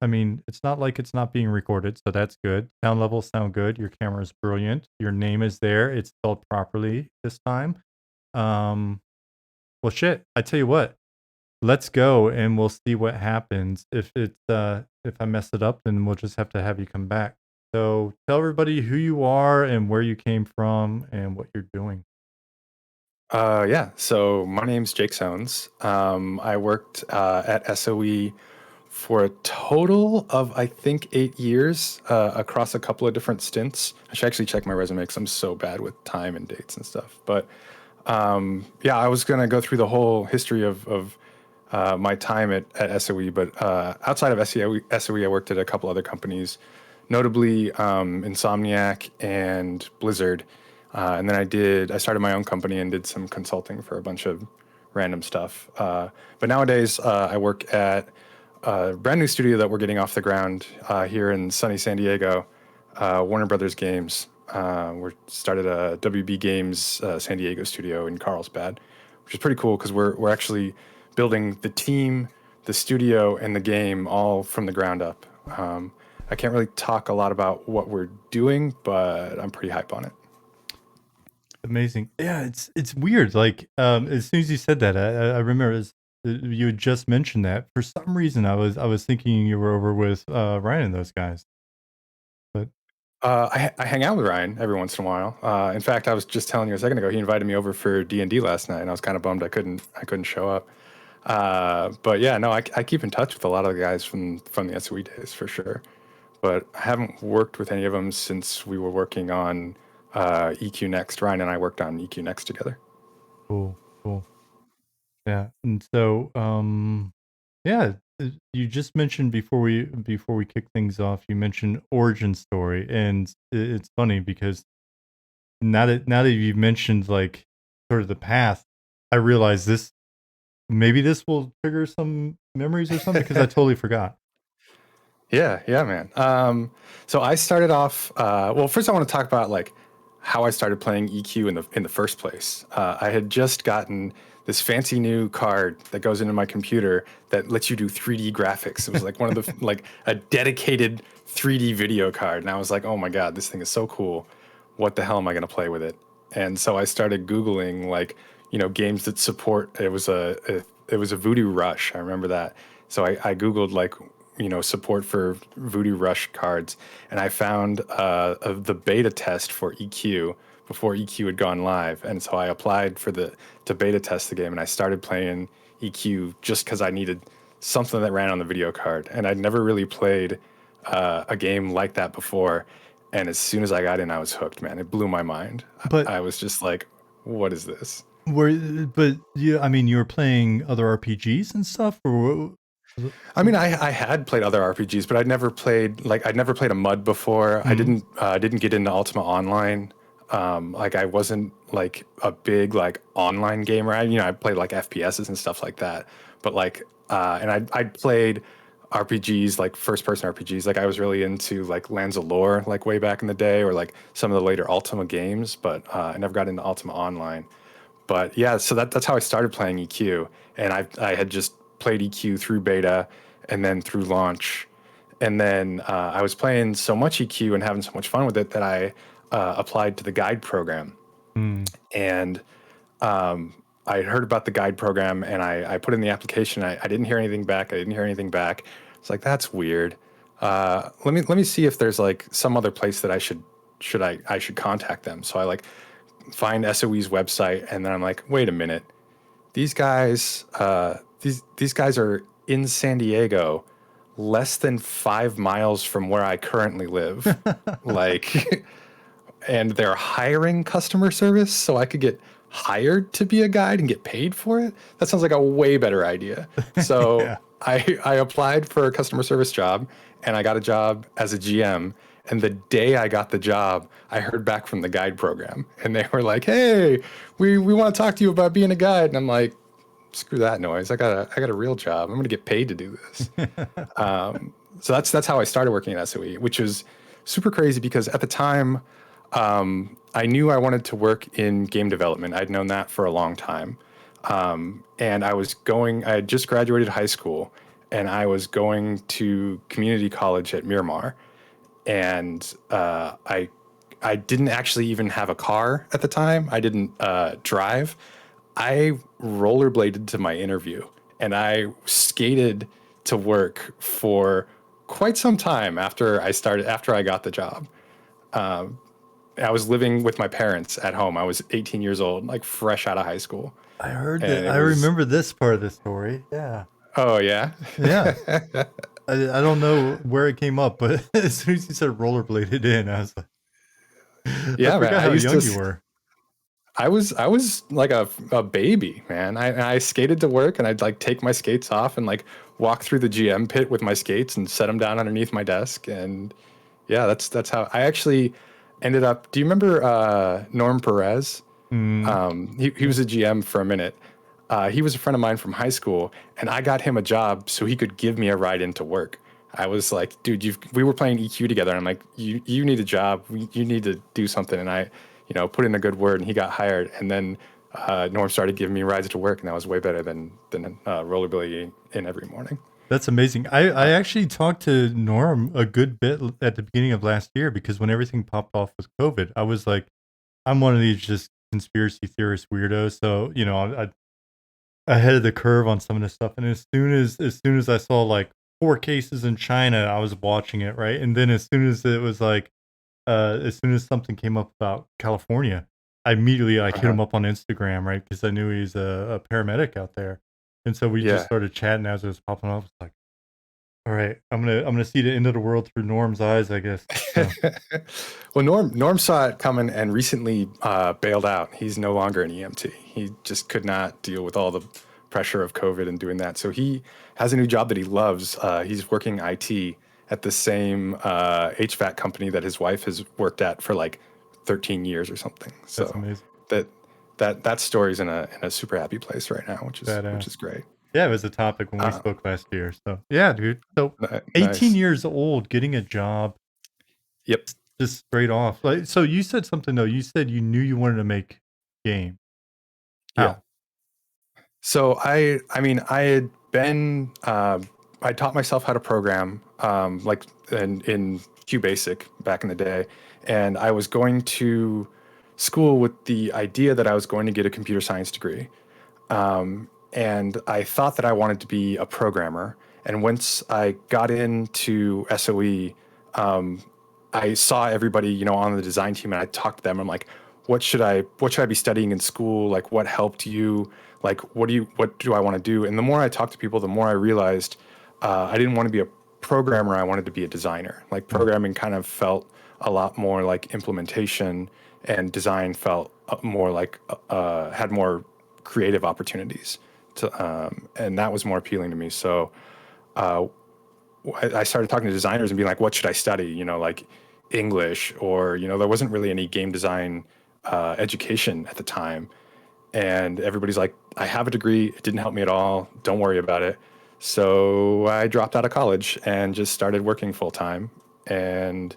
I mean, it's not like it's not being recorded, so that's good. Sound levels sound good. Your camera is brilliant. Your name is there. It's spelled properly this time. Um, well, shit. I tell you what. Let's go, and we'll see what happens. If I mess it up, then we'll just have you come back. So tell everybody who you are and where you came from and what you're doing. Yeah. So my name's Jake Sones. I worked at SOE for a total of, I think, 8 years across a couple of different stints. I should actually check my resume because I'm so bad with time and dates and stuff. But yeah, I was going to go through the whole history of my time at SOE. But outside of SOE, I worked at a couple other companies, notably Insomniac and Blizzard. And then I started my own company and did some consulting for a bunch of random stuff. But nowadays, I work at a brand new studio that we're getting off the ground here in sunny San Diego, Warner Brothers Games. We started a WB Games San Diego studio in Carlsbad, which is pretty cool because we're actually building the team, the studio, and the game all from the ground up. I can't really talk a lot about what we're doing, but I'm pretty hype on it. Amazing. Yeah, it's weird. Like as soon as you said that, I remember you had just mentioned that. For some reason, I was thinking you were over with Ryan and those guys. But I hang out with Ryan every once in a while. In fact, I was just telling you a second ago, he invited me over for D&D last night, and I was kind of bummed I couldn't show up. But yeah, no, I keep in touch with a lot of the guys from the SOE days for sure. But I haven't worked with any of them since we were working on EQ Next. Ryan and I worked on EQ Next together. cool, cool. Yeah, and so yeah, you just mentioned before we kick things off, you mentioned origin story, and it's funny because now that you've mentioned like sort of the path, I realize maybe this will trigger some memories or something because I totally forgot. Yeah, yeah, man. So I started off. Well, first I want to talk about like how I started playing EQ in the first place. I had just gotten this fancy new card that goes into my computer that lets you do 3D graphics. It was like one of the like a dedicated 3D video card, and I was like, oh my god, this thing is so cool. What the hell am I going to play with it? And so I started Googling like games that support. It was a Voodoo Rush. I remember that. So I Googled like support for Voodoo Rush cards, and I found the beta test for EQ before EQ had gone live, and so I applied for the to beta test the game, and I started playing EQ just because I needed something that ran on the video card, and I'd never really played a game like that before. And as soon as I got in, I was hooked, man. It blew my mind. But I was just like, "What is this?" but I mean, you were playing other RPGs and stuff, or I mean, I had played other RPGs, but I'd never played a MUD before. I Mhm. didn't get into Ultima Online. Like I wasn't like a big like online gamer. I played like FPSs and stuff like that. But like and I played RPGs like first person RPGs. Like I was really into like Lands of Lore like way back in the day, or like some of the later Ultima games. But I never got into Ultima Online. But yeah, so that's how I started playing EQ, and I had just played EQ through beta, and then through launch, and then I was playing so much EQ and having so much fun with it that I applied to the guide program, Mm. and I had heard about the guide program, and I put in the application. I didn't hear anything back. I didn't hear anything back. It's like that's weird. Let me see if there's like some other place that I should contact them. So I like find SOE's website, and then I'm like, wait a minute, these guys are in San Diego, less than 5 miles from where I currently live, like, and they're hiring customer service, so I could get hired to be a guide and get paid for it. That sounds like a way better idea. So Yeah. I applied for a customer service job, and I got a job as a GM. And the day I got the job, I heard back from the guide program, and they were like, "Hey, we want to talk to you about being a guide." And I'm like, "Screw that noise! I got a real job. I'm gonna get paid to do this." So that's how I started working at SOE, which was super crazy because at the time, I knew I wanted to work in game development. I'd known that for a long time, and I had just graduated high school, and I was going to community college at Miramar, and I didn't actually even have a car at the time. I didn't drive. I rollerbladed to my interview, and I skated to work for quite some time after I got the job. I was living with my parents at home. I was 18 years old, like fresh out of high school, I heard and that. it I was, remember this part of the story. Yeah. oh yeah. Yeah. I don't know where it came up, but as soon as you said rollerbladed in, I was like, I Yeah, man. forgot how young you were. I was like a baby, man. I skated to work, and I'd like take my skates off and like walk through the GM pit with my skates and set them down underneath my desk. And yeah, that's how I actually ended up. Do you remember Norm Perez? Mm, He was a GM for a minute. He was a friend of mine from high school, and I got him a job so he could give me a ride into work. I was like, dude, we were playing EQ together. And I'm like, you need a job. You need to do something. And I, put in a good word, and he got hired. And then Norm started giving me rides to work, and that was way better than rollerblading in every morning. that's amazing. I actually talked to Norm a good bit at the beginning of last year because when everything popped off with COVID, I was like, I'm one of these just conspiracy theorist weirdos. So, I ahead of the curve on some of this stuff. And as soon as I saw like 4 cases in China, I was watching it, right? And then as soon as it was like as soon as something came up about California, I immediately like hit Uh-huh. him up on Instagram, right? Because I knew he's a paramedic out there. And so we just Yeah. started chatting as it was popping up. It's like, all right, I'm gonna see the end of the world through Norm's eyes, I guess. So Well, Norm saw it coming and recently bailed out. He's no longer an EMT. He just could not deal with all the pressure of COVID and doing that. So he has a new job that he loves. He's working IT at the same HVAC company that his wife has worked at for like 13 years or something. that's So amazing. that that story's in a super happy place right now, which Badass. is great. Yeah, it was a topic when we Uh, spoke last year. So yeah, dude. So 18 nice. years old, getting a job Yep. just straight off. Like, so you said something though. You said you knew you wanted to make game. Yeah. How? So I mean, I taught myself how to program, like in QBasic back in the day, and I was going to school with the idea that I was going to get a computer science degree. And I thought that I wanted to be a programmer. And once I got into SOE, I saw everybody, on the design team, and I talked to them. I'm like, what should I be studying in school? Like, what helped you? Like, what do I want to do? And the more I talked to people, the more I realized I didn't want to be a programmer. I wanted to be a designer. Like, Mm, programming kind of felt a lot more like implementation, and design felt more like had more creative opportunities and that was more appealing to me. So I started talking to designers and being like, what should I study? Like English, or there wasn't really any game design education at the time. And everybody's like, I have a degree. It didn't help me at all. Don't worry about it. So I dropped out of college and just started working full time. And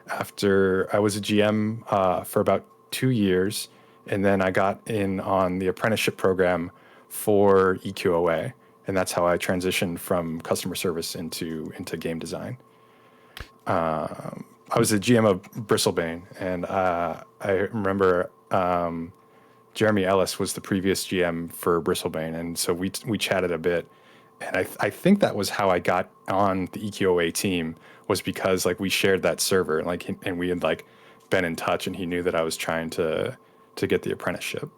after I was a GM for about 2 years, and then I got in on the apprenticeship program for EQOA, and that's how I transitioned from customer service into game design. I was a GM of Bristlebane, and I remember Jeremy Ellis was the previous GM for Bristlebane, and so we chatted a bit, and I think that was how I got on the EQOA team, was because like we shared that server, like and we had like been in touch, and he knew that I was trying to get the apprenticeship.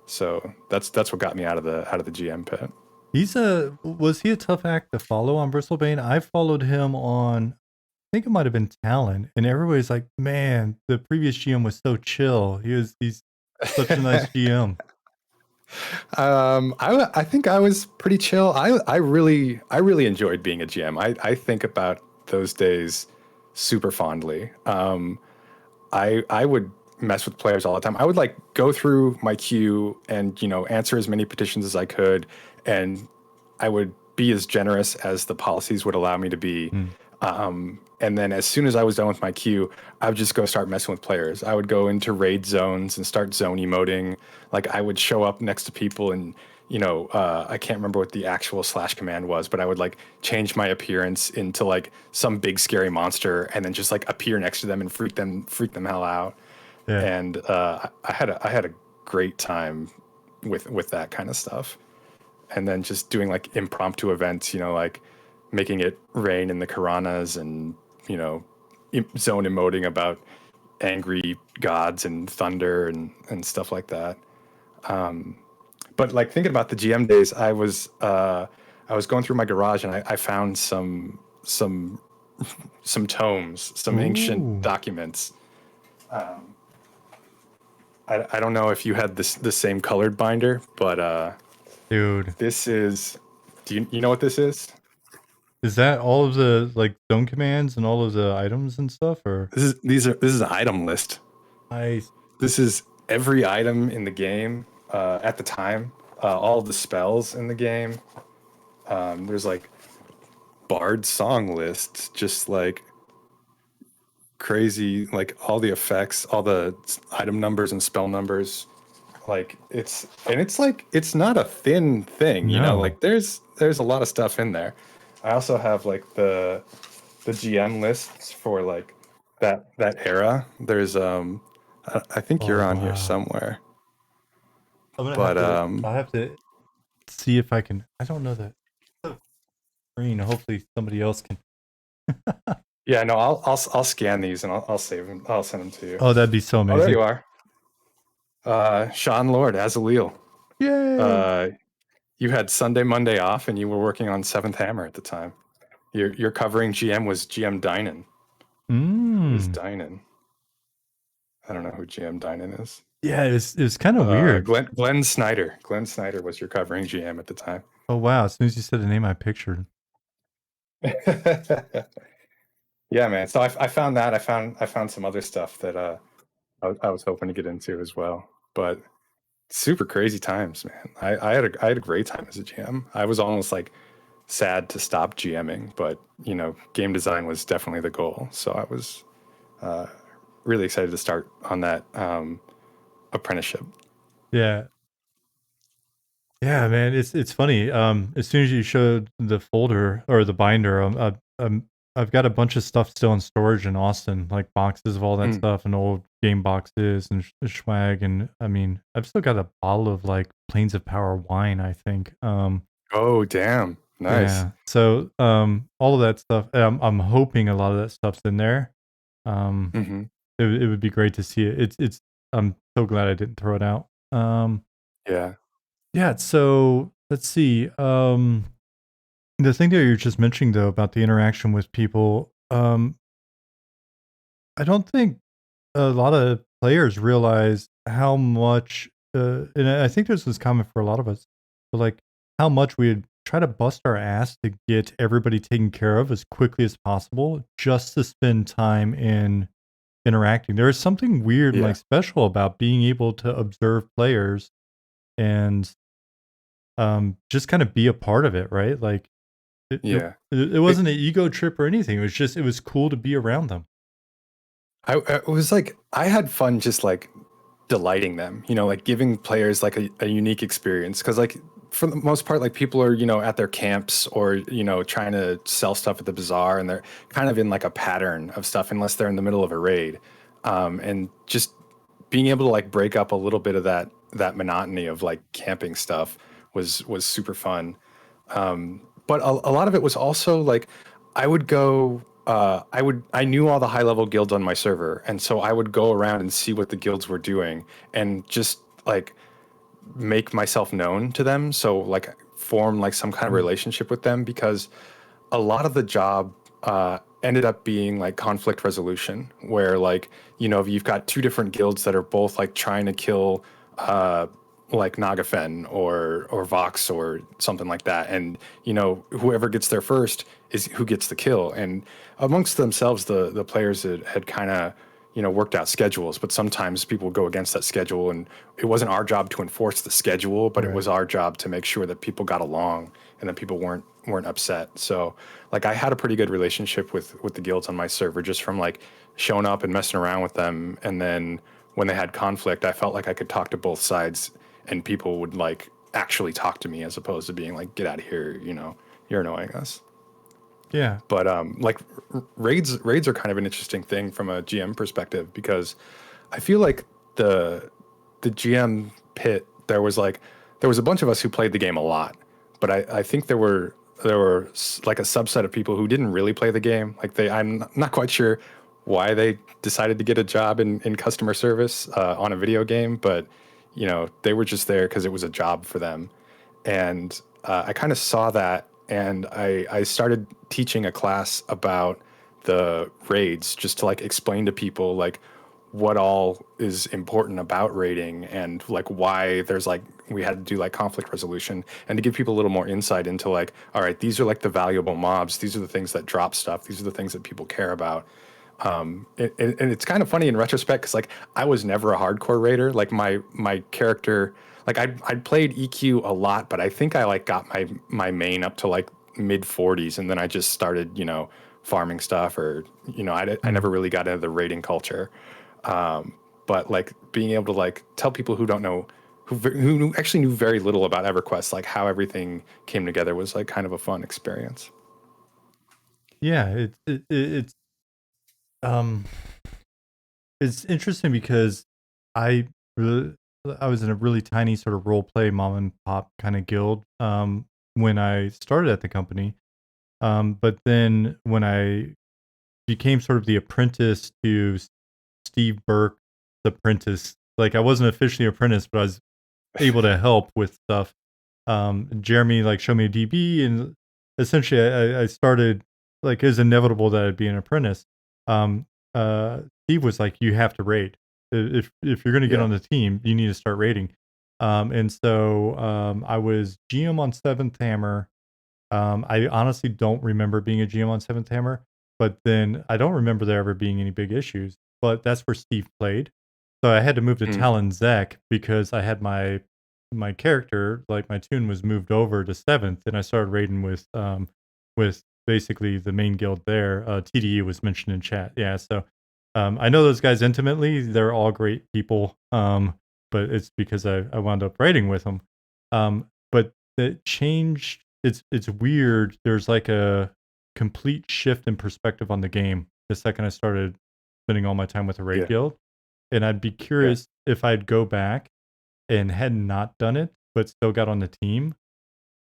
So that's what got me out of the GM pit. was he a tough act to follow on Bristlebane? I followed him on, I think it might have been Talon, and everybody's like, man, the previous GM was so chill. He's such a nice GM. I think I was pretty chill. I really enjoyed being a GM. I think about those days super fondly. I would mess with players all the time. I would like go through my queue and answer as many petitions as I could, and I would be as generous as the policies would allow me to be. Mm. And then as soon as I was done with my queue, I would just go start messing with players. I would go into raid zones and start zone emoting. Like I would show up next to people and I can't remember what the actual slash command was, but I would like change my appearance into like some big scary monster and then just like appear next to them and freak them hell out. Yeah. And I had a great time with that kind of stuff. And then just doing like impromptu events, like making it rain in the Karanas and, zone emoting about angry gods and thunder and stuff like that. But like thinking about the GM days, I was going through my garage and I found some tomes, some ancient Ooh, documents. I don't know if you had the same colored binder, but dude. this is. Do you know what this is? Is that all of the like zone commands and all of the items and stuff, or This is an item list. I? This is every item in the game at the time, all of the spells in the game. There's like bard song lists, just like crazy, like all the effects, all the item numbers and spell numbers. Like it's like it's not a thin thing, No. like there's a lot of stuff in there. I also have like the GM lists for like that era. There's I think Oh you're on here wow. somewhere. I'm gonna have But to. I have to see if I can. I don't know the screen. Hopefully somebody else can. yeah, no, I'll scan these and I'll save them. I'll send them to you. Oh, that'd be so Oh, there amazing. you are. Sean Lord, Azaleel. Yay! Uh, you had Sunday, Monday off, and you were working on Seventh Hammer at the time. Your covering GM was GM Dynan. Who's Mm. Dynan? I don't know who GM Dynan is. Yeah, it was kind of weird. Glenn Snyder. Glenn Snyder was your covering GM at the time. Oh wow! As soon as you said the name, I pictured. Yeah, man. So I found that. I found some other stuff that I was hoping to get into as well. But super crazy times, man. I had a great time as a GM. I was almost like sad to stop GMing, but game design was definitely the goal. So I was uh, really excited to start on that apprenticeship. Yeah, yeah, man. It's funny. As soon as you showed the folder or the binder, I've got a bunch of stuff still in storage in Austin, like boxes of all that Mm. stuff and old game boxes and swag. And I mean, I've still got a bottle of like Plains of Power wine, I think. Oh, damn. Nice. Yeah. So, all of that stuff, I'm hoping a lot of that stuff's in there. Um, Hmm. it would be great to see it. I'm so glad I didn't throw it out. Yeah. Yeah. So let's see. The thing that you're just mentioning though about the interaction with people, I don't think a lot of players realize how much, and I think this is common for a lot of us, but like how much we would try to bust our ass to get everybody taken care of as quickly as possible just to spend time in interacting. There is something weird and Yeah. like special about being able to observe players and just kind of be a part of it, right? Like it, it, Yeah. it It, wasn't an ego trip or anything. It was cool to be around them. I was like, I had fun just like delighting them, like giving players like a unique experience. Cause like for the most part, like people are, at their camps or, trying to sell stuff at the bazaar and they're kind of in like a pattern of stuff unless they're in the middle of a raid. And just being able to like break up a little bit of that monotony of like camping stuff was super fun. But a lot of it was also like I would go I knew all the high level guilds on my server, and so I would go around and see what the guilds were doing and just like make myself known to them, so like form like some kind of Mm. relationship with them, because a lot of the job ended up being like conflict resolution, where like you've got two different guilds that are both like trying to kill uh, like Nagafen or Vox or something like that, and whoever gets there first is who gets the kill. And amongst themselves, the players had kind of worked out schedules, but sometimes people would go against that schedule, and it wasn't our job to enforce the schedule, but it Right. was our job to make sure that people got along and that people weren't upset. So like I had a pretty good relationship with the guilds on my server just from like showing up and messing around with them. And then when they had conflict, I felt like I could talk to both sides and people would like actually talk to me as opposed to being like, get out of here, you're annoying us. Yeah. But like raids are kind of an interesting thing from a GM perspective, because I feel like the GM pit, there was a bunch of us who played the game a lot, but I think there were like a subset of people who didn't really play the game. Like I'm not quite sure why they decided to get a job in customer service on a video game, but they were just there because it was a job for them. And I kind of saw that, and I started teaching a class about the raids, just to like explain to people like what all is important about raiding, and like why there's like we had to do like conflict resolution, and to give people a little more insight into like, all right, these are like the valuable mobs, these are the things that drop stuff, these are the things that people care about. And it's kind of funny in retrospect, because like I was never a hardcore raider. Like my character, like I'd played EQ a lot, but I think I like got my main up to like mid 40s, and then I just started farming stuff, or I Mm. never really got into the raiding culture. But like being able to like tell people who don't know, who actually knew very little about EverQuest, like how everything came together, was like kind of a fun experience. Yeah, um it's interesting because I really, I was in a really tiny sort of role play mom and pop kind of guild when I started at the company. But then when I became sort of the apprentice to Steve Burke's apprentice, like I wasn't officially apprentice, but I was able to help with stuff. Jeremy like showed me a DB, and essentially I started, like it was inevitable that I'd be an apprentice. Um, Steve was like, "You have to raid. If you're going to get Yeah. on the team, you need to start raiding." And so I was GM on Seventh Hammer. I honestly don't remember being a GM on Seventh Hammer, but then I don't remember there ever being any big issues. But that's where Steve played, so I had to move to Mm. Talon Zek because I had my character, like my tune was moved over to Seventh, and I started raiding with basically the main guild there. TDE was mentioned in chat, yeah. So I know those guys intimately; they're all great people. But it's because I wound up raiding with them. But it changed. It's weird. There's like a complete shift in perspective on the game the second I started spending all my time with the raid Yeah. guild, and I'd be Yeah. curious if I'd go back and had not done it, but still got on the team,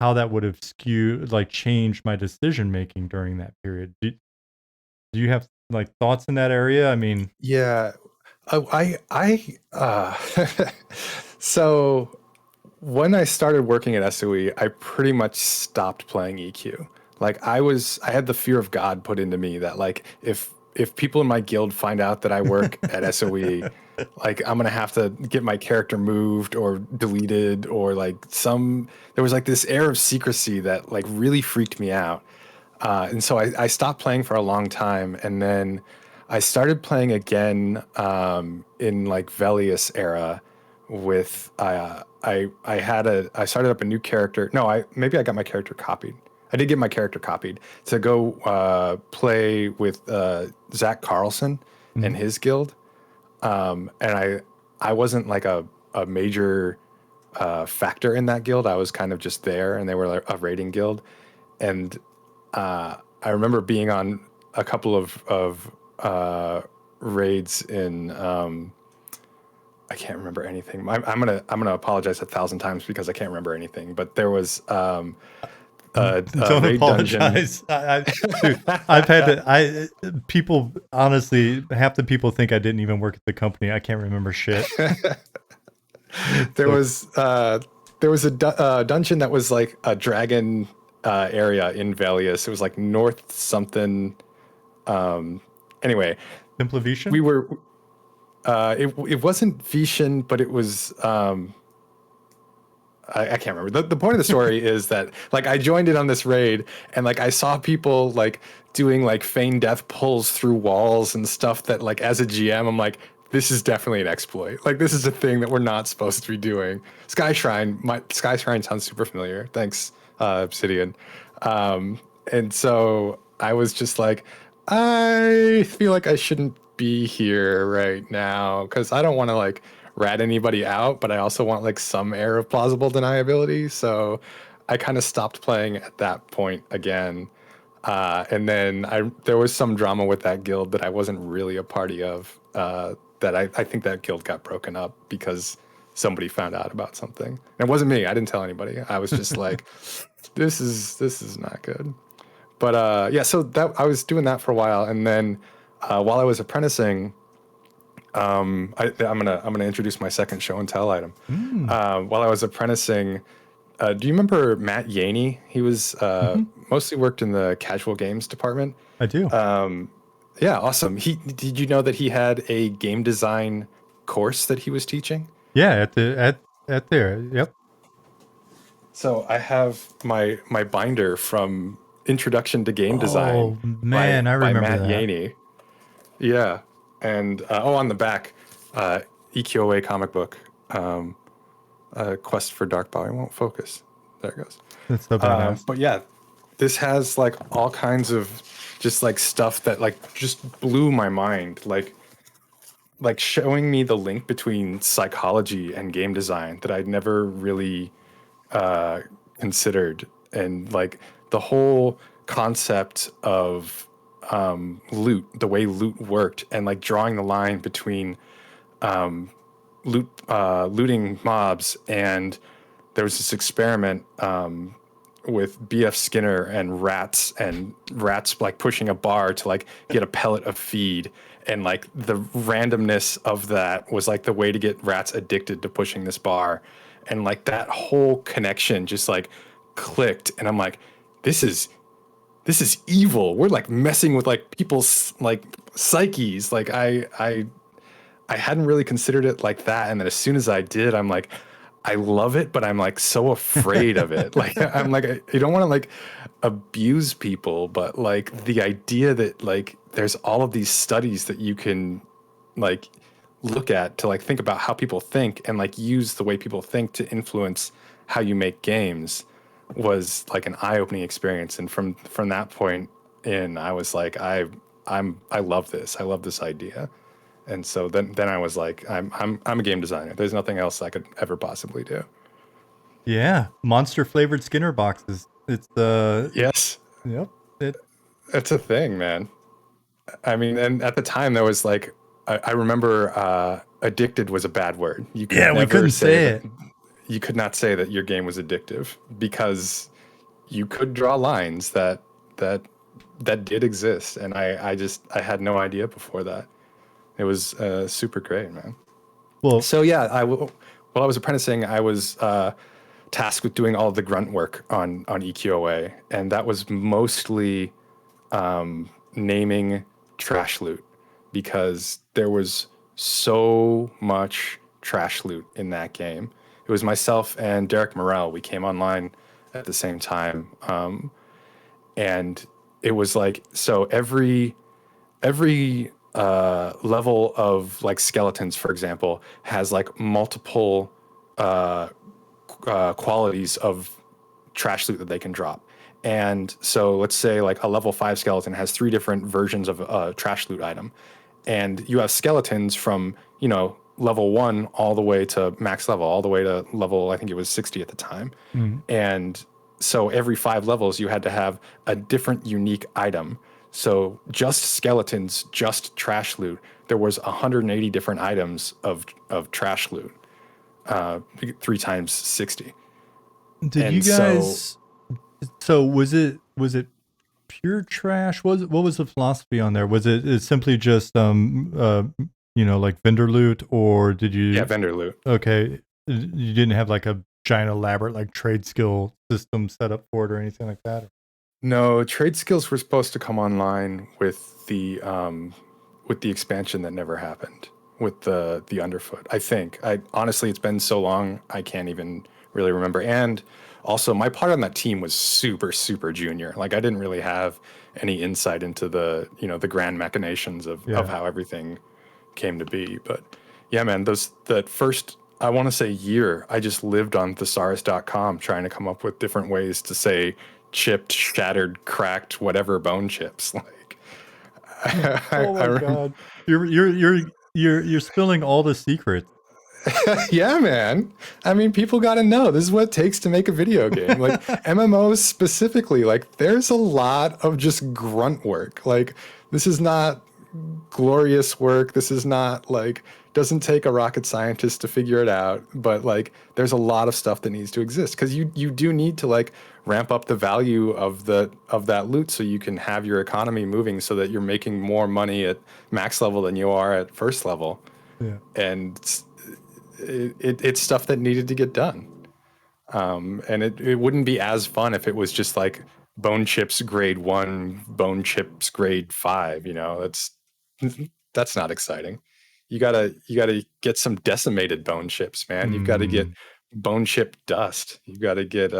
how that would have skewed, like changed my decision making during that period. Do you have like thoughts in that area? I mean, Yeah. Oh, so when I started working at SOE, I pretty much stopped playing EQ. Like I had the fear of God put into me that like if people in my guild find out that I work at SOE, like I'm gonna have to get my character moved or deleted, or like there was like this air of secrecy that like really freaked me out. And so I stopped playing for a long time, and then I started playing again in like Velius era. With I started up a new character. No, I got my character copied. I did get my character copied to go play with Zach Carlson and mhm. his guild. And I wasn't like a major factor in that guild. I was kind of just there, and they were like a raiding guild. And I remember being on a couple of raids in. I can't remember anything. I'm gonna apologize 1,000 times because I can't remember anything. But there was a Don't raid dungeon. apologize. Dude, I've had to. People honestly, half the people think I didn't even work at the company. I can't remember shit. there So was uh, there was a dungeon that was like a dragon area in Valius. It was like north something. Anyway, we Simplification. were. It wasn't Vishan, but it was. I can't remember. The point of the story is that like I joined in on this raid, and like I saw people like doing like feign death pulls through walls and stuff that like as a GM I'm like, this is definitely an exploit. Like this is a thing that we're not supposed to be doing. Sky Shrine, my Sky Shrine sounds super familiar. Thanks, Obsidian. And so I was just like, I feel like I shouldn't be here right now because I don't want to like rat anybody out, but I also want like some air of plausible deniability. So I kind of stopped playing at that point again. And then there was some drama with that guild that I wasn't really a party of. That I think that guild got broken up because somebody found out about something. And it wasn't me. I didn't tell anybody. I was just like, this is not good. But yeah, so that I was doing that for a while, and then while I was apprenticing, I'm gonna introduce my second show and tell item. Mm. While I was apprenticing, do you remember Matt Yaney? He was mostly worked in the casual games department. I do. Yeah, awesome. Did you know that he had a game design course that he was teaching? Yeah, at there. Yep. So I have my binder from Introduction to Game Design Oh man, I by remember Matt that. Yaney. Yeah, and on the back, EQOA comic book, Quest for Dark Power. I won't focus. There it goes. That's so badass. But yeah, this has like all kinds of just like stuff that like just blew my mind. Like showing me the link between psychology and game design that I'd never really considered, and like the whole concept of loot, the way loot worked, and like drawing the line between looting mobs. And there was this experiment with BF Skinner and rats like pushing a bar to like get a pellet of feed, and like the randomness of that was like the way to get rats addicted to pushing this bar. And like that whole connection just like clicked, and I'm like, this is evil. We're like messing with like people's like psyches. Like I hadn't really considered it like that, and then as soon as I did, I'm like, I love it, but I'm like so afraid of it. Like I'm like, I don't want to like abuse people, but like the idea that like there's all of these studies that you can like look at to like think about how people think, and like use the way people think to influence how you make games was like an eye-opening experience. And from that point in, I was like, I love this. I love this idea. And so then I was like, I'm a game designer. There's nothing else I could ever possibly do. Yeah, monster flavored Skinner boxes. It's Yes, yep. It it's a thing, man. I mean, and at the time there was like, I remember addicted was a bad word. You could yeah, we never couldn't say say that. it. You could not say that your game was addictive, because you could draw lines that that did exist, and I had no idea before that. It was super great, man. Well, So yeah, while I was apprenticing, I was tasked with doing all of the grunt work on EQOA, and that was mostly naming trash loot, because there was so much trash loot in that game. It was myself and Derek Morrell. We came online at the same time, and it was like, so every level of like skeletons, for example, has like multiple qualities of trash loot that they can drop. And so let's say like a level 5 skeleton has 3 different versions of a trash loot item. And you have skeletons from, level 1 all the way to max level, all the way to level, I think it was 60 at the time. mm, And so every 5 levels you had to have a different unique item. So just skeletons, just trash loot, there was 180 different items of trash loot, 3 times 60. did you And so guys? So was it pure trash? What was the philosophy on there? Was it simply just like vendor loot, or did yeah, you? vendor loot. Okay, you didn't have like a giant elaborate like trade skill system set up for it or anything like that. No, trade skills were supposed to come online with the expansion that never happened, with the underfoot. I think. I honestly, it's been so long, I can't even really remember. And also, my part on that team was super super junior. Like I didn't really have any insight into the grand machinations of Yeah. how everything came to be. But yeah, man, that first, I want to say, year, I just lived on thesaurus.com trying to come up with different ways to say chipped, shattered, cracked, whatever bone chips. Like Oh I my remember, god. You're spilling all the secrets. Yeah, man. I mean, people got to know this is what it takes to make a video game. Like MMOs specifically, like there's a lot of just grunt work. Like this is not glorious work. This is not like doesn't take a rocket scientist to figure it out, but like there's a lot of stuff that needs to exist because you do need to like ramp up the value of that loot so you can have your economy moving so that you're making more money at max level than you are at first level. Yeah. And it's stuff that needed to get done. And it wouldn't be as fun if it was just like bone chips grade 1, bone chips grade 5. That's not exciting. You gotta get some decimated bone chips, man. You've got to get Mm, bone chip dust. You've got to get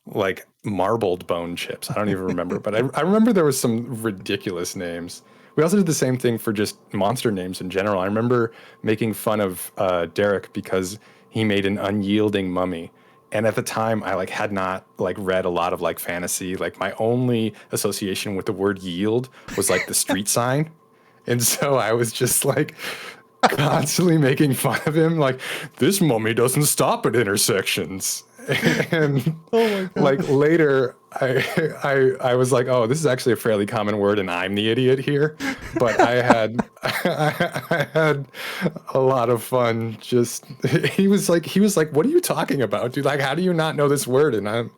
like marbled bone chips. I don't even remember, but I remember there was some ridiculous names. We also did the same thing for just monster names in general. I remember making fun of Derek because he made an unyielding mummy. And at the time, I like had not like read a lot of like fantasy. Like my only association with the word yield was like the street sign. And so I was just like constantly making fun of him, like this mummy doesn't stop at intersections. And oh my like god. later, I was like, oh, this is actually a fairly common word, and I'm the idiot here. But I had I had a lot of fun. Just he was like, what are you talking about, dude? Like, how do you not know this word? And I'm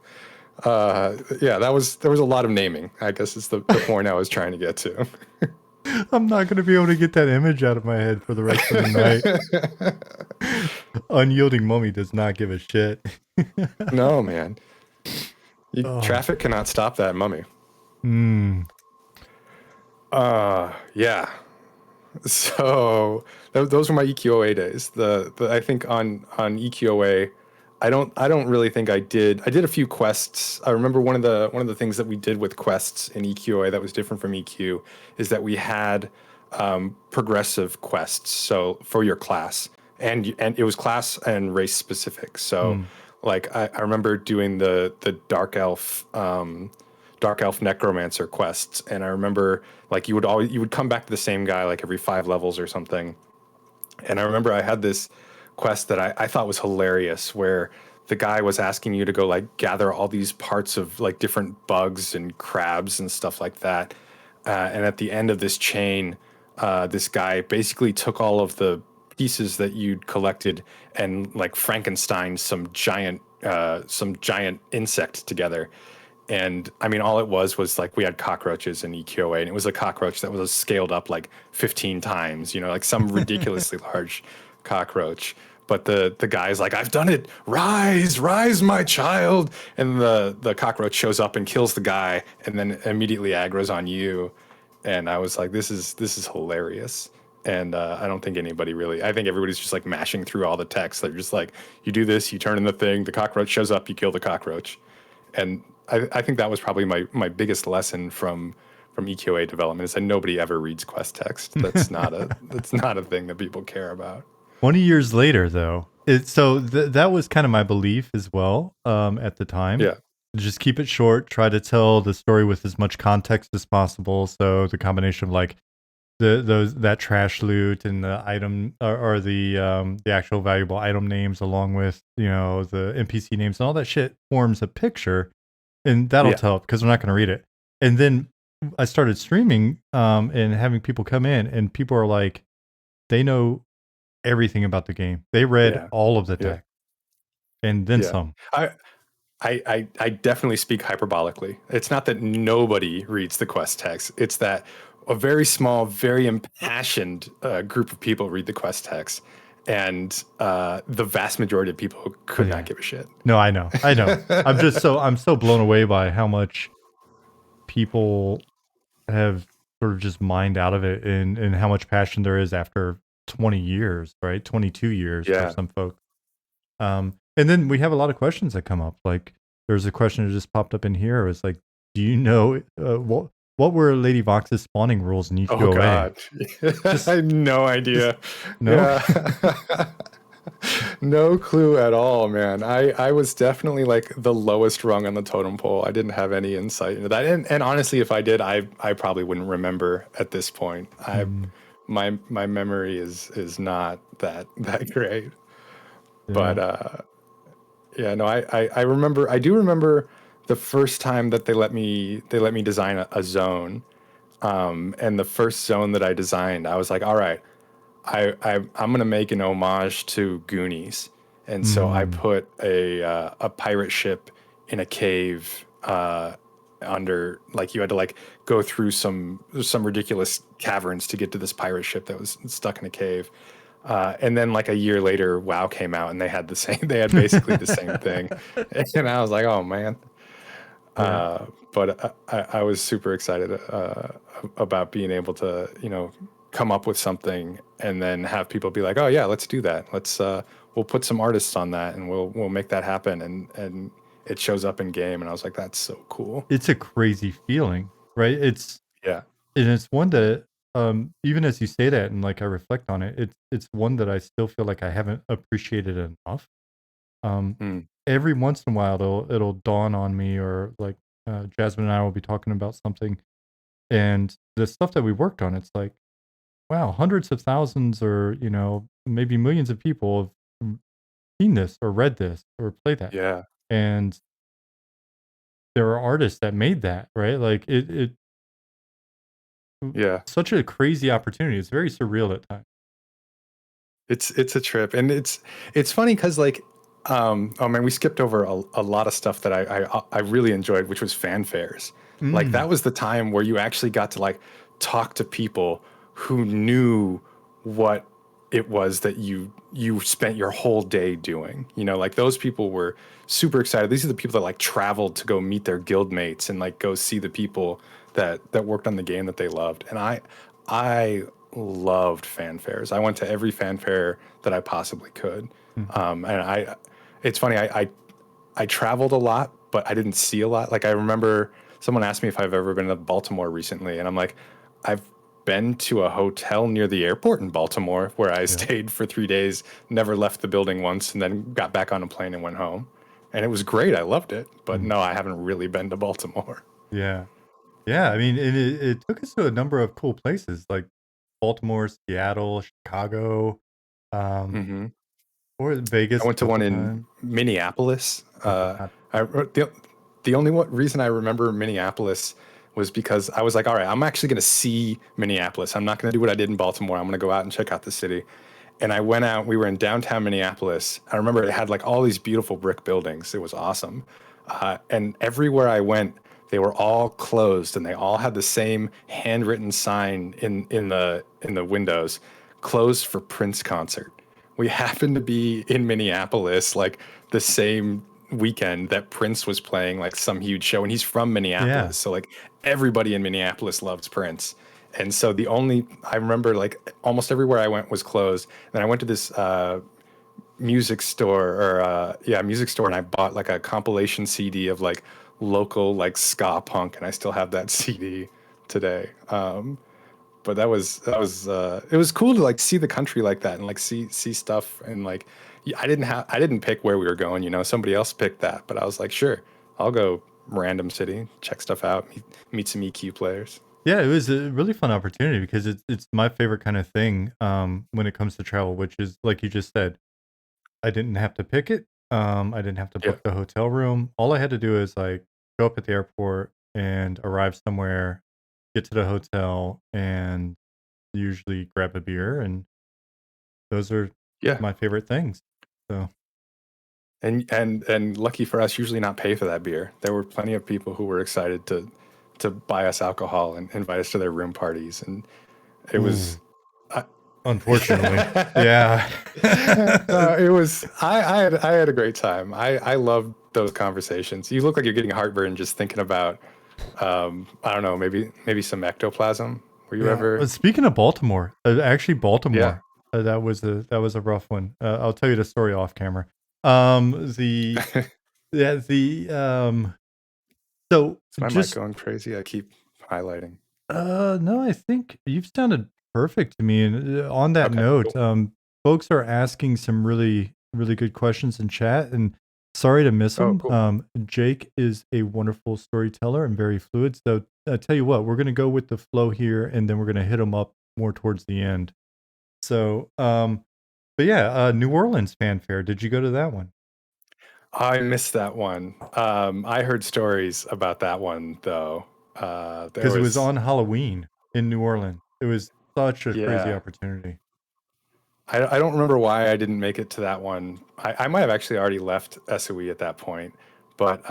yeah, there was a lot of naming. I guess is the point I was trying to get to. I'm not going to be able to get that image out of my head for the rest of the night. Unyielding mummy does not give a shit. No, man. Oh. Traffic cannot stop that mummy. Mm. Yeah. So those were my EQOA days. The I think on EQOA, I don't really think I did a few quests. I remember one of the things that we did with quests in EQOA that was different from EQ is that we had progressive quests. So for your class, and it was class and race specific. So Mm. like I remember doing the dark elf necromancer quests, and I remember like you would come back to the same guy like every 5 levels or something. And I remember I had this quest that I thought was hilarious where the guy was asking you to go like gather all these parts of like different bugs and crabs and stuff like that. And at the end of this chain, this guy basically took all of the pieces that you'd collected and like Frankenstein some giant insect together. And I mean, all it was like we had cockroaches in EQOA, and it was a cockroach that was scaled up like 15 times, like some ridiculously large cockroach. But the guy's like, I've done it. Rise, rise, my child. And the cockroach shows up and kills the guy, and then immediately aggroes on you. And I was like, this is hilarious. And I don't think anybody really. I think everybody's just like mashing through all the text. They're just like, you do this, you turn in the thing, the cockroach shows up, you kill the cockroach. And I think that was probably my biggest lesson from EQA development is that nobody ever reads quest text. That's not a thing that people care about. 20 years later, though, that was kind of my belief as well at the time. Yeah, Just keep it short, try to tell the story with as much context as possible. So the combination of like that trash loot and the item or the actual valuable item names along with the NPC names and all that shit forms a picture, and that'll yeah, tell because we're not going to read it. And then I started streaming and having people come in, and people are like, they know everything about the game. They read yeah, all of the yeah, text and then yeah. some. I definitely speak hyperbolically. It's not that nobody reads the quest text. It's that a very small, very impassioned group of people read the quest text, and the vast majority of people Oh could not yeah. give a shit. No, I know. I'm so blown away by how much people have sort of just mined out of it and how much passion there is after 20 years, right? 22 years for Yeah. some folks. And then we have a lot of questions that come up. Like there's a question that just popped up in here. It's like, do you know what were Lady Vox's spawning rules in Oh EQOA? God. I Just, had no just idea. no. Yeah. No clue at all, man. I was definitely like the lowest rung on the totem pole. I didn't have any insight into that. And honestly, if I did, I probably wouldn't remember at this point. Mm. My memory is not that great. But Yeah. yeah, no, I remember, I do remember the first time that they let me design a zone. And the first zone that I designed, I was like, all right, I'm gonna make an homage to Goonies, and so I Mm. put a pirate ship in a cave under, like, you had to like go through some ridiculous caverns to get to this pirate ship that was stuck in a cave. And then like a year later, WoW came out and they had the same, they had basically the same thing, and I was like, oh man. Yeah. But I was super excited about being able to, come up with something and then have people be like, "Oh yeah, let's do that. We'll put some artists on that and we'll make that happen." And it shows up in game, and I was like, "That's so cool." It's a crazy feeling, right? Yeah. It's one that, even as you say that and, like, I reflect on it, it's one that I still feel like I haven't appreciated enough. Um, Mm. every once in a while, it'll dawn on me or, like, Jasmine and I will be talking about something, and the stuff that we worked on, it's like, wow, hundreds of thousands or, maybe millions of people have, seen this or read this or played that, Yeah. and there are artists that made that, right? Like, Yeah. such a crazy opportunity. It's very surreal at times. It's a trip, and it's funny because like, oh man, we skipped over a lot of stuff that I really enjoyed, which was fanfares. Like Mm, that was the time where you actually got to like talk to people who knew what it was that you spent your whole day doing. Like those people were super excited. These are the people that like traveled to go meet their guild mates and like go see the people that worked on the game that they loved. And I loved fanfares. I went to every fanfare that I possibly could. mhm. And it's funny, I traveled a lot, but I didn't see a lot. Like I remember someone asked me if I've ever been to Baltimore recently, and I'm like, I've been to a hotel near the airport in Baltimore where I Yeah. stayed for 3 days, never left the building once, and then got back on a plane and went home. And it was great. I loved it. But Mm. no, I haven't really been to Baltimore. Yeah. Yeah, I mean, it took us to a number of cool places like Baltimore, Seattle, Chicago, um, Hmm. or I Vegas went a to one couple in times. Minneapolis. I did not. The only reason I remember Minneapolis was because I was like, all right, I'm actually going to see Minneapolis. I'm not going to do what I did in Baltimore. I'm going to go out and check out the city. And I went out. We were in downtown Minneapolis. I remember it had like all these beautiful brick buildings. It was awesome. And everywhere I went, they were all closed, and they all had the same handwritten sign in the windows, closed for Prince concert. We happened to be in Minneapolis like the same weekend that Prince was playing like some huge show, and he's from Yeah. Minneapolis. So like everybody in Minneapolis loves Prince. And so the only I remember like almost everywhere I went was closed. Then I went to this music store or music store, and I bought like a compilation CD of like local like ska punk, and I still have that CD today. But that was it was cool to like see the country like that and like see stuff, and like I didn't pick where we were going, somebody else picked that, but I was like, sure, I'll go random city, check stuff out, meet some EQ players. Yeah, it was a really fun opportunity because it's my favorite kind of thing, when it comes to travel, which is like you just said, I didn't have to pick it. I didn't have to Yeah. book the hotel room. All I had to do is like show up at the airport and arrive somewhere, get to the hotel, and usually grab a beer, and those are Yeah. my favorite things. So, And lucky for us, usually not pay for that beer. There were plenty of people who were excited to buy us alcohol and invite us to their room parties, and it was ooh, uh, unfortunately, yeah. it was I had a great time. I loved those conversations. You look like you're getting heartburn just thinking about I don't know, maybe some ectoplasm. Were you Yeah. ever? Speaking of Baltimore, actually Yeah. Baltimore, that was a rough one. I'll tell you the story off camera. The yeah, so Is my mic just going crazy? I keep highlighting. no, I think you've sounded perfect to me. And on that Okay, note, cool. folks are asking some really, really good questions in chat, and sorry to miss Oh, them. cool. Jake is a wonderful storyteller and very fluid. So I tell you what, we're gonna go with the flow here, and then we're gonna hit them up more towards the end. So, But yeah, New Orleans Fan Fair. Did you go to that one? I missed that one. I heard stories about that one though. There Because it was was, on Halloween in New Orleans. It was such a crazy yeah. opportunity. I don't remember why I didn't make it to that one. I might have actually already left SOE at that point, but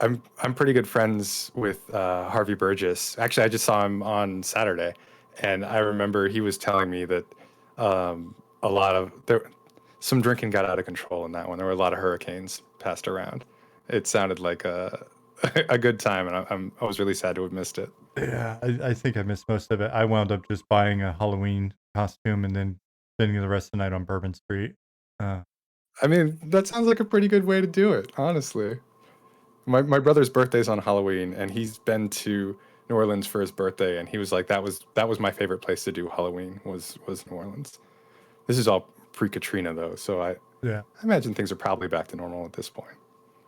I'm pretty good friends with Harvey Burgess. Actually, I just saw him on Saturday, and I remember he was telling me that a lot of some drinking got out of control in that one. There were a lot of hurricanes passed around. It sounded like a a good time, and I was really sad to have missed it. Yeah, I think I missed most of it. I wound up just buying a Halloween costume and then spending the rest of the night on Bourbon Street. Uh, I mean, that sounds like a pretty good way to do it, honestly. My brother's birthday's on Halloween, and he's been to New Orleans for his birthday, and he was like, that was my favorite place to do Halloween was New Orleans. This is all pre Katrina though, so I yeah, imagine things are probably back to normal at this point.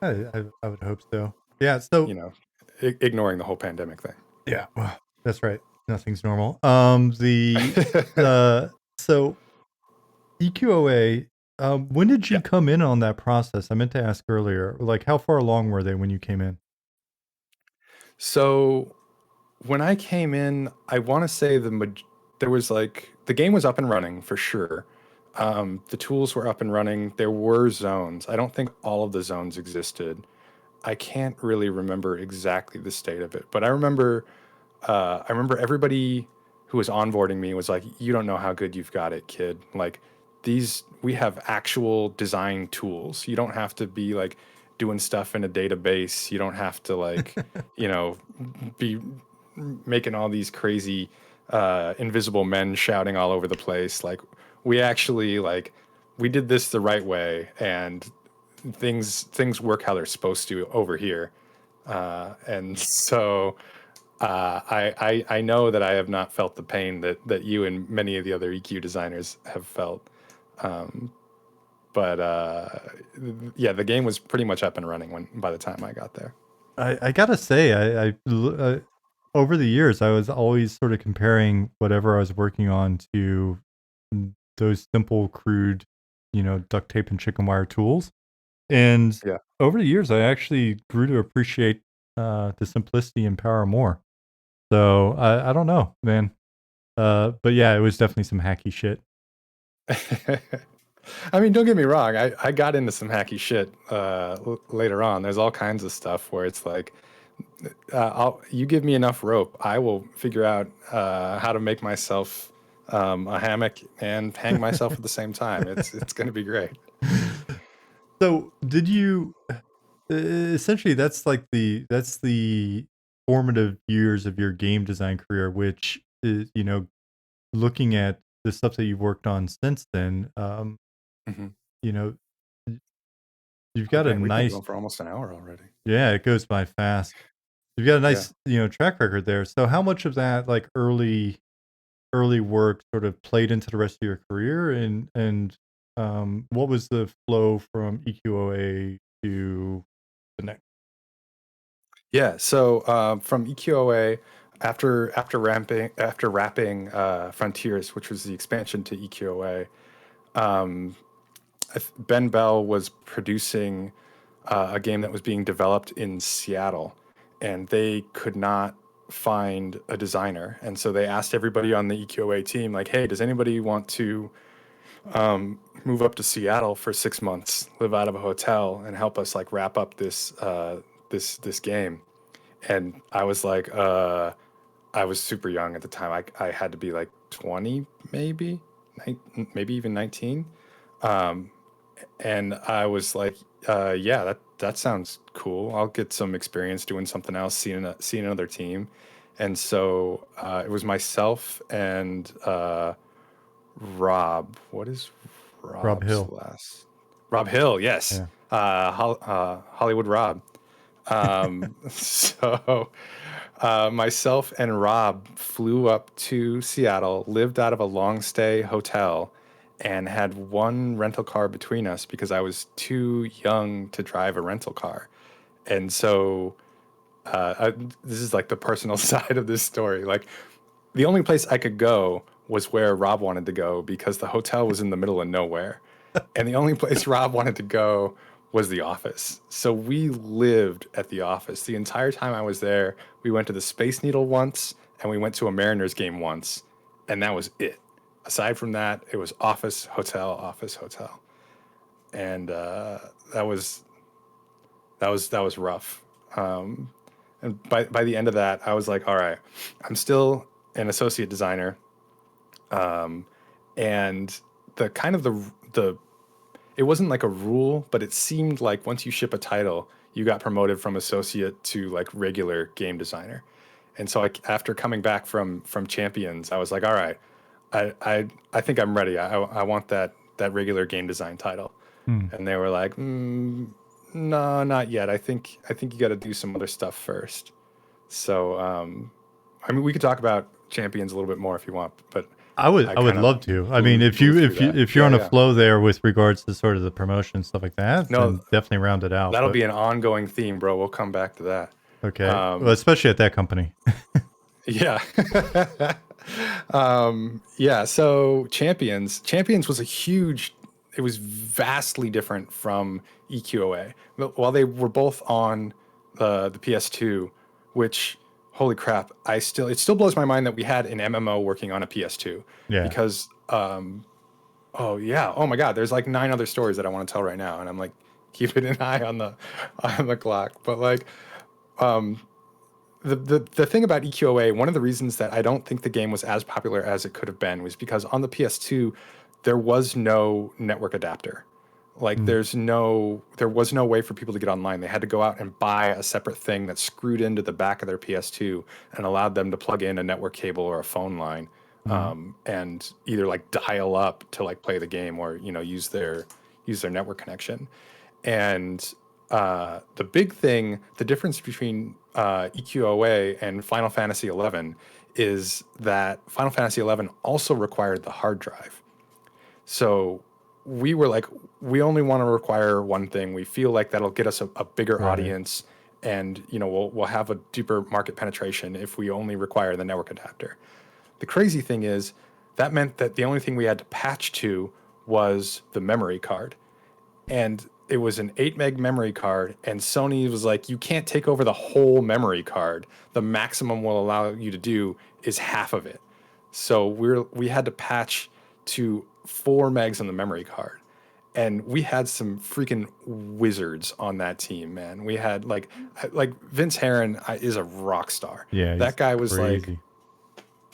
I would hope so. Yeah, so You know, ignoring the whole pandemic thing. yeah, well, that's right. Nothing's normal. So EQOA. When did Yeah. you come in on that process? I meant to ask earlier. Like, how far along were they when you came in? So when I came in, I want to say there was like the game was up and running for sure. The tools were up and running. There were zones. I don't think all of the zones existed. I can't really remember exactly the state of it, but I remember everybody who was onboarding me was like, "You don't know how good you've got it, kid. Like we have actual design tools. You don't have to be like doing stuff in a database. You don't have to like, you know, be making all these crazy invisible men shouting all over the place. Like we actually like we did this the right way, and things work how they're supposed to over here." And so I know that I have not felt the pain that you and many of the other EQ designers have felt. Um, but yeah, the game was pretty much up and running when by the time I got there. I gotta say, over the years, I was always sort of comparing whatever I was working on to those simple, crude, duct tape and chicken wire tools. And Yeah. over the years, I actually grew to appreciate the simplicity and power more. So I don't know, man. But yeah, it was definitely some hacky shit. I mean, don't get me wrong. I got into some hacky shit later on. There's all kinds of stuff where it's like, you give me enough rope, I will figure out how to make myself a hammock and hang myself at the same time. It's going to be great. So did you essentially that's the formative years of your game design career, which is, looking at the stuff that you've worked on since then, Hmm. you know, you've Oh got a dang, we've been nice, going for almost an hour already. yeah, it goes by fast. You've got a Yeah. nice, track record there. So how much of that like early work sort of played into the rest of your career, and what was the flow from EQOA to the next? Yeah. So from EQOA, after wrapping Frontiers, which was the expansion to EQOA, um, Ben Bell was producing a game that was being developed in Seattle, and they could not find a designer, and so they asked everybody on the EQOA team, like, "Hey, does anybody want to move up to Seattle for 6 months, live out of a hotel, and help us like wrap up this game?" And I was like, I was super young at the time. I had to be like 20, maybe, maybe even 19. Um, and I was like, yeah, that sounds cool. I'll get some experience doing something else, seeing another team. And so it was myself and Rob. What is Rob Rob's Hill. last? Rob Hill, yes. Yeah. Hollywood Rob. So myself and Rob flew up to Seattle, lived out of a long stay hotel, and had one rental car between us because I was too young to drive a rental car. And so this is like the personal side of this story. Like the only place I could go was where Rob wanted to go because the hotel was in the middle of nowhere. And the only place Rob wanted to go was the office. So we lived at the office. The entire time I was there, we went to the Space Needle once and we went to a Mariners game once. And that was it. Aside from that, it was office, hotel, office, hotel. And that was rough. And by the end of that, I was like, all right, I'm still an associate designer. And the kind of the it wasn't like a rule, but it seemed like once you ship a title, you got promoted from associate to like regular game designer. And so after coming back from Champions, I was like, all right, I think I'm ready. I want that regular game design title. Hmm. And they were like, no, not yet. I think you got to do some other stuff first. So I mean, we could talk about Champions a little bit more if you want, but I I would kind of love to. I mean, if you blew through if you that. if you're Yeah, on a yeah. flow there with regards to sort of the promotion stuff like that, No, then definitely round it out. that'll But be an ongoing theme, bro. We'll come back to that. okay, well, especially at that company. Yeah. Yeah. So Champions was a huge. It was vastly different from EQOA. While they were both on the PS2, which holy crap, it still blows my mind that we had an MMO working on a PS2 Yeah. because oh yeah, oh my god, there's like 9 other stories that I want to tell right now, and I'm like keeping an eye on the clock, but like the thing about EQOA, one of the reasons that I don't think the game was as popular as it could have been was because on the PS2 there was no network adapter. Like Mm. there was no way for people to get online. They had to go out and buy a separate thing that screwed into the back of their PS2 and allowed them to plug in a network cable or a phone line, Mm. and either like dial up to like play the game or use their network connection. And the big thing, the difference between EQOA and Final Fantasy XI is that Final Fantasy XI also required the hard drive. So we were like, we only want to require one thing. We feel like that'll get us a bigger Right. audience, and we'll have a deeper market penetration if we only require the network adapter. The crazy thing is that meant that the only thing we had to patch to was the memory card, and it was an 8 meg memory card, and Sony was like, you can't take over the whole memory card. The maximum we'll allow you to do is half of it. So we had to patch to 4 megs on the memory card, and we had some freaking wizards on that team, man. We had like Vince Herron is a rock star. Yeah, That he's guy was like, crazy.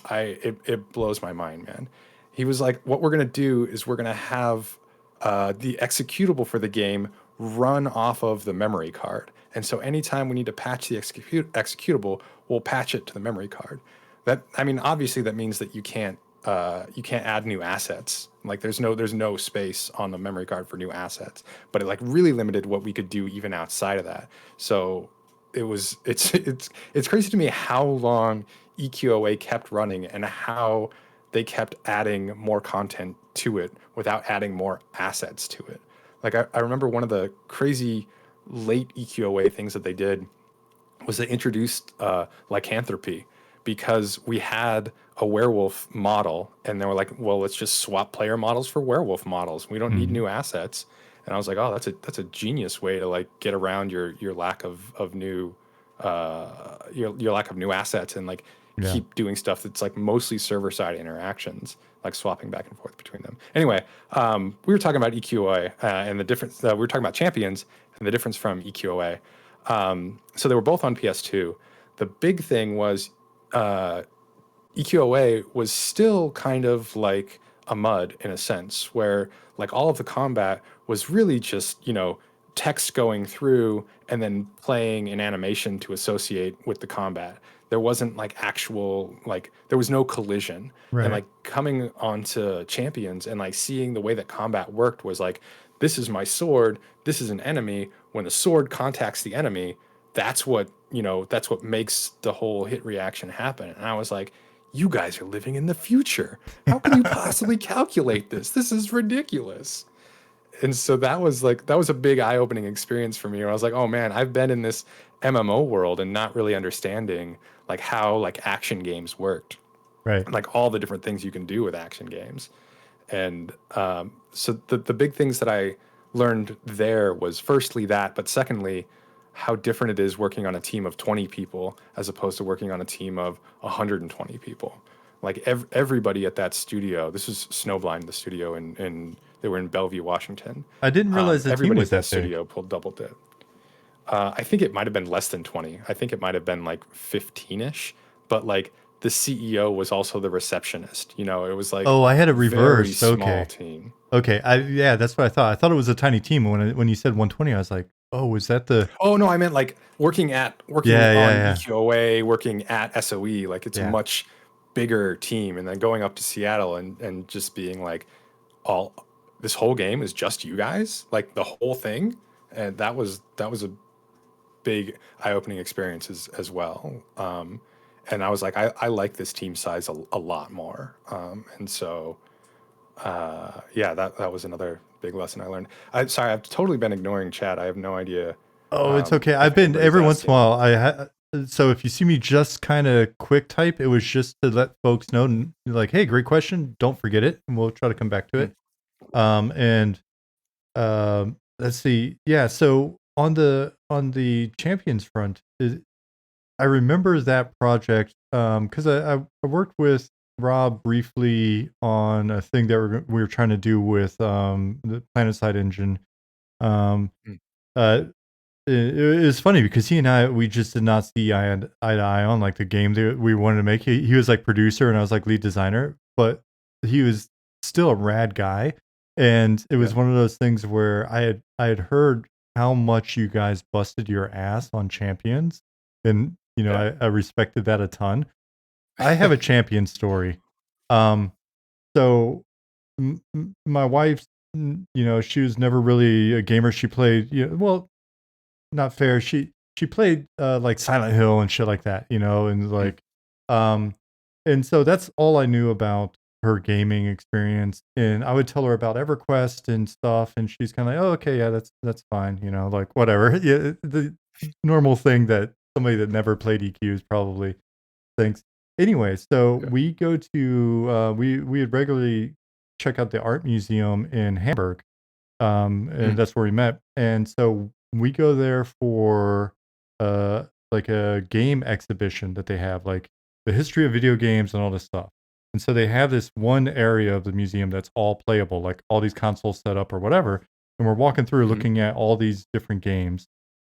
it blows my mind, man. He was like, what we're gonna do is we're gonna have the executable for the game run off of the memory card, and so anytime we need to patch the executable, we'll patch it to the memory card. That I mean, obviously that means that you can't add new assets. Like there's no space on the memory card for new assets, but it like really limited what we could do even outside of that. So it's crazy to me how long EQOA kept running and how they kept adding more content to it without adding more assets to it. Like I remember one of the crazy late EQOA things that they did was they introduced lycanthropy because we had a werewolf model, and they were like, well, let's just swap player models for werewolf models. We don't need Mm. new assets. And I was like, oh, that's a genius way to like get around your lack of new your lack of new assets, and like Yeah. keep doing stuff that's like mostly server side interactions, like swapping back and forth between them. Anyway, we were talking about EQOA and the difference. We were talking about Champions and the difference from EQOA. So they were both on PS2. The big thing was EQOA was still kind of like a mud in a sense, where like all of the combat was really just, text going through and then playing an animation to associate with the combat. There wasn't like actual, like, there was no collision. And Right. like coming onto Champions and like seeing the way that combat worked was like, this is my sword, this is an enemy. When the sword contacts the enemy, that's what makes the whole hit reaction happen. And I was like, you guys are living in the future. How can you possibly calculate this? This is ridiculous. And so that was a big eye-opening experience for me, where I was like, oh man, I've been in this MMO world and not really understanding like how like action games worked. Right. like all the different things you can do with action games. And so the big things that I learned there was firstly that, but secondly, how different it is working on a team of 20 people as opposed to working on a team of 120 people. Like everybody at that studio, this was Snowblind, the studio in they were in Bellevue, Washington. I didn't realize the team Everybody was at that that big. studio pulled double dip. I think it might have been less than 20. I think it might have been like 15ish, but like the CEO was also the receptionist. You know, it was like Oh, I had it very reversed. small Okay. team. Okay. Yeah, that's what I thought. I thought it was a tiny team. When you said 120, I was like, oh, is that the? Oh no, I meant like working Yeah, yeah, on yeah, EQOA, working at SOE. Like it's a yeah. much bigger team, and then going up to Seattle and just being like, all this whole game is just you guys, like the whole thing, and that was a big eye-opening experience as well. And I was like, I like this team size a lot more. And so, yeah, that was another big lesson I learned. I'm sorry, I've totally been ignoring chat. I have no idea Oh, it's okay. I've if been anybody's every once in a asking. while. So if you see me just kind of quick type, it was just to let folks know, like, hey, great question. Don't forget it, and we'll try to come back to Hmm. it. And let's see. Yeah. So on the Champions front, I remember that project because I worked with Rob briefly on a thing that we were trying to do with the PlanetSide engine. Um, Hmm. uh, it was funny because he and we just did not see eye to eye on like the game that we wanted to make. He was like producer and I was like lead designer, but he was still a rad guy. And it Yeah, was one of those things where I had heard how much you guys busted your ass on Champions, and yeah. I respected that a ton. I have a champion story. Um, so my wife, she was never really a gamer. She played, well, not fair. She played like Silent Hill and shit like that, and Hmm. like um and so that's all I knew about her gaming experience. And I would tell her about EverQuest and stuff, and she's kind of like, "Oh, okay, yeah, that's fine," like whatever. Yeah, the normal thing that somebody that never played EQs probably thinks. Anyway, so Yeah. we go to we would regularly check out the art museum in Hamburg, Hmm. and that's where we met. And so we go there for like a game exhibition that they have, like the history of video games and all this stuff. And so they have this one area of the museum that's all playable, like all these consoles set up or whatever. And we're walking through Hmm. looking at all these different games.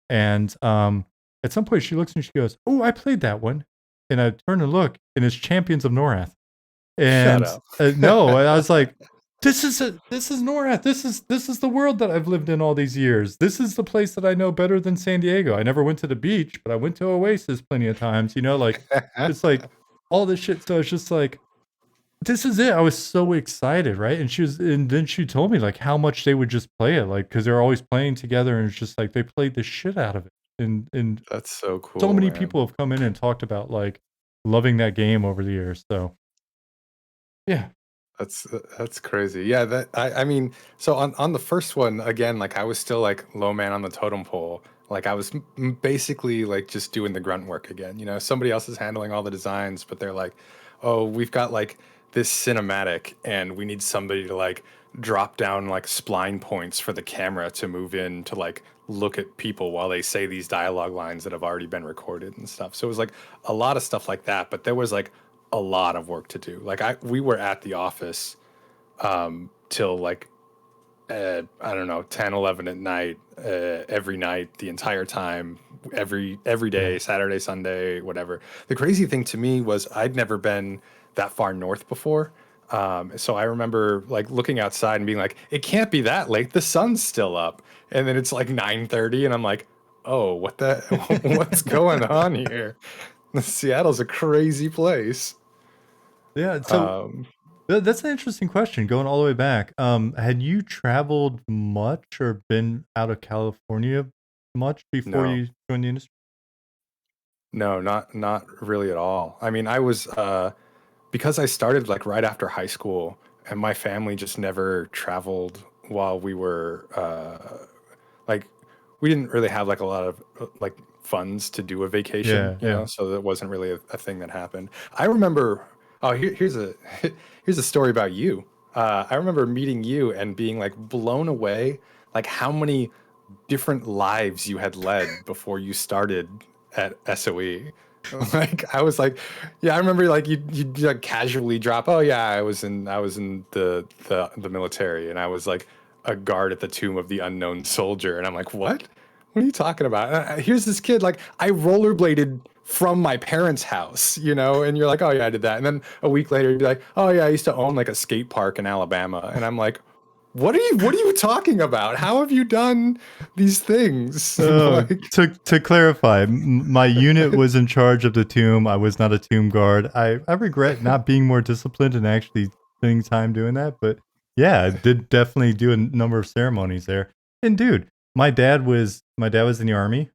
And at some point she looks and she goes, "Oh, I played that one." And I turn and look, and it's Champions of Norrath. Shut And up. no, and I was like, this is Norrath. This is the world that I've lived in all these years. This is the place that I know better than San Diego. I never went to the beach, but I went to Oasis plenty of times. Like it's like all this shit. So it's just like this is it. I was so excited, right? And then she told me like how much they would just play it, like because they're always playing together, and it's just like they played the shit out of it. And That's so so cool, many man. people have come in and talked about like loving that game over the years. So yeah. That's crazy. Yeah, that I mean, so on the first one again, like I was still like low man on the totem pole. Like I was basically like just doing the grunt work again. You know, somebody else is handling all the designs, but they're like, "Oh, we've got like this cinematic and we need somebody to like drop down like spline points for the camera to move in to like look at people while they say these dialogue lines that have already been recorded and stuff." So it was like a lot of stuff like that, but there was like a lot of work to do. Like we were at the office till like I don't know 10, 11 at night every night the entire time, every Yeah. day, Saturday, Sunday, whatever. The crazy thing to me was I'd never been that far north before. So I remember like looking outside and being like, it can't be that late. The sun's still up. And then it's like 9:30 and I'm like, oh, what's going on here? Seattle's a crazy place. Yeah, so Um, that's an interesting question. Going all the way back, had you traveled much or been out of California much before no, you joined the industry? no, not really at all. I mean, I was because I started like right after high school, and my family just never traveled while we were like we didn't really have like a lot of like funds to do a vacation, Yeah, yeah. so that wasn't really a thing that happened. I remember Oh, here's a here's a story about you. I remember meeting you and being like blown away, like how many different lives you had led before you started at SOE. Like I was like, yeah, I remember like you like casually drop, oh yeah, I was in the military and I was like a guard at the tomb of the unknown soldier, and I'm like, what? What are you talking about? Here's this kid, like I rollerbladed from my parents' house, and you're like, oh yeah, I did that. And then a week later, you'd be like, oh yeah, I used to own like a skate park in Alabama. And I'm like, what are you talking about? How have you done these things? Like, To clarify, my unit was in charge of the tomb. I was not a tomb guard. I regret not being more disciplined and actually spending time doing that. But yeah, I did definitely do a number of ceremonies there. And dude, my dad was in the army.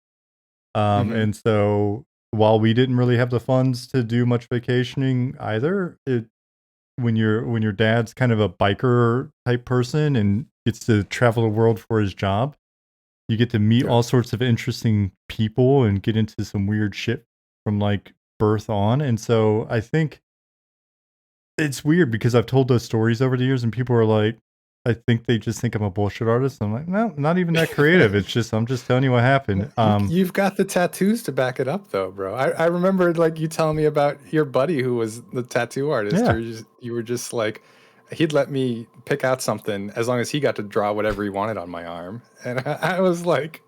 mhm, And so while we didn't really have the funds to do much vacationing either, when your dad's kind of a biker type person and gets to travel the world for his job, you get to meet yeah. all sorts of interesting people and get into some weird shit from like birth on. And so I think it's weird because I've told those stories over the years and people are like, I think they just think I'm a bullshit artist. I'm like, no, not even that creative. It's just, I'm just telling you what happened. You've got the tattoos to back it up, though, bro. I remember like you telling me about your buddy who was the tattoo artist. Yeah. You were just like, he'd let me pick out something as long as he got to draw whatever he wanted on my arm, and I was like,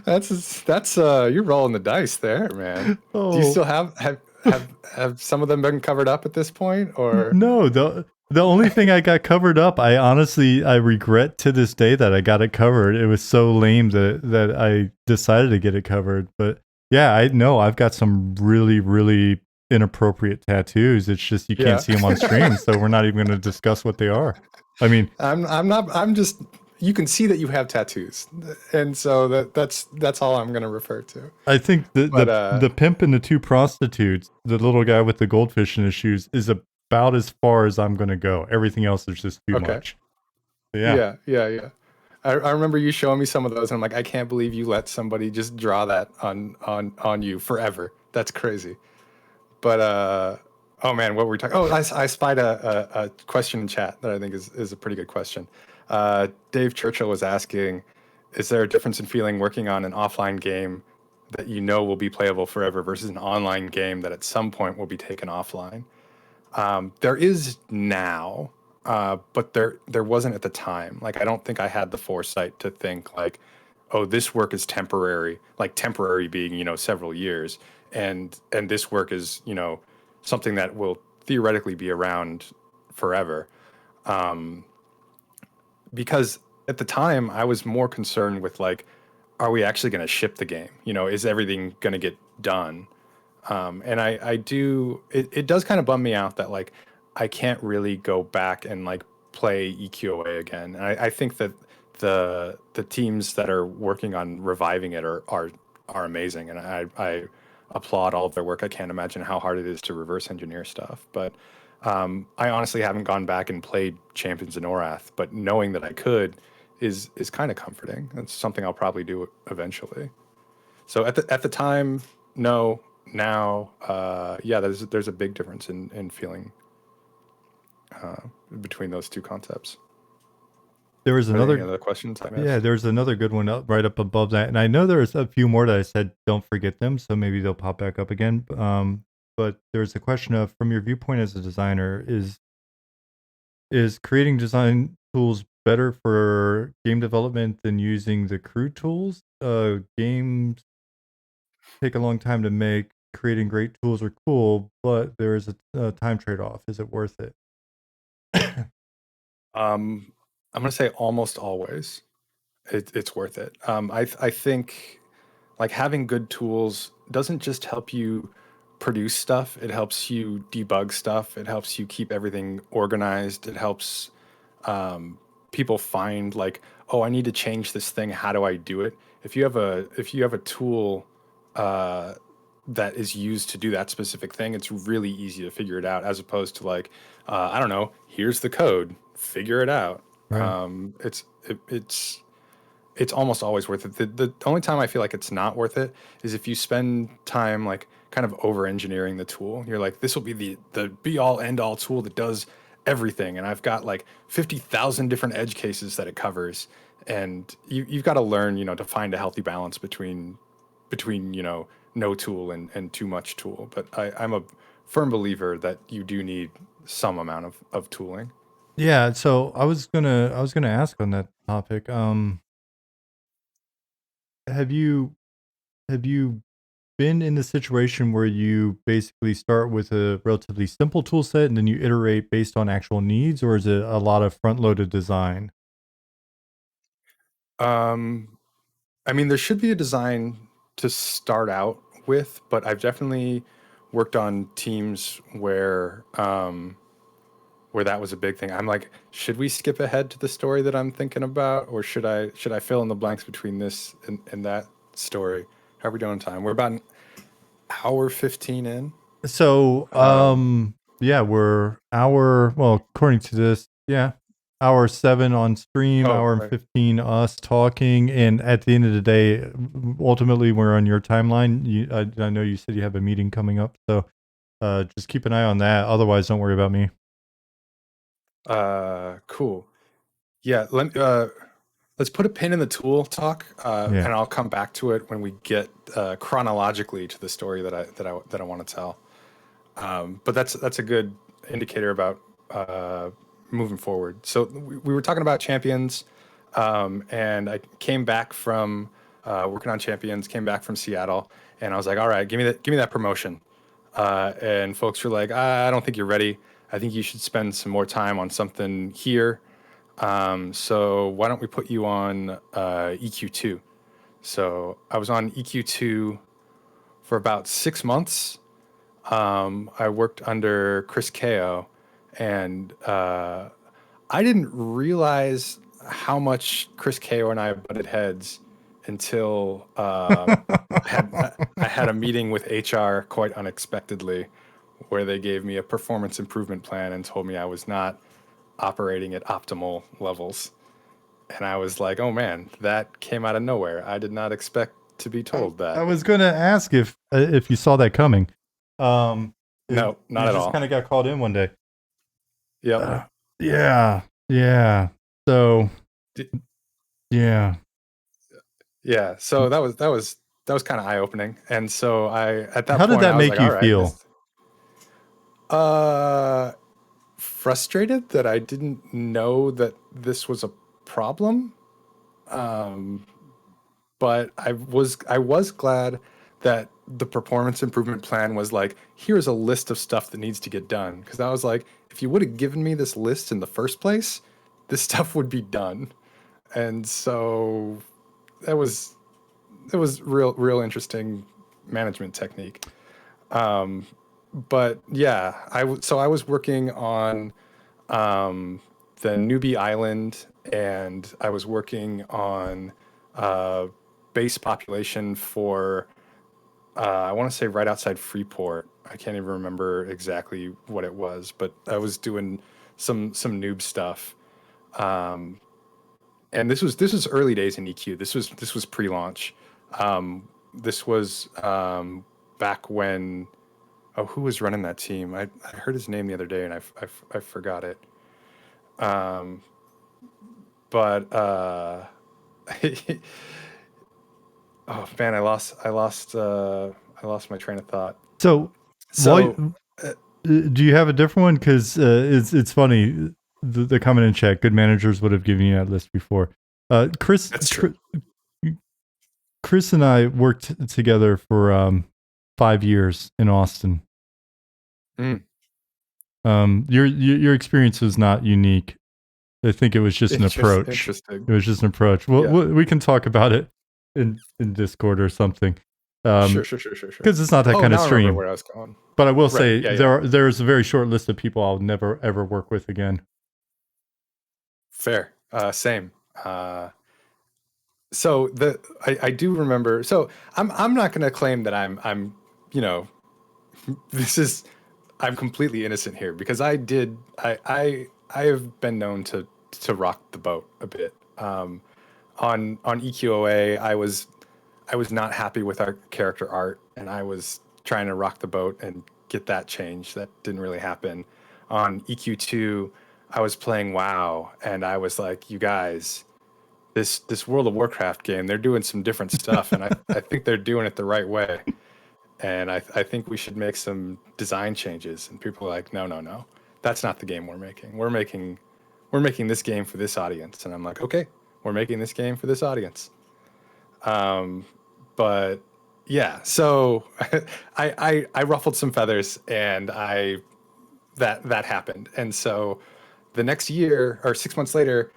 that's you're rolling the dice there, man. Do you Oh, still have some of them been covered up at this point, or? no, the only thing I got covered up, I regret to this day that I got it covered. It was so lame that I decided to get it covered. But yeah, I know I've got some really, really inappropriate tattoos. It's just you can't Yeah. see them on stream, so we're not even going to discuss what they are. I mean, I'm not I'm just you can see that you have tattoos. And so that's all I'm gonna refer to. I think the But the the pimp and the two prostitutes, the little guy with the goldfish in his shoes, is about as far as I'm going to go. Everything else is just too okay. much. So yeah. Yeah, yeah, yeah. I remember you showing me some of those and I'm like, I can't believe you let somebody just draw that on you forever. That's crazy. But oh man, what were we talking? Oh, I spied a question in chat that I think is a pretty good question. Dave Churchill was asking, is there a difference in feeling working on an offline game that you know will be playable forever versus an online game that at some point will be taken offline? There is now, but there wasn't at the time. Like I don't think I had the foresight to think like, oh, this work is temporary. Like temporary being several years, and this work is something that will theoretically be around forever. Because at the time I was more concerned with like, are we actually going to ship the game? Is everything going to get done? And I do, it does kind of bum me out that like I can't really go back and like play EQOA again. And I think that the teams that are working on reviving it are amazing, and I applaud all of their work. I can't imagine how hard it is to reverse engineer stuff, but I honestly haven't gone back and played Champions of Norrath, but knowing that I could is kind of comforting. It's something I'll probably do eventually. So at the time, no. Now, yeah, there's a big difference in feeling between those two concepts. There was Are there any another other questions I Yeah, missed? there's another good one right up above that. And I know there's a few more that I said don't forget them, so maybe they'll pop back up again. But there's a question of, from your viewpoint as a designer, is creating design tools better for game development than using the crude tools? Games take a long time to make. Creating great tools are cool, but there is a time trade-off. Is it worth it? Um, I'm gonna say almost always it's worth it. I think like having good tools doesn't just help you produce stuff, it helps you debug stuff, it helps you keep everything organized, it helps people find like, oh, I need to change this thing, how do I do it? If you have a tool uh that is used to do that specific thing, it's really easy to figure it out, as opposed to like, I don't know, here's the code, figure it out. Right. It's almost always worth it. The only time I feel like it's not worth it is if you spend time like kind of over engineering the tool. You're like, this will be the be all end all tool that does everything, and I've got like 50,000 different edge cases that it covers, and you've got to learn, to find a healthy balance between no tool and too much tool. But I'm a firm believer that you do need some amount of tooling. Yeah, so I was gonna ask on that topic. Have you have you been in the situation where you basically start with a relatively simple tool set and then you iterate based on actual needs, or is it a lot of front-loaded design? Um, I mean, there should be a design to start out with, but I've definitely worked on teams where that was a big thing. I'm like, should we skip ahead to the story that I'm thinking about, or should I fill in the blanks between this and that story? How are we doing on time? We're about an hour 15 in. So, Um, yeah, we're well, according to this, yeah, hour 7 on stream, oh, hour and right. 15 us talking, and at the end of the day, ultimately, we're on your timeline. I know you said you have a meeting coming up, so just keep an eye on that. Otherwise, don't worry about me. Cool. Yeah, let's put a pin in the tool talk, Yeah. and I'll come back to it when we get chronologically to the story that I want to tell. But that's a good indicator about uh, moving forward. So we were talking about Champions, and I came back from working on Champions, came back from Seattle, and I was like, all right, give me that promotion. And folks were like, I don't think you're ready. I think you should spend some more time on something here. So why don't we put you on EQ2? So I was on EQ2 for about 6 months. I worked under Chris Ko, and I didn't realize how much Chris Ko and I butted heads until I had a meeting with HR quite unexpectedly, where they gave me a performance improvement plan and told me I was not operating at optimal levels. And I was like, "Oh man, that came out of nowhere. I did not expect to be told I that." was gonna ask if you saw that coming. Um, it, No, you not at just all. kind of got called in one day. Yep. Uh, yeah, yeah. So, D- yeah. Yeah, so that was kind of eye-opening. And so I at that How did point that I was make like, you all right, feel? this uh frustrated that I didn't know that this was a problem. Um but I was glad that the performance improvement plan was like, here's a list of stuff that needs to get done, because I was like, if you would have given me this list in the first place, this stuff would be done. And so that was it was real interesting management technique. But yeah, so I was working on um, the newbie island, and I was working on uh, base population for I want to say right outside Freeport. I can't even remember exactly what it was, but I was doing some noob stuff. And this was early days in EQ. This was pre-launch. This was back when, oh, who was running that team? I heard his name the other day, and I forgot it. But oh man, I lost my train of thought. So, why So do you have a different one? Because it's funny. The comment in chat: good managers would have given you that list before. Chris, that's true. Chris and I worked together for 5 years in Austin. Mm, Your experience was not unique. I think it was just an approach. interesting. It was just an approach. Yeah. We can talk about it in Discord or something, Sure, because sure, sure, sure, sure. it's not that Oh, kind of now I remember stream. where I was going. But I will Right. say Yeah, yeah. there's a very short list of people I'll never ever work with again. Fair. Same. So I do remember. So I'm not going to claim that I'm you know this is I'm completely innocent here, because I have been known to rock the boat a bit. On EQOA, I was not happy with our character art, and I was trying to rock the boat and get that changed. That didn't really happen. On EQ2, I was playing WoW, and I was like, you guys, this World of Warcraft game, they're doing some different stuff, and I think they're doing it the right way. And I think we should make some design changes. And people are like, no, no, no, that's not the game we're making. We're making this game for this audience. And I'm like, okay, we're making this game for this audience. But yeah, so I ruffled some feathers, and that happened. And so the next year or 6 months later,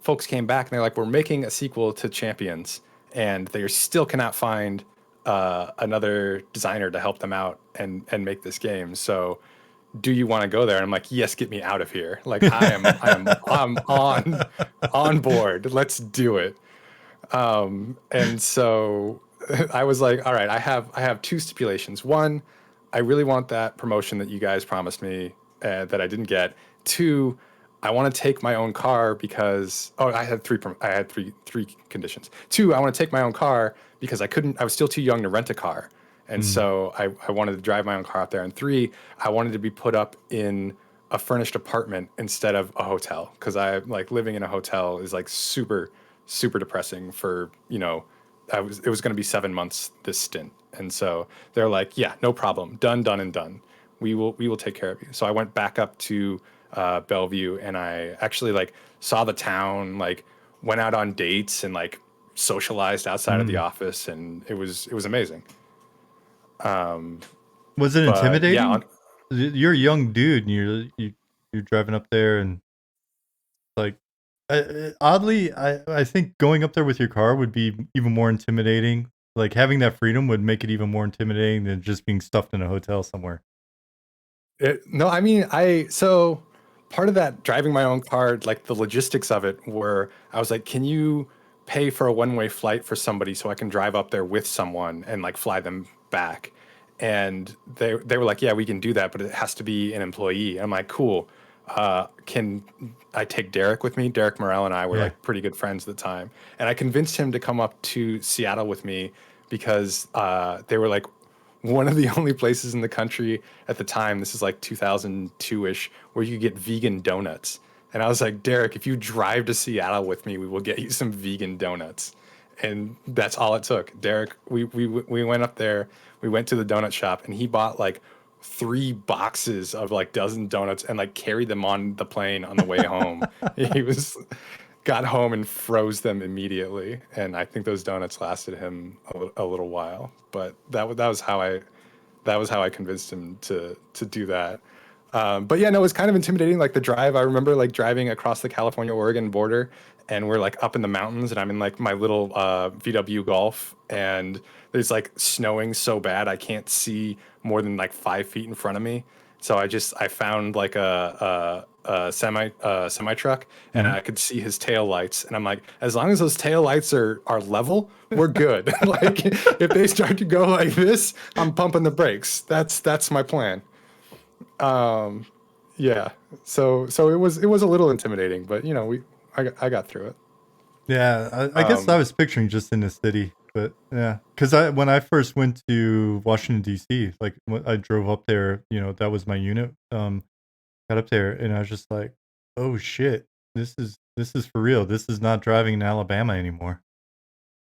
folks came back and they're like, we're making a sequel to Champions, and they still cannot find another designer to help them out and make this game. So do you want to go there? And I'm like, yes, get me out of here. Like I'm on board. Let's do it. And so I was like, all right, I have two stipulations. One, I really want that promotion that you guys promised me that I didn't get. Two, I want to take my own car because I had three conditions. Two, I want to take my own car because I was still too young to rent a car. And Mm. so I wanted to drive my own car out there. And three, I wanted to be put up in a furnished apartment instead of a hotel, because I like living in a hotel is like super, super depressing for, it was going to be 7 months this stint. And so they're like, yeah, no problem. Done, done, and done. We will take care of you. So I went back up to Bellevue, and I actually like saw the town, like went out on dates and like socialized outside of the Mm. office, and it was amazing. Was it But yeah, intimidating? You're a young dude, and you're driving up there, and like, oddly, I think going up there with your car would be even more intimidating. Like having that freedom would make it even more intimidating than just being stuffed in a hotel somewhere. No, I mean, so part of that driving my own car, like the logistics of it, were I was like, can you pay for a one-way flight for somebody so I can drive up there with someone and like fly them back? And they were like, yeah, we can do that, but it has to be an employee. I'm like, cool. Can I take Derek with me? Derek Morel and I were Yeah. like pretty good friends at the time, and I convinced him to come up to Seattle with me because they were like one of the only places in the country at the time, this is like 2002-ish, where you get vegan donuts. And I was like, Derek, if you drive to Seattle with me, we will get you some vegan donuts. And that's all it took. Derek, we went up there, we went to the donut shop, and he bought like 3 boxes of like dozen donuts and like carried them on the plane on the way home. He was got home and froze them immediately, and I think those donuts lasted him a little while. But that was how I convinced him to do that. But yeah, no, it was kind of intimidating. Like the drive, I remember like driving across the California Oregon border, and we're like up in the mountains, and I'm in like my little VW Golf, and there's like snowing so bad I can't see more than like 5 feet in front of me. So I found like a semi truck, and Mhm. I could see his tail lights, and I'm like, as long as those tail lights are level, we're good. Like if they start to go like this, I'm pumping the brakes. That's my plan. Yeah. So it was a little intimidating, but I got through it. Yeah, I guess I was picturing just in the city, but yeah, because when I first went to Washington D.C., like when I drove up there, that was my unit. Got up there, and I was just like, "Oh shit, this is for real. This is not driving in Alabama anymore."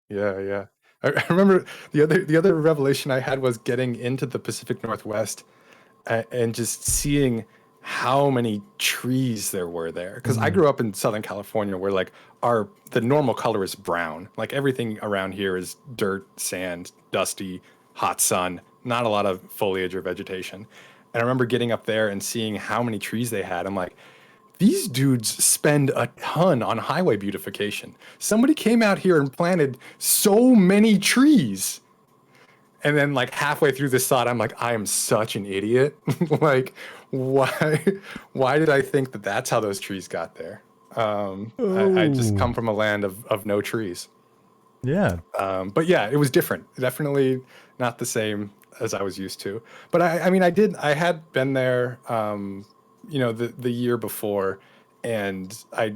Yeah, yeah. I remember the other revelation I had was getting into the Pacific Northwest, and just seeing how many trees there were there. Because I Mm. grew up in Southern California, where like the normal color is brown. Like everything around here is dirt, sand, dusty, hot sun. Not a lot of foliage or vegetation. And I remember getting up there and seeing how many trees they had. I'm like, these dudes spend a ton on highway beautification. Somebody came out here and planted so many trees. And then like halfway through this thought, I'm like, I am such an idiot. Like, why why did I think that that's how those trees got there? I just Oh, come from a land of no trees. yeah. But yeah, it was different. Definitely not the same as I was used to. But I mean, I had been there, the year before, and I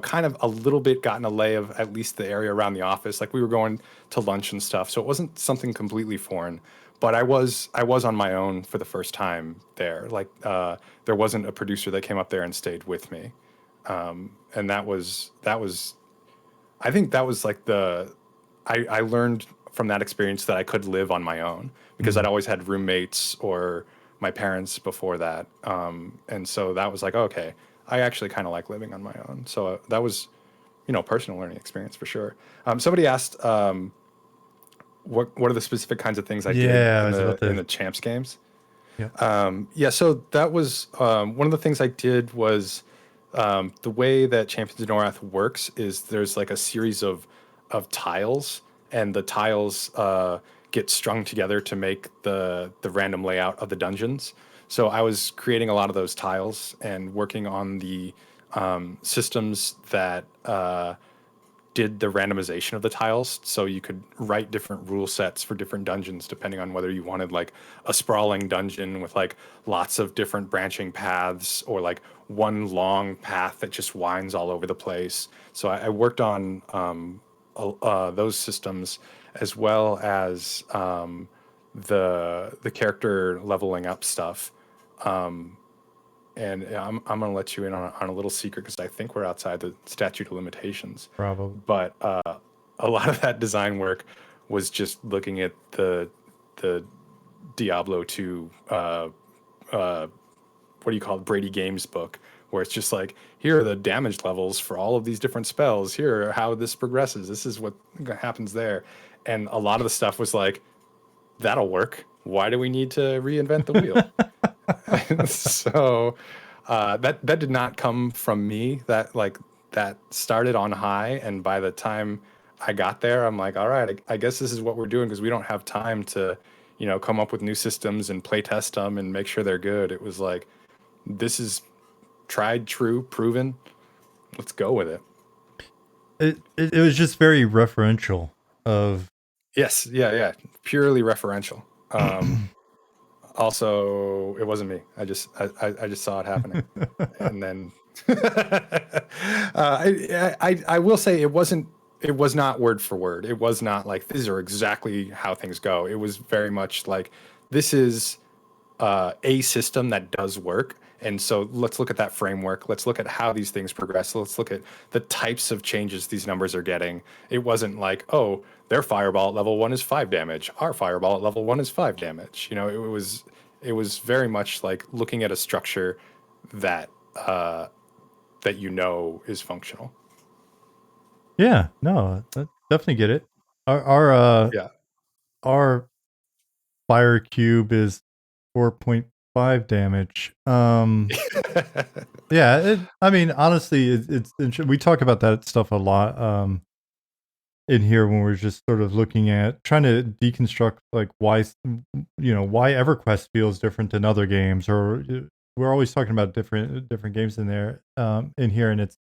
kind of a little bit gotten a lay of at least the area around the office. Like we were going to lunch and stuff, so it wasn't something completely foreign. but I was on my own for the first time there. Like there wasn't a producer that came up there and stayed with me, and that was I think that was like I learned from that experience that I could live on my own because I'd Mm. always had roommates or my parents before that. And so that was like, okay, I actually kind of like living on my own. So that was, personal learning experience for sure. Somebody asked, what are the specific kinds of things I did Yeah, I in was about the to. champs games? Yep. Yeah, so that was one of the things I did was the way that Champions of Norrath works is there's like a series of tiles, and the tiles get strung together to make the random layout of the dungeons. So I was creating a lot of those tiles and working on the systems that did the randomization of the tiles, so you could write different rule sets for different dungeons depending on whether you wanted like a sprawling dungeon with like lots of different branching paths, or like one long path that just winds all over the place. So I worked on those systems, as well as the character leveling up stuff. And I'm going to let you in on a little secret because I think we're outside the statute of limitations. Probably. But a lot of that design work was just looking at the Diablo 2, what do you call it, Brady Games book, where it's just like, here are the damage levels for all of these different spells. Here are how this progresses. This is what happens there. And a lot of the stuff was like, that'll work. Why do we need to reinvent the wheel? So that did not come from me. That started on high, and by the time I got there, I'm like, all right, I guess this is what we're doing because we don't have time to, come up with new systems and play test them and make sure they're good. It was like, this is tried, true, proven. Let's go with it. It was just very referential of. Yes, yeah, yeah, purely referential. Also, it wasn't me. I just saw it happening, and then I will say it wasn't. It was not word for word. It was not like these are exactly how things go. It was very much like this is a system that does work. And so let's look at that framework. Let's look at how these things progress. Let's look at the types of changes these numbers are getting. It wasn't like, oh, their fireball at level 1 is 5 damage. Our fireball at level 1 is 5 damage. It was very much like looking at a structure that that is functional. Yeah, no, definitely get it. Our Yeah. our fire cube is 4.5 damage. Yeah, I mean, honestly, we talk about that stuff a lot in here when we're just sort of looking at trying to deconstruct like why why EverQuest feels different than other games, or we're always talking about different games in there in here, and it's.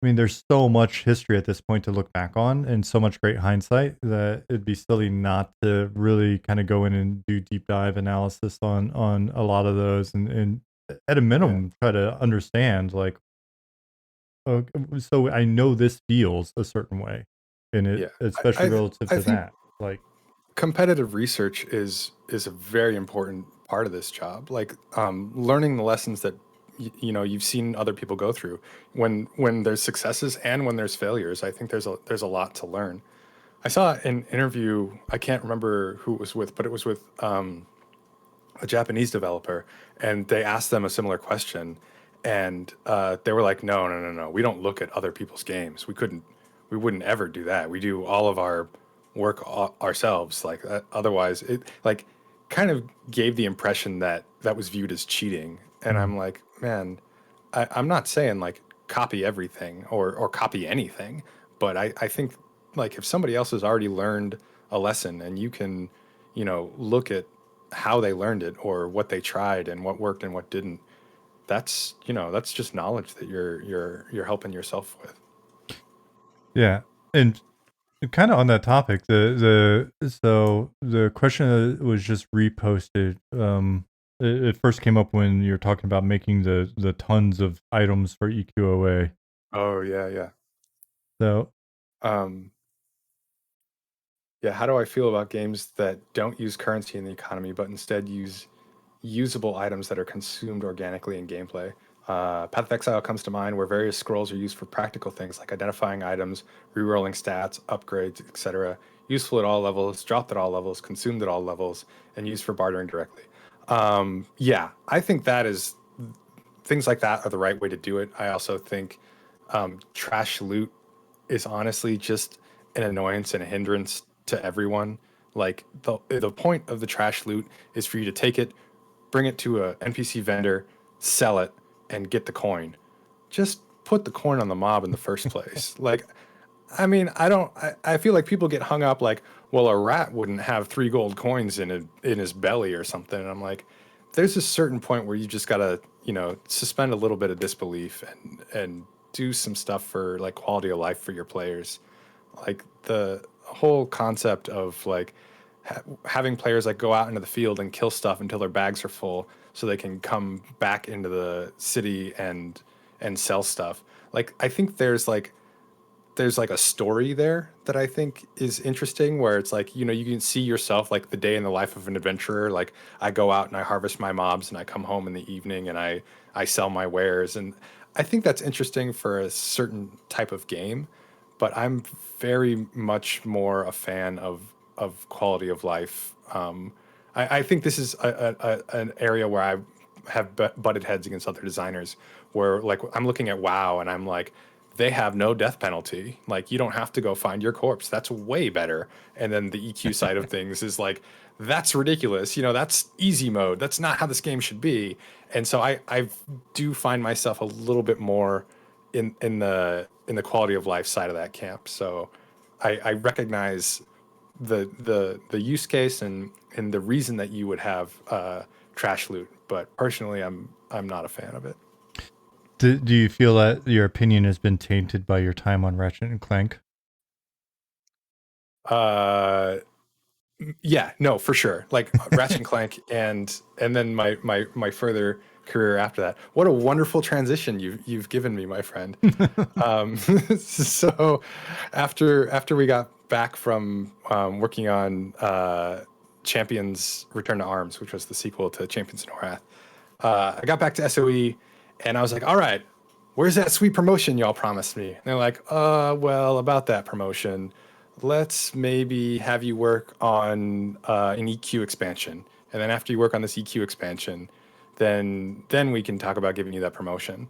I mean, there's so much history at this point to look back on, and so much great hindsight that it'd be silly not to really kind of go in and do deep dive analysis on a lot of those, and at a Yeah. minimum try to understand like, oh, so I know this feels a certain way, and it Yeah. especially I relative I to think that. Like, competitive research is a very important part of this job, like learning the lessons that you've seen other people go through. When there's successes and when there's failures, I think there's a lot to learn. I saw an interview, I can't remember who it was with, but it was with a Japanese developer, and they asked them a similar question, and they were like, "No, no, no, no. We don't look at other people's games. We wouldn't ever do that. We do all of our work ourselves. Like otherwise, it like kind of gave the impression that that was viewed as cheating." And mm, I'm like, man, I'm not saying like copy everything or copy anything, but I think like if somebody else has already learned a lesson and you can, look at how they learned it or what they tried and what worked and what didn't, that's just knowledge that you're helping yourself with. yeah, and kind of on that topic, the question that was just reposted. It first came up when you're talking about making the tons of items for EQOA. Oh yeah, yeah. So Um, Yeah, how do I feel about games that don't use currency in the economy, but instead use usable items that are consumed organically in gameplay? Path of Exile comes to mind, where various scrolls are used for practical things like identifying items, rerolling stats, upgrades, etc. Useful at all levels, dropped at all levels, consumed at all levels, and used for bartering directly. Yeah, I think that is things like that are the right way to do it. I also think trash loot is honestly just an annoyance and a hindrance to everyone. Like the point of the trash loot is for you to take it, bring it to a NPC vendor, sell it, and get the coin. Just put the coin on the mob in the first place. Like, I mean, I feel like people get hung up like, well, a rat wouldn't have 3 gold coins in his belly or something. And I'm like, there's a certain point where you just gotta, suspend a little bit of disbelief and do some stuff for like quality of life for your players. Like the whole concept of like having players like go out into the field and kill stuff until their bags are full so they can come back into the city and sell stuff. Like I think there's like a story there that I think is interesting where it's like, you can see yourself like the day in the life of an adventurer. Like I go out and I harvest my mobs and I come home in the evening and I sell my wares. And I think that's interesting for a certain type of game, but I'm very much more a fan of quality of life. I think this is an area where I have butted heads against other designers where like I'm looking at WoW and I'm like, they have no death penalty. Like you don't have to go find your corpse. That's way better. And then the EQ side of things is like, that's ridiculous. That's easy mode. That's not how this game should be. And so I do find myself a little bit more in the quality of life side of that camp. So I recognize the use case and the reason that you would have trash loot, but personally I'm not a fan of it. Do you feel that your opinion has been tainted by your time on Ratchet and Clank? Uh, yeah, no, for sure. Like Ratchet and Clank, and then my further career after that. What a wonderful transition you've given me, my friend. Um, so after we got back from working on Champions Return to Arms, which was the sequel to Champions of Norrath, I got back to SOE, and I was like, all right, where's that sweet promotion y'all promised me? And they're like, well, about that promotion, let's maybe have you work on an EQ expansion. And then after you work on this EQ expansion, then we can talk about giving you that promotion.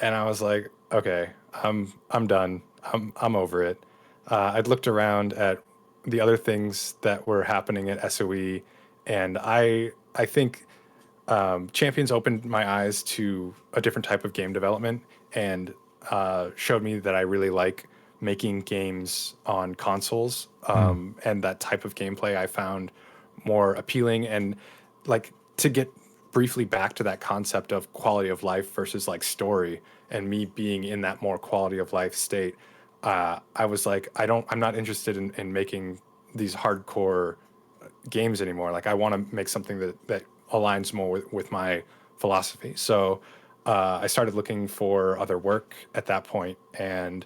And I was like, okay, I'm done. I'm over it. I'd looked around at the other things that were happening at SOE, and I think Champions opened my eyes to a different type of game development and showed me that I really like making games on consoles. And that type of gameplay I found more appealing. And like to get briefly back to that concept of quality of life versus like story, and me being in that more quality of life state, I was like, I'm not interested in making these hardcore games anymore. Like I want to make something that aligns more with my philosophy. So I started looking for other work at that point, and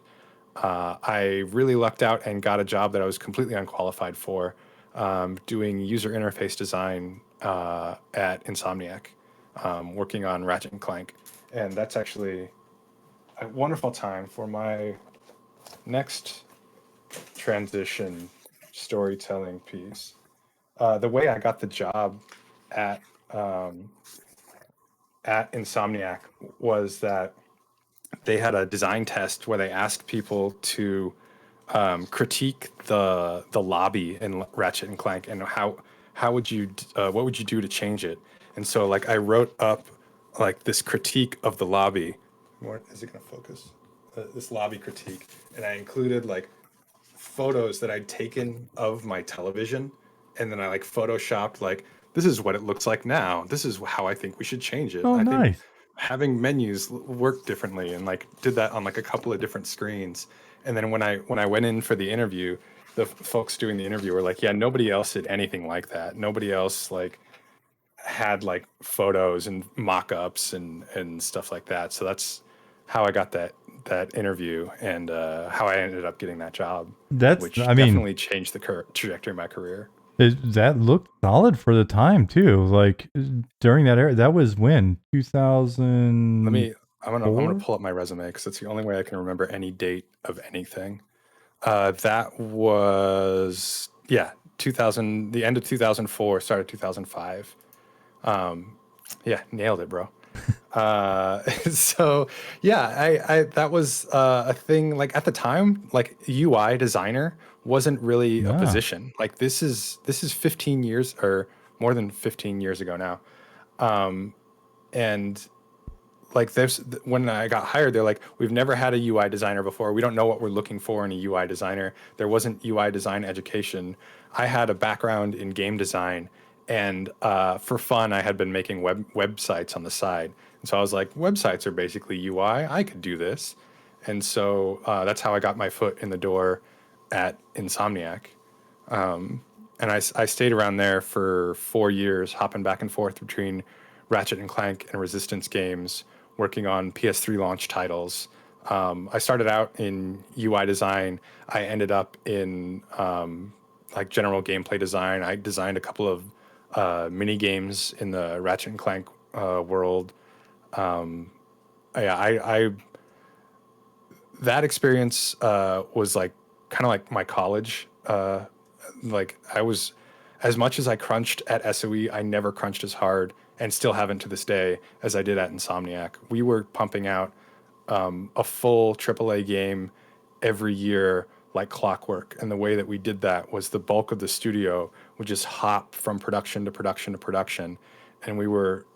I really lucked out and got a job that I was completely unqualified for, doing user interface design at Insomniac, working on Ratchet and Clank, and that's actually a wonderful time for my next transition storytelling piece. The way I got the job at um, at Insomniac was that they had a design test where they asked people to critique the lobby in Ratchet and Clank, and how would you what would you do to change it? And so like I wrote up like this critique of the lobby. More, is it going to focus? This lobby critique, and I included like photos that I'd taken of my television, and then I like photoshopped like this is what it looks like now. This is how I think we should change it. Oh, I think nice. having menus work differently, and like did that on like a couple of different screens. And then when I went in for the interview, the folks doing the interview were like, "Yeah, nobody else did anything like that. Nobody else like had like photos and mock-ups and stuff like that." So that's how I got that interview and how I ended up getting that job, That's, which I mean, definitely changed the trajectory of my career. that looked solid for the time too. Like during that era, that was when Let 2004. me. I'm gonna pull up my resume because it's the only way I can remember any date of anything. That was, yeah, 2000, the end of 2004, start of 2005. Yeah, nailed it, bro. So yeah, I that was a thing. Like at the time, like UI designer wasn't really a Yeah, position. Like this is 15 years or more than 15 years ago now. And like there's when I got hired, they're like, we've never had a UI designer before. We don't know what we're looking for in a UI designer. There wasn't UI design education. I had a background in game design, and for fun, I had been making websites on the side. And so I was like, websites are basically UI. I could do this, and so that's how I got my foot in the door at Insomniac. And I stayed around there for 4 years, hopping back and forth between Ratchet and Clank and Resistance games, working on PS3 launch titles. I started out in UI design. I ended up in like general gameplay design. I designed a couple of mini games in the Ratchet and Clank world. I that experience was like kind of like my college. Like I was, as much as I crunched at SOE, I never crunched as hard and still haven't to this day as I did at Insomniac. We were pumping out a full AAA game every year like clockwork. And the way that we did that was the bulk of the studio would just hop from production to production to production. And we were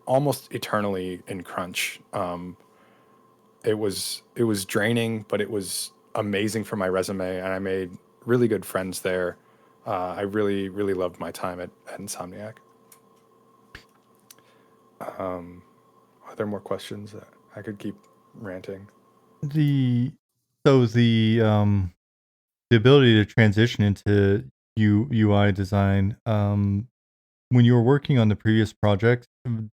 almost eternally in crunch. It was draining, but it was amazing for my resume, and I made really good friends there. I really really loved my time at Insomniac. Are there more questions? I could keep ranting. the so the ability to transition into UI design. When you were working on the previous project,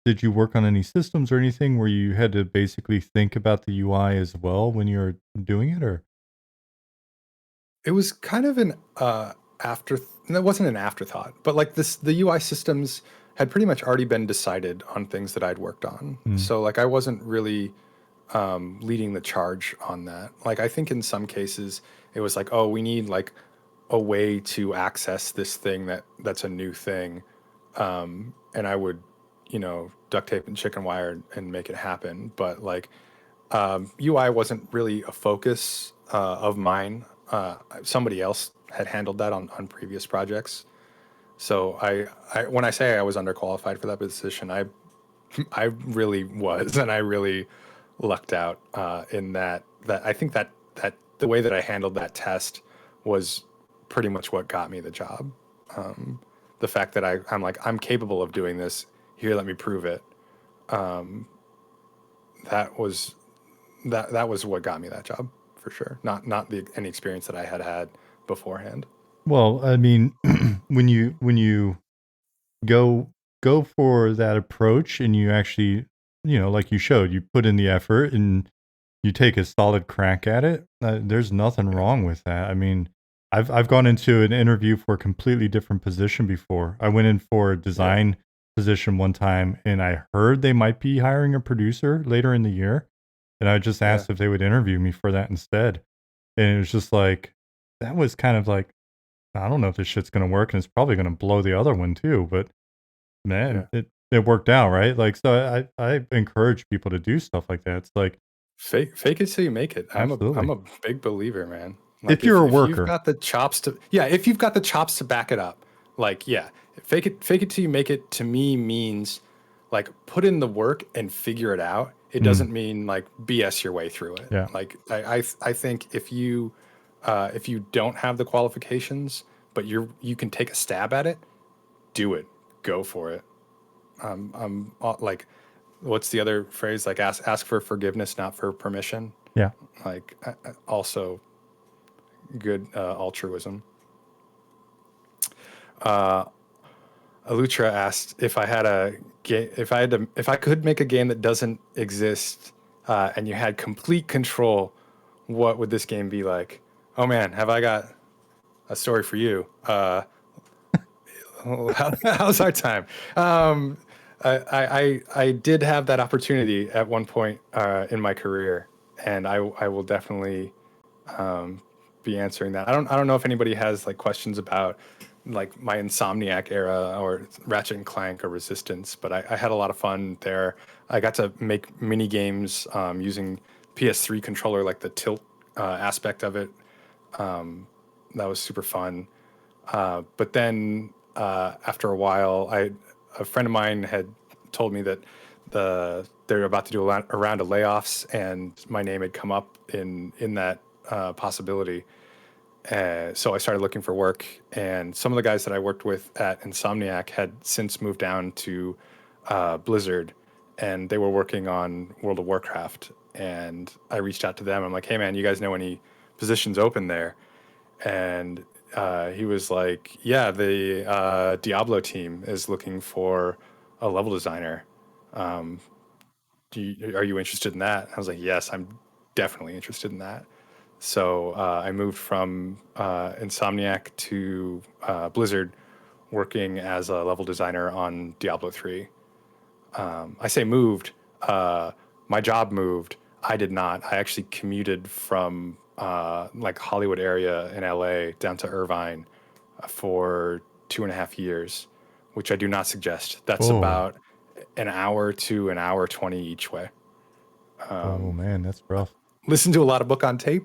did you work on any systems or anything where you had to basically think about the UI as well when you were doing it, or? It was kind of an after. No, it wasn't an afterthought, but like this, the UI systems had pretty much already been decided on things that I'd worked on. Mm, So like I wasn't really leading the charge on that. Like I think in some cases it was like, oh, we need like a way to access this thing that's a new thing, and I would, duct tape and chicken wire and make it happen. But like UI wasn't really a focus of mine. Somebody else had handled that on previous projects. So when I say I was underqualified for that position, I really was, and I really lucked out in that I think that the way that I handled that test was pretty much what got me the job. The fact that I'm like, I'm capable of doing this. Here, let me prove it. That was that was what got me that job for sure. Not any experience that I had had beforehand. well, I mean, when you go go for that approach and you actually, like you showed, you put in the effort and you take a solid crack at it, there's nothing Yeah, wrong with that. I mean, I've gone into an interview for a completely different position before. I went in for a yeah, design position one time, and I heard they might be hiring a producer later in the year, and I just yeah. asked if they would interview me for that instead. And it was just like that was kind of like, I don't know if this shit's gonna work, and it's probably gonna blow the other one too. But man, Yeah. it worked out, right? Like, so I encourage people to do stuff like that. It's like, Fake it till you make it. I'm absolutely. a big believer, man. Like If you're a if you've worker, got the chops to, yeah, if you've got the chops to back it up, like yeah, fake it till you make it to me means like put in the work and figure it out. It mm, doesn't mean like BS your way through it. yeah. Like I think if you don't have the qualifications, but you can take a stab at it, do it. Go for it. Like what's the other phrase? Like ask for forgiveness, not for permission. Yeah. Like also good altruism. Alutra asked if I had a if I could make a game that doesn't exist and you had complete control, what would this game be like? Oh man, have I got a story for you. How's our time? Um, I did have that opportunity at one point in my career, and I will definitely be answering that. I don't know if anybody has like questions about like my Insomniac era or Ratchet and Clank or Resistance, but I had a lot of fun there. I got to make mini games using PS3 controller, like the tilt aspect of it. That was super fun. But then after a while, a friend of mine had told me that they're about to do a round of layoffs, and my name had come up in that possibility. So I started looking for work, and some of the guys that I worked with at Insomniac had since moved down to Blizzard, and they were working on World of Warcraft. And I reached out to them. I'm like, "Hey, man, you guys know any positions open there?" And he was like, "Yeah, the Diablo team is looking for a level designer. Are you interested in that?" I was like, "Yes, I'm definitely interested in that." So I moved from Insomniac to Blizzard, working as a level designer on Diablo 3. I say moved. My job moved. I did not. I actually commuted from like Hollywood area in LA down to Irvine for 2.5 years, which I do not suggest. That's Whoa. about an hour to an hour 20 each way. Oh man, that's rough. Listened to a lot of book on tape.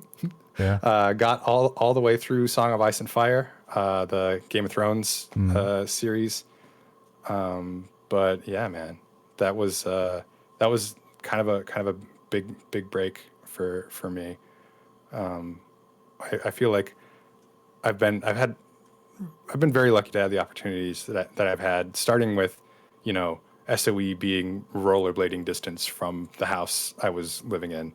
Yeah. Got all the way through Song of Ice and Fire, the Game of Thrones Mm. series. But yeah, man, that was uh, that was kind of a big break for me. I feel like I've been I've had I've been very lucky to have the opportunities that I've had, starting with, you know, SOE being rollerblading distance from the house I was living in,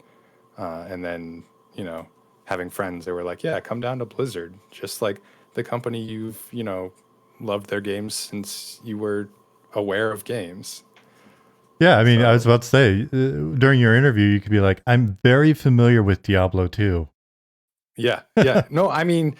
and then, you know, having friends that were like, "Yeah, come down to Blizzard," just like the company you've, you know, loved their games since you were aware of games. Yeah, I mean, I was So about to say during your interview, you could be like, "I'm very familiar with Diablo 2." yeah. No, I mean,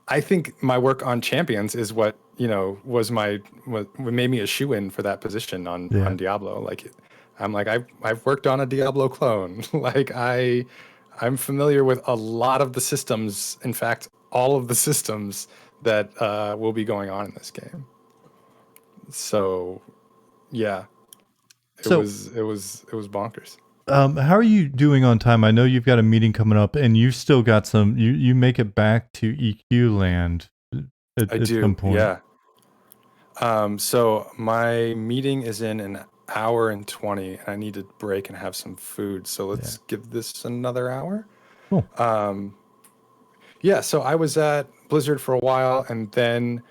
I think my work on Champions is what, you know, was what made me a shoe in for that position Yeah. on Diablo. Like, I'm like I've worked on a Diablo clone. Like I'm familiar with a lot of the systems. In fact, all of the systems that will be going on in this game. So yeah, So, it was bonkers. how are you doing on time? I know you've got a meeting coming up, and you've still got some. You make it back to EQ land I at some do, point. yeah. So my meeting is in an hour and 20, and I need to break and have some food. So Yeah. let's give this another hour. Cool. Yeah, so I was at Blizzard for a while, and then,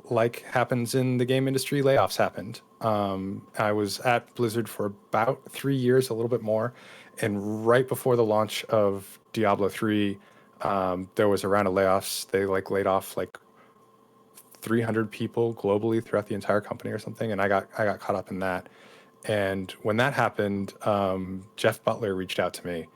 like happens in the game industry, layoffs happened. I was at Blizzard for about 3 years, a little bit more, and right before the launch of Diablo 3, there was a round of layoffs. They like laid off like 300 people globally throughout the entire company or something, and I got caught up in that. And when that happened, Jeff Butler reached out to me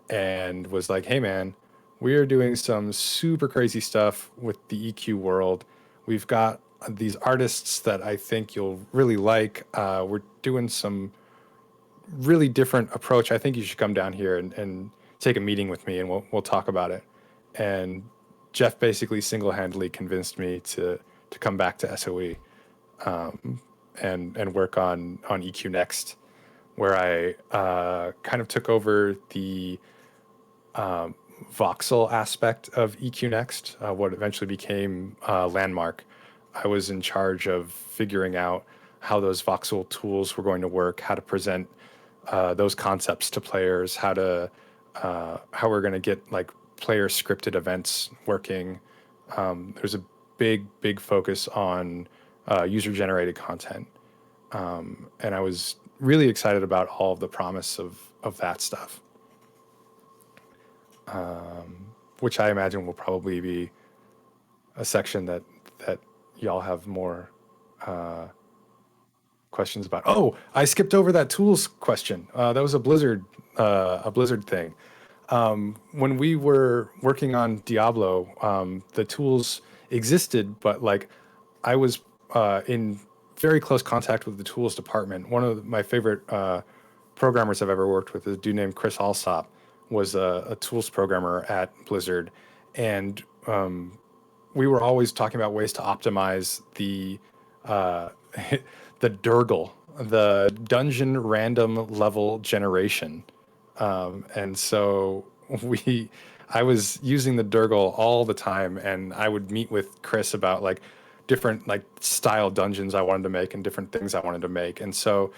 and was like, "Hey, man, we are doing some super crazy stuff with the EQ world. We've got these artists that I think you'll really like. We're doing some really different approach. I think you should come down here and take a meeting with me, and we'll talk about it." And Jeff basically single-handedly convinced me to come back to SOE and work on EQ Next, where I kind of took over the voxel aspect of EQ Next, what eventually became Landmark. I was in charge of figuring out how those voxel tools were going to work, how to present those concepts to players, how we're going to get like player scripted events working. There's a big focus on user generated content, and I was really excited about all of the promise of that stuff, which I imagine will probably be a section that y'all have more questions about. Oh, I skipped over that tools question. That was a Blizzard a Blizzard thing. When we were working on Diablo, the tools existed, but like I was in very close contact with the tools department. One of my favorite programmers I've ever worked with is a dude named Chris Alsop, was a tools programmer at Blizzard, and we were always talking about ways to optimize the uh, the Durgle, the dungeon random level generation. And so we, I was using the Durgle all the time, and I would meet with Chris about like different like style dungeons I wanted to make and different things I wanted to make. And so,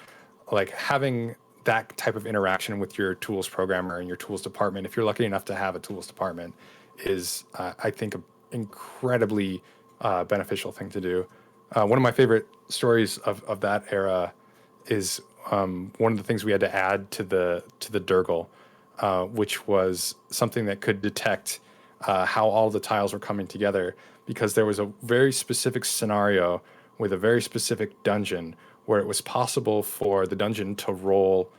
like having that type of interaction with your tools programmer and your tools department, if you're lucky enough to have a tools department, is I think an incredibly beneficial thing to do. One of my favorite stories of that era is one of the things we had to add to the Durgle, which was something that could detect how all the tiles were coming together, because there was a very specific scenario with a very specific dungeon where it was possible for the dungeon to roll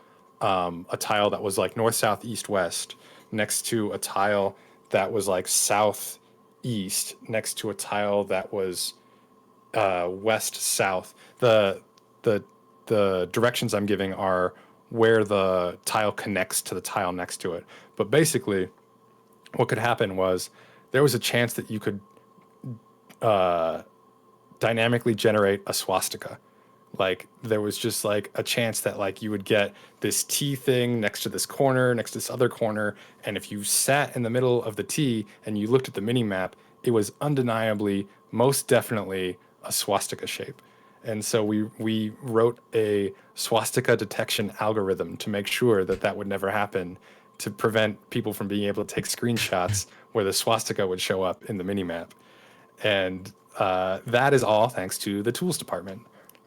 a tile that was like north, south, east, west next to a tile that was like south, east next to a tile that was west, south. The the directions I'm giving are where the tile connects to the tile next to it. But basically, what could happen was there was a chance that you could dynamically generate a swastika. Like there was just like a chance that like you would get this T thing next to this corner, next to this other corner, and if you sat in the middle of the T and you looked at the mini map, it was undeniably, most definitely a swastika shape. And so we wrote a swastika detection algorithm to make sure that that would never happen, to prevent people from being able to take screenshots where the swastika would show up in the mini map. And that is all thanks to the tools department.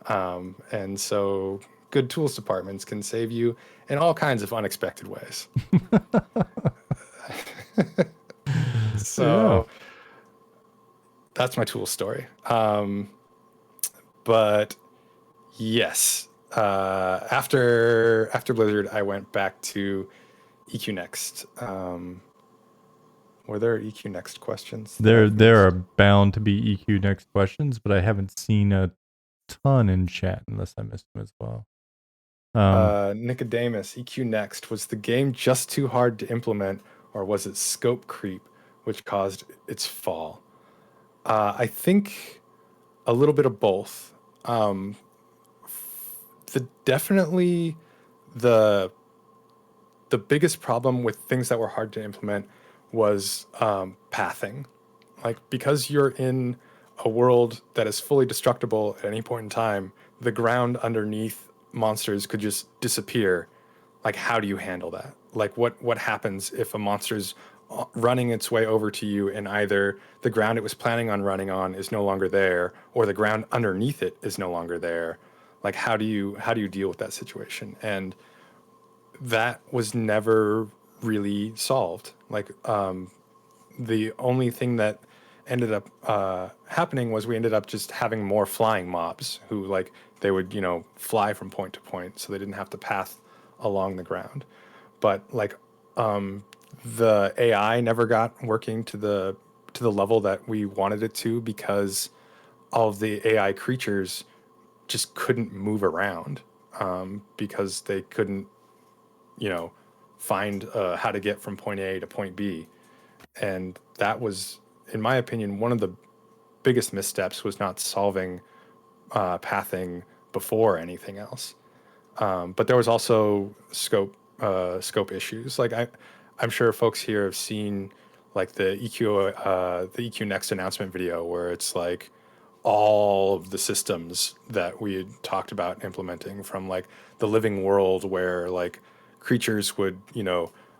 And so good tools departments can save you in all kinds of unexpected ways. Yeah. So that's my tool story. But yes, after Blizzard, I went back to EQ Next. Were there EQ Next questions that There I've there are missed? bound to be EQ next questions, but I haven't seen a ton in chat unless I missed them as well. Nicodemus, EQ Next, was the game just too hard to implement, or was it scope creep which caused its fall? I think a little bit of both. Definitely the the biggest problem with things that were hard to implement was pathing. Like because you're in a world that is fully destructible at any point in time, the ground underneath monsters could just disappear. Like how do you handle that? Like what happens if a monster's running its way over to you and either the ground it was planning on running on is no longer there, or the ground underneath it is no longer there? Like how do you deal with that situation? And that was never really solved. Like the only thing that ended up happening was we ended up just having more flying mobs who like they would fly from point to point, so they didn't have to path along the ground. But like the AI never got working to the level that we wanted it to, because all of the AI creatures just couldn't move around, because they couldn't you know find how to get from point A to point B. And that was, in my opinion, one of the biggest missteps, was not solving pathing before anything else. But there was also scope issues. Like I'm sure folks here have seen like the EQ Next announcement video, where it's like all of the systems that we had talked about implementing, from like the living world where like creatures would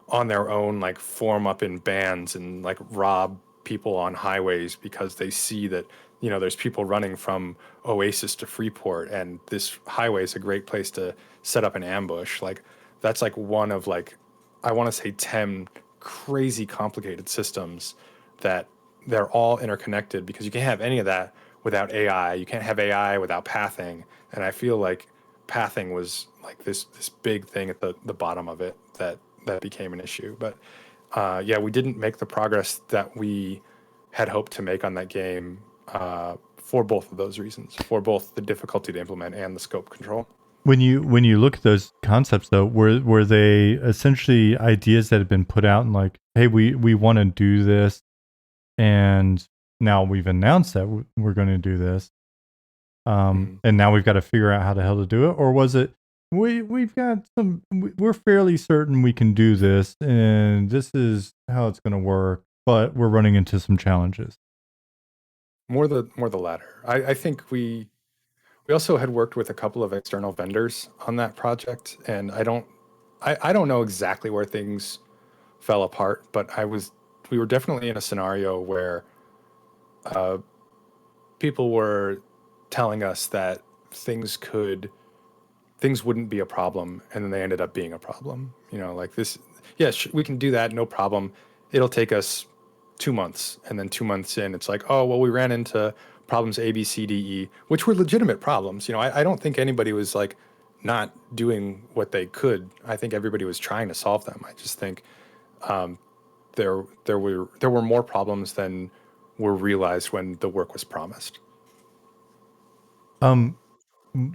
on their own like form up in bands and like rob people on highways because they see that there's people running from Oasis to Freeport, and this highway is a great place to set up an ambush. Like that's like one of like, I want to say 10 crazy complicated systems that they're all interconnected, because you can't have any of that without AI. You can't have AI without pathing. And I feel like pathing was like this big thing at the bottom of it that became an issue. But yeah, we didn't make the progress that we had hoped to make on that game for both of those reasons, for both the difficulty to implement and the scope control. When you look at those concepts though, were they essentially ideas that had been put out and like, hey, we want to do this, and now we've announced that we're going to do this, and now we've got to figure out how the hell to do it? Or was it we've got some, we're fairly certain we can do this, and this is how it's going to work, but we're running into some challenges? More the latter. I think we also had worked with a couple of external vendors on that project, and I don't know exactly where things fell apart, but we were definitely in a scenario where uh, people were telling us that things could things wouldn't be a problem, and then they ended up being a problem. You know, like this, yeah, we can do that, no problem. It'll take us 2 months, and then 2 months in, it's like, oh, well, we ran into problems A, B, C, D, E, which were legitimate problems. You know, I don't think anybody was like not doing what they could. I think everybody was trying to solve them. I just think there were more problems than were realized when the work was promised. Um,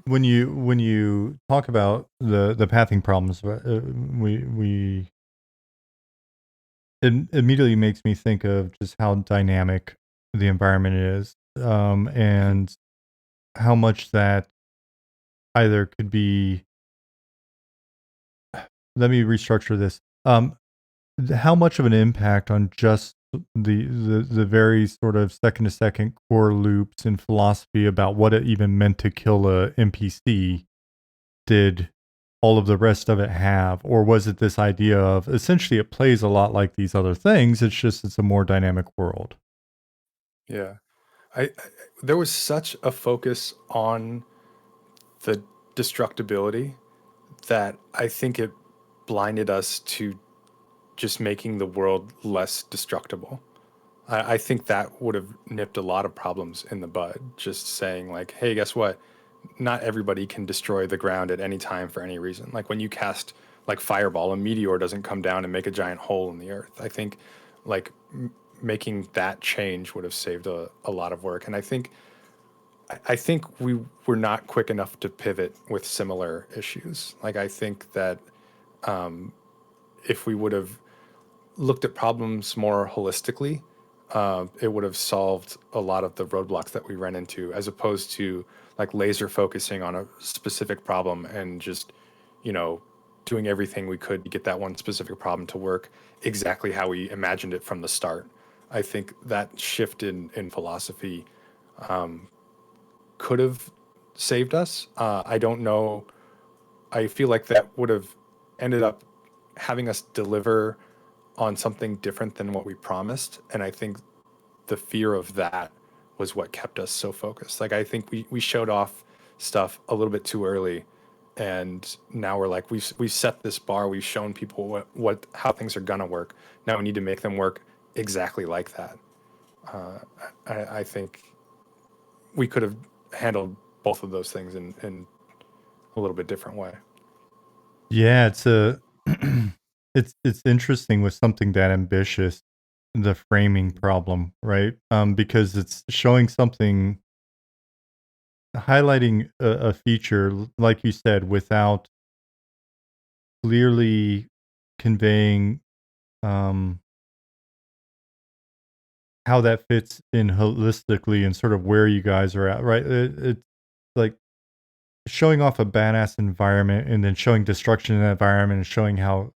when you talk about the pathing problems, we it immediately makes me think of just how dynamic the environment is, Mhm. and how much that either could be. Let me restructure this. How much of an impact on just the very sort of second to second core loops in philosophy about what it even meant to kill a NPC did all of the rest of it have? Or was it this idea of essentially it plays a lot like these other things, it's just it's a more dynamic world? Yeah. I there was such a focus on the destructibility that I think it blinded us to just making the world less destructible. I think that would have nipped a lot of problems in the bud. Just saying like, hey, guess what? Not everybody can destroy the ground at any time for any reason. Like when you cast like fireball, a meteor doesn't come down and make a giant hole in the earth. I think like making that change would have saved a lot of work. And I think we were not quick enough to pivot with similar issues. Like I think that if we would have looked at problems more holistically, it would have solved a lot of the roadblocks that we ran into, as opposed to like laser focusing on a specific problem and just, you know, doing everything we could to get that one specific problem to work exactly how we imagined it from the start. I think that shift in philosophy could have saved us. I don't know. I feel like that would have ended up having us deliver on something different than what we promised. And I think the fear of that was what kept us so focused. Like I think we showed off stuff a little bit too early, and now we're like we've set this bar. We've shown people what how things are gonna work. Now we need to make them work exactly like that. I think we could have handled both of those things in a little bit different way. Yeah, it's a it's interesting with something that ambitious, the framing problem, right? Because it's showing something, highlighting a feature, like you said, without clearly conveying um, how that fits in holistically and sort of where you guys are at, right? It's like showing off a badass environment and then showing destruction in that environment and showing how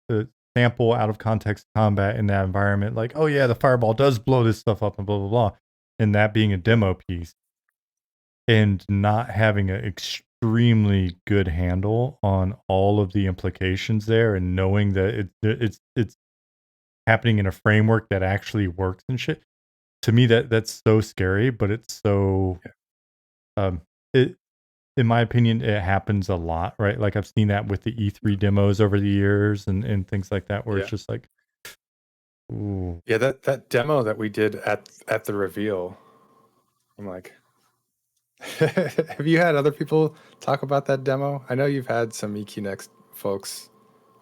sample out of context combat in that environment, like, oh yeah, the fireball does blow this stuff up and blah blah blah, and that being a demo piece, and not having an extremely good handle on all of the implications there, and knowing that it's happening in a framework that actually works and shit. To me, that's so scary, but it's so um it in my opinion, it happens a lot, right? Like I've seen that with the E3 demos over the years and things like that, where it's Yeah. just like, ooh, Yeah, that demo that we did at the reveal, I'm like, Have you had other people talk about that demo? I know you've had some EQ Next folks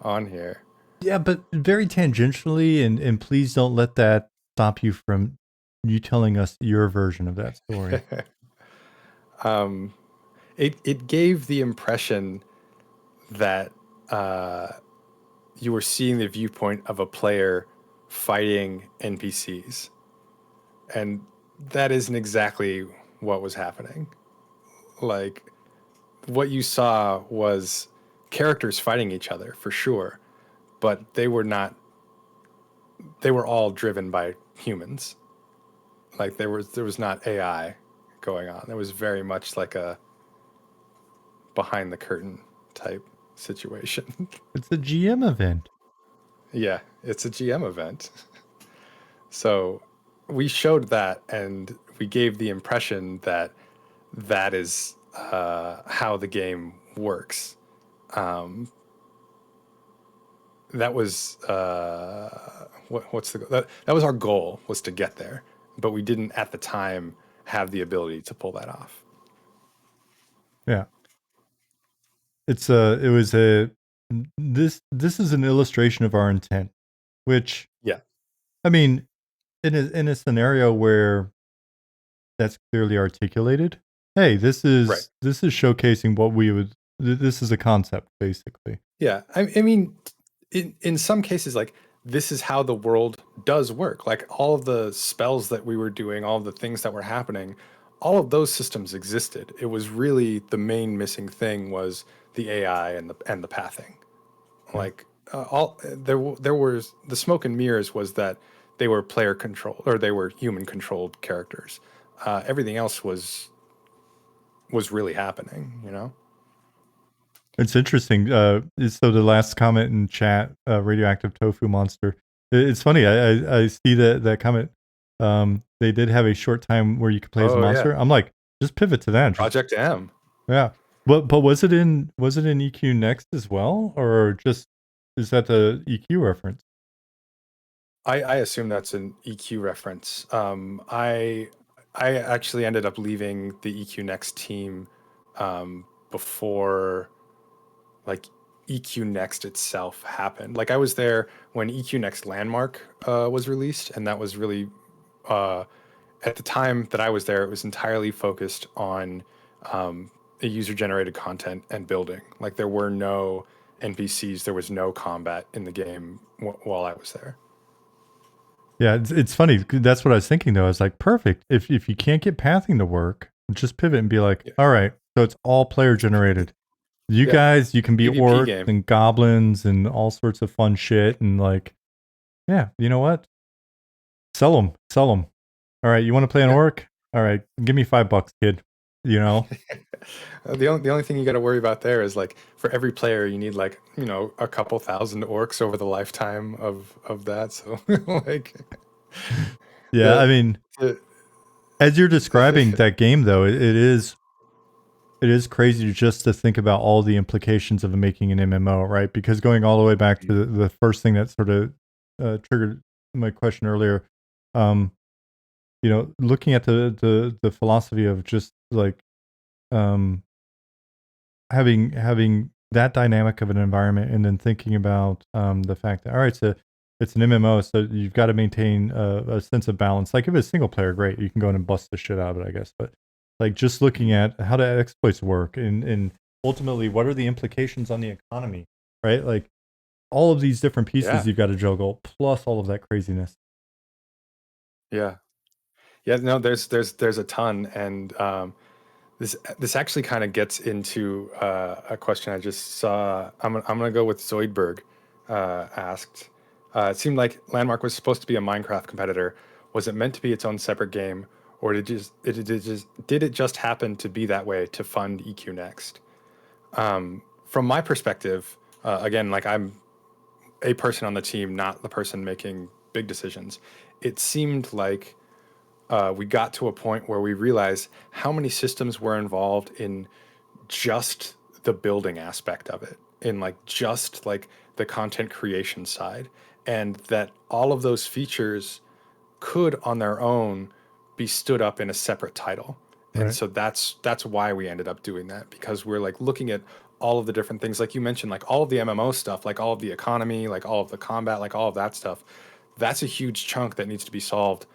on here. Yeah, but very tangentially, and please don't let that stop you from you telling us your version of that story. um, it gave the impression that you were seeing the viewpoint of a player fighting NPCs, and that isn't exactly what was happening. Like, what you saw was characters fighting each other for sure, but they were not. They were all driven by humans. Like, there was not AI going on. It was very much like a behind the curtain type situation. It's a GM event. Yeah, it's a GM event. So we showed that, and we gave the impression that that is how the game works. Um, that was what's the that was our goal, was to get there, but we didn't at the time have the ability to pull that off. Yeah, it was a this is an illustration of our intent, which Yeah, I mean, in a scenario where that's clearly articulated. Hey, right. this is showcasing what we would. This is a concept, basically. Yeah, I mean, in some cases, like, this is how the world does work. Like, all of the spells that we were doing, all of the things that were happening, all of those systems existed. It was really the main missing thing was the AI and the pathing. Yeah. Like, there was the smoke and mirrors was that they were player controlled, or they were human controlled characters. Everything else was really happening. You know. It's interesting. So the last comment in chat, radioactive tofu monster. It's funny. I see that comment. They did have a short time where you could play as a Oh yeah, monster. I'm like, just pivot to that. Just Project M. yeah. But was it in EQ Next as well, or just is that the EQ reference? I assume that's an EQ reference. I actually ended up leaving the EQ Next team before, like, EQ Next itself happened. Like, I was there when EQ Next Landmark was released, and that was really uh, at the time that I was there, it was entirely focused on the user generated content and building. Like, there were no NPCs, there was no combat in the game while I was there. Yeah, it's funny. That's what I was thinking though. I was like, perfect. If you can't get pathing to work, just pivot and be like, Yeah, all right, so it's all player generated. You yeah. guys, you can be PvP orcs game. and goblins and all sorts of fun shit. And like, yeah, you know what? Sell them, sell them. All right, you want to play an Yeah. orc? All right, give me $5, kid. You know? The only thing you got to worry about there is, like, for every player you need, like, a couple thousand orcs over the lifetime of that. So like, Yeah, I the, mean, the as you're the describing thing, that game though, it is crazy just to think about all the implications of making an MMO, right? Because going all the way back to the first thing that sort of triggered my question earlier, um, looking at the philosophy of just like um, having that dynamic of an environment, and then thinking about the fact that all right, so it's an MMO, so you've got to maintain a sense of balance. Like if it's single player, great, you can go in and bust the shit out of it, I guess. But like just looking at how do exploits work, and ultimately what are the implications on the economy, right? Like all of these different pieces yeah, you've got to juggle, plus all of that craziness. yeah, yeah. No, there's a ton, and this actually kind of gets into a question I just saw. I'm gonna go with Zoidberg asked. It seemed like Landmark was supposed to be a Minecraft competitor. Was it meant to be its own separate game, or did it just happen to be that way to fund EQ Next? From my perspective, again, like, I'm a person on the team, not the person making big decisions. It seemed like we got to a point where we realized how many systems were involved in just the building aspect of it, in, like, just like the content creation side, and that all of those features could on their own be stood up in a separate title. And Right. so that's why we ended up doing that, because we're like looking at all of the different things, like you mentioned, like all of the MMO stuff, like all of the economy, like all of the combat, like all of that stuff. That's a huge chunk that needs to be solved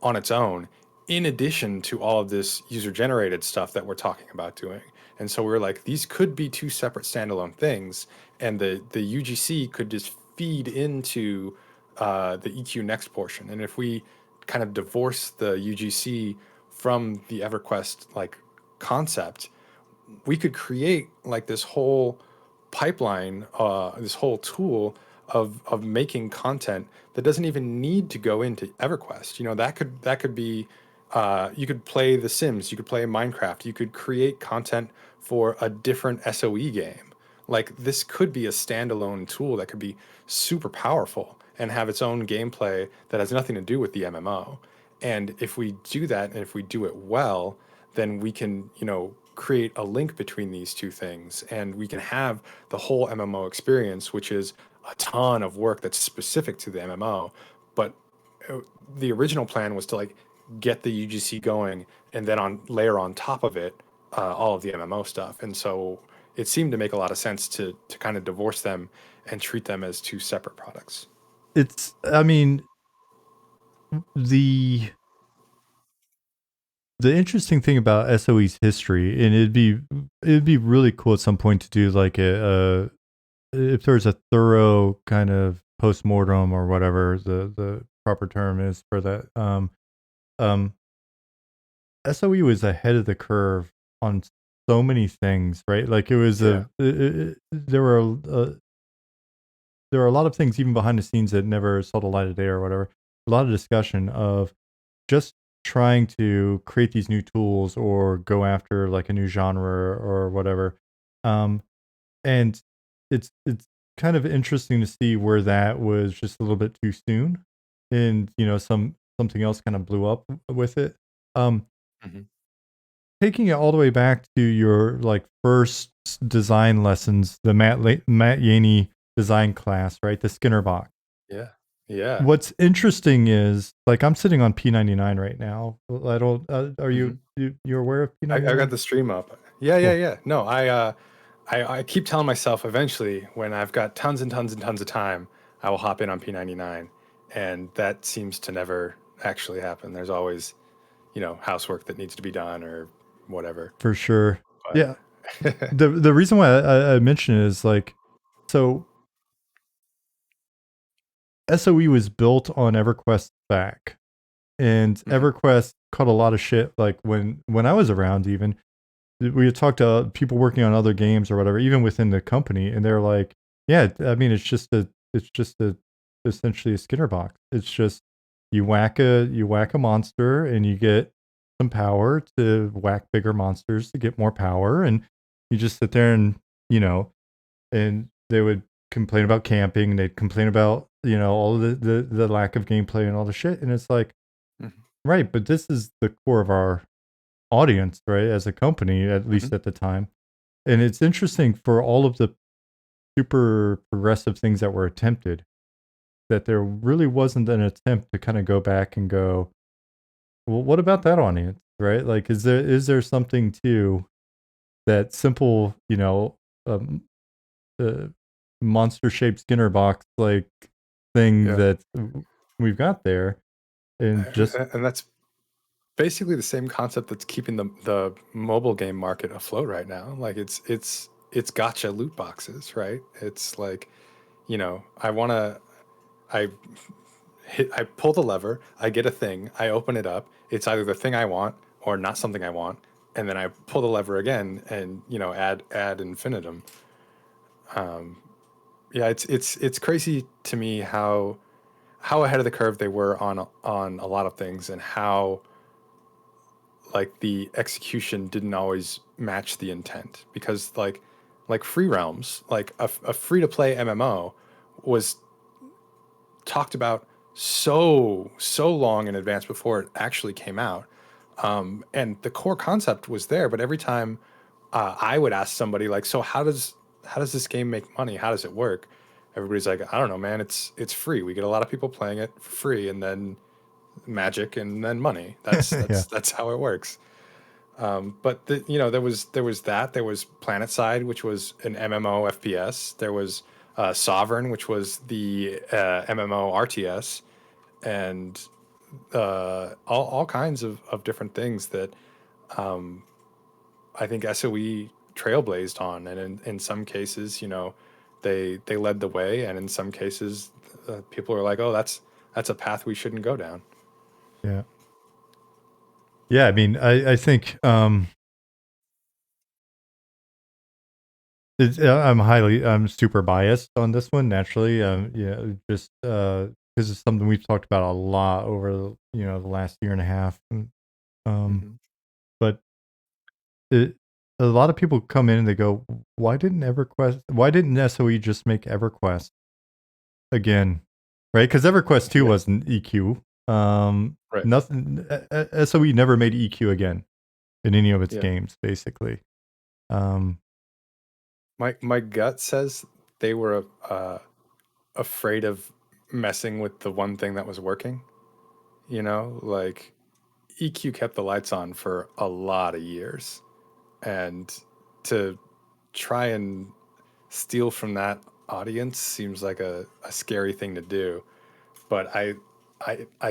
on its own, in addition to all of this user generated stuff that we're talking about doing. And so we were like, these could be two separate standalone things, and the UGC could just feed into the EQ next portion. And if we kind of divorce the UGC from the EverQuest like concept, we could create like this whole pipeline, this whole tool of making content that doesn't even need to go into EverQuest. You know, that could be, you could play The Sims, you could play Minecraft, you could create content for a different SOE game. Like this could be a standalone tool that could be super powerful and have its own gameplay that has nothing to do with the MMO. And if we do that, and if we do it well, then we can, you know, create a link between these two things, and we can have the whole MMO experience, which is a ton of work that's specific to the MMO. But uh, the original plan was to like get the UGC going, and then on layer on top of it all of the MMO stuff. And so it seemed to make a lot of sense to kind of divorce them and treat them as two separate products. I mean, the interesting thing about SOE's history, and it'd be really cool at some point to do like a if there's a thorough kind of post-mortem or whatever the proper term is for that. Um, SOE was ahead of the curve on so many things, right? Like it was Yeah. there were a lot of things even behind the scenes that never saw the light of day or whatever. A lot of discussion of just trying to create these new tools or go after like a new genre or whatever. Um, and it's kind of interesting to see where that was just a little bit too soon, and you know something else kind of blew up with it. Um, Hmm. Taking it all the way back to your like first design lessons, the Matt Yaney design class, right? The Skinner box. Yeah. Yeah. What's interesting is like I'm sitting on P99 right now. I don't. Are Hmm. you're aware of I got P99? the stream up. Yeah, yeah, Cool, yeah. No, I keep telling myself eventually, when I've got tons and tons and tons of time, I will hop in on P99, and that seems to never actually happen. There's always, you know, housework that needs to be done or whatever. for sure. Yeah. But The reason why I mention it is like so SOE was built on EverQuest back, and Mhm. EverQuest caught a lot of shit. Like when I was around, even we had talked to people working on other games or whatever, even within the company, and they're like, "Yeah, I mean, it's just a essentially a Skinner box. It's just you whack a monster and you get some power to whack bigger monsters to get more power, and you just sit there and you know, and they would complain about camping. They'd complain about you know all of the lack of gameplay and all the shit, and it's like Mhm. right, but this is the core of our audience, right? As a company, at Mhm. least at the time. And it's interesting for all of the super progressive things that were attempted, that there really wasn't an attempt to kind of go back and go, well, what about that audience, right? Like, is there something to that simple, you know, um, uh, monster shaped Skinner box like thing Yeah. that we've got there, and just And that's basically the same concept that's keeping the mobile game market afloat right now. Like it's gotcha loot boxes, right? It's like, you know, I I pull the lever, I get a thing, I open it up. It's either the thing I want or not something I want, and then I pull the lever again, and you know, add infinitum. Yeah, it's crazy to me how ahead of the curve they were on a lot of things, and how like the execution didn't always match the intent, because like Free Realms, like a free to play MMO was talked about so long in advance before it actually came out. And the core concept was there, but every time I would ask somebody like, so how does this game make money? How does it work? Everybody's like, I don't know, man. It's free. We get a lot of people playing it for free, and then magic, and then money. That's yeah. that's that's how it works. But there was that. There was PlanetSide, which was an MMO FPS. There was Sovereign, which was the MMO RTS, and all kinds of different things that I think SOE trailblazed on. And in some cases, they led the way, and in some cases, people are like, "Oh, that's a path we shouldn't go down." Yeah. Yeah, I mean, I think I'm super biased on this one naturally. Yeah, just because it's something we've talked about a lot over the last year and a half. Um, Hmm. but a lot of people come in and they go, why didn't SOE just make EverQuest again? Right? Because EverQuest 2 Yeah, wasn't EQ. right. Nothing. SOE never made EQ again in any of its Yeah. games, basically. Um, My gut says they were afraid of messing with the one thing that was working. Like EQ kept the lights on for a lot of years, and to try and steal from that audience seems like a scary thing to do. But I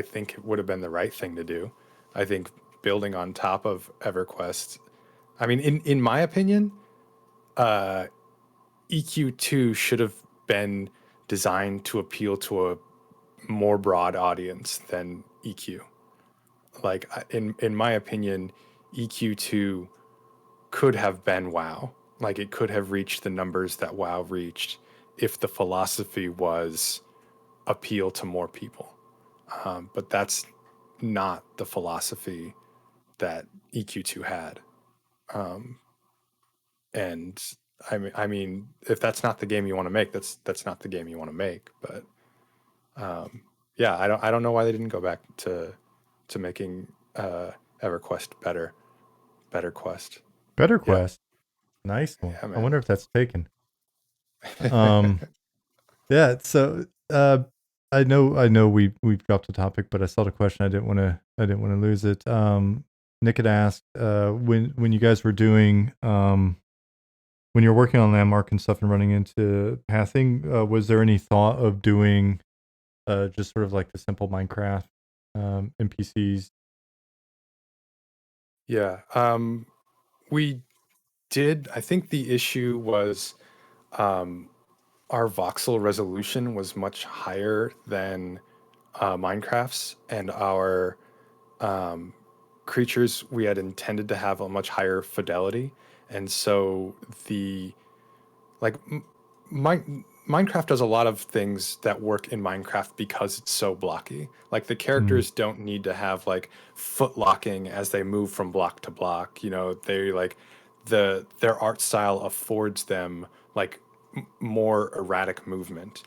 think it would have been the right thing to do. I think building on top of EverQuest. I mean, in my opinion, EQ2 should have been designed to appeal to a more broad audience than EQ. Like in my opinion, EQ2 could have been WoW. Like it could have reached the numbers that WoW reached if the philosophy was appeal to more people. But that's not the philosophy that EQ2 had. Um, and I mean, if that's not the game you want to make, that's not the game you want to make. But yeah, I don't know why they didn't go back to making EverQuest better Quest. Better Yeah, Quest, nice one. yeah, I man. wonder if that's taken. Um, yeah. So I know we've dropped the topic, but I saw the question. I didn't want to lose it. Nick had asked when you guys were doing when you're working on landmark and stuff and running into pathing, was there any thought of doing just sort of like the simple Minecraft NPCs? Yeah, we did. I think the issue was our voxel resolution was much higher than Minecraft's, and our creatures we had intended to have a much higher fidelity, and so the like Minecraft does a lot of things that work in Minecraft because it's so blocky. Like the Mm, characters don't need to have like foot locking as they move from block to block. They like their art style affords them like more erratic movement,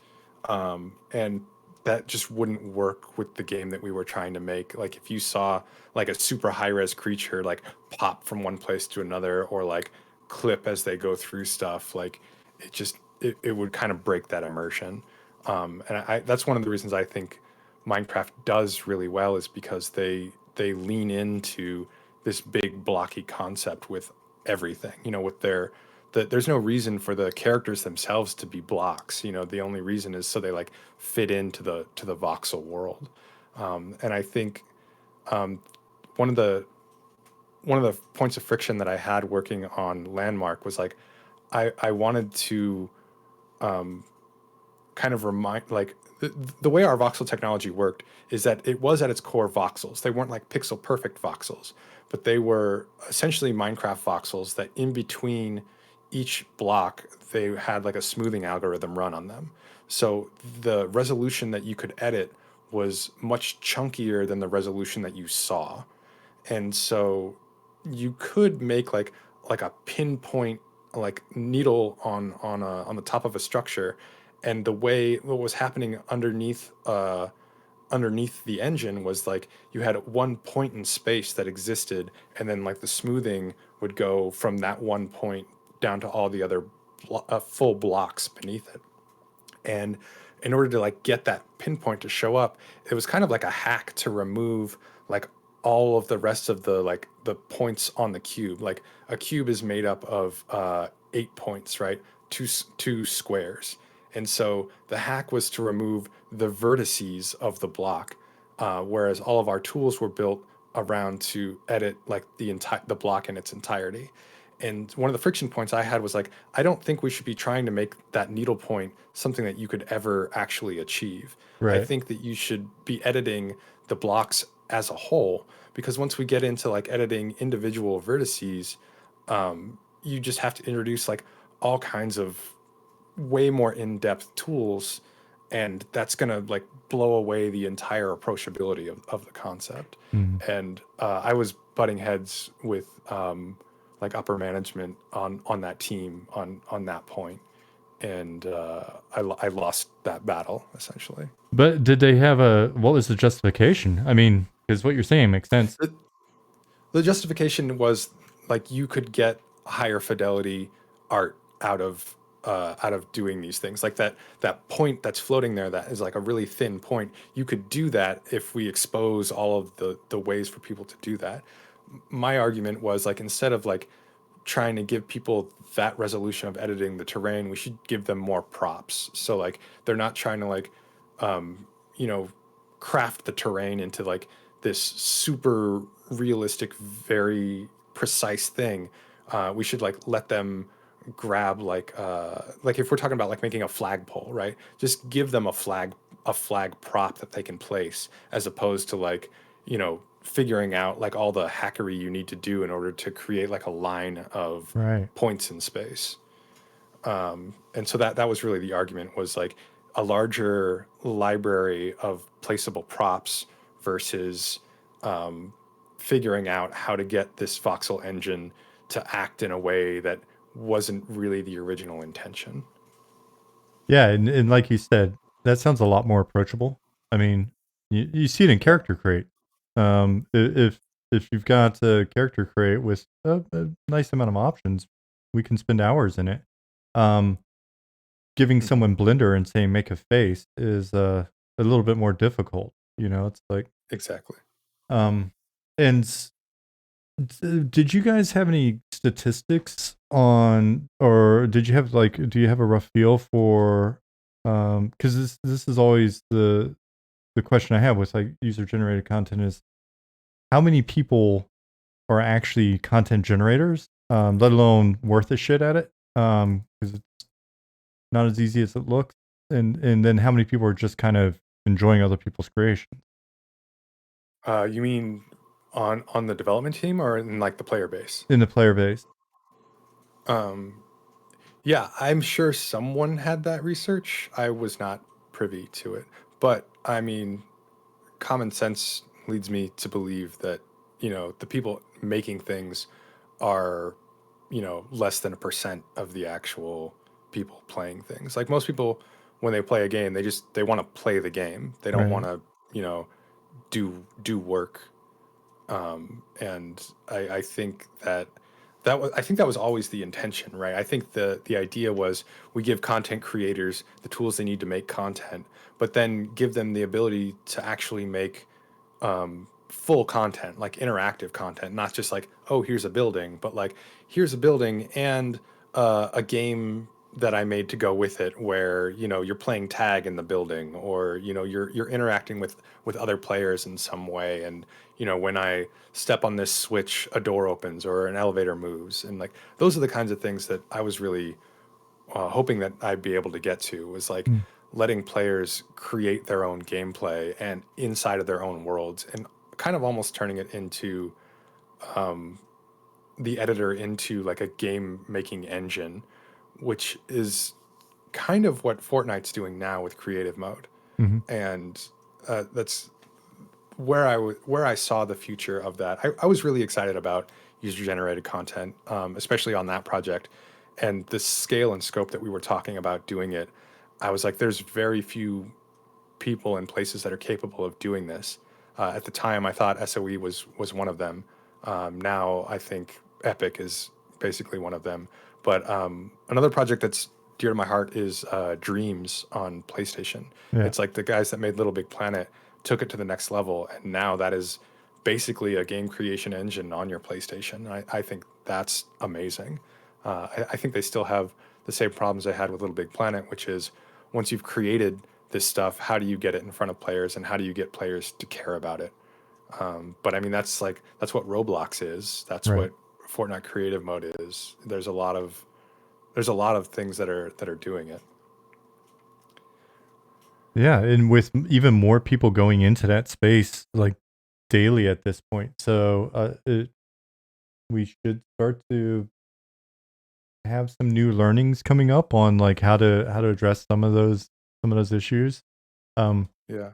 and that just wouldn't work with the game that we were trying to make. Like if you saw like a super high res creature like pop from one place to another or like clip as they go through stuff, like it would kind of break that immersion. And that's one of the reasons I think Minecraft does really well is because they lean into this big blocky concept with everything. With there's no reason for the characters themselves to be blocks. The only reason is so they like fit into the voxel world. And I think one of the one of the points of friction that I had working on Landmark was like I wanted to kind of remind like the way our voxel technology worked is that it was at its core voxels. They weren't like pixel perfect voxels, but they were essentially Minecraft voxels that in between each block they had like a smoothing algorithm run on them. So the resolution that you could edit was much chunkier than the resolution that you saw. And so you could make like a pinpoint like needle on the top of a structure, and the way what was happening underneath the engine was like you had one point in space that existed, and then like the smoothing would go from that one point down to all the other full blocks beneath it. And in order to like get that pinpoint to show up, it was kind of like a hack to remove like all of the rest of the like the points on the cube. Like a cube is made up of 8 points, right? Two squares, and so the hack was to remove the vertices of the block, whereas all of our tools were built around to edit like the block in its entirety. And one of the friction points I had was like, I don't think we should be trying to make that needle point something that you could ever actually achieve. I Right. think that you should be editing the blocks as a whole, because once we get into like editing individual vertices, you just have to introduce like all kinds of way more in-depth tools, and that's going to like blow away the entire approachability of the concept. Mhm. And I was butting heads with like upper management on that team on that point, and I lost that battle essentially. But did they have what was the justification? I mean, because what you're saying makes sense. the, the justification was like you could get higher fidelity art out of doing these things, like that point that's floating there that is like a really thin point. You could do that if we expose all of the ways for people to do that. My argument was like, instead of like trying to give people that resolution of editing the terrain, we should give them more props. So like they're not trying to like you know, craft the terrain into like this super realistic, very precise thing. We should like let them grab like if we're talking about like making a flagpole, right? Just give them a flag prop that they can place, as opposed to like, figuring out like all the hackery you need to do in order to create like a line of Right. points in space. And so that was really the argument, was like a larger library of placeable props versus figuring out how to get this voxel engine to act in a way that wasn't really the original intention. Yeah, and like you said, that sounds a lot more approachable. I mean, you see it in Yeah, character create. If you've got a character create with a nice amount of options, we can spend hours in it. Um, Giving hmm, someone Blender and saying make a face is a little bit more difficult. It's like exactly. um, and did you guys have any statistics on, or did you have like, do you have a rough feel for, because this is always the question I have with like user generated content is how many people are actually content generators, let alone worth a shit at it, because it's not as easy as it looks, and then how many people are just kind of enjoying other people's creations You mean on the development team or in like the player base? in the player base. Um, yeah, I'm sure someone had that research. I was not privy to it, but I mean, common sense leads me to believe that, the people making things are, less than 1% of the actual people playing things. Like most people, when they play a game, they want to play the game. They don't want Right. to, do work. And I think I think that was always the intention, right? I think the idea was we give content creators the tools they need to make content, but then give them the ability to actually make full content, like interactive content, not just like, oh, here's a building, but like, here's a building and a game that I made to go with it, where you're playing tag in the building, or you're interacting with other players in some way, and when I step on this switch, a door opens or an elevator moves, and like those are the kinds of things that I was really hoping that I'd be able to get to, was like Mm. letting players create their own gameplay and inside of their own worlds, and kind of almost turning it into the editor into like a game making engine, which is kind of what Fortnite's doing now with creative mode. Mhm. And that's where I saw the future of that. I was really excited about user generated content, especially on that project, and the scale and scope that we were talking about doing it. I was like, there's very few people and places that are capable of doing this. At the time, I thought SOE was one of them. Now I think Epic is basically one of them. But another project that's dear to my heart is Dreams on PlayStation. Yeah. It's like the guys that made Little Big Planet took it to the next level, and now that is basically a game creation engine on your PlayStation. I think that's amazing. I think they still have the same problems they had with Little Big Planet, which is once you've created this stuff, how do you get it in front of players and how do you get players to care about it? But I mean, that's what Roblox is. That's Right. what Fortnite Creative Mode is. There's a lot of things that are doing it. Yeah, and with even more people going into that space like daily at this point, so we should start to have some new learnings coming up on like how to address some of those issues. Um, Yeah.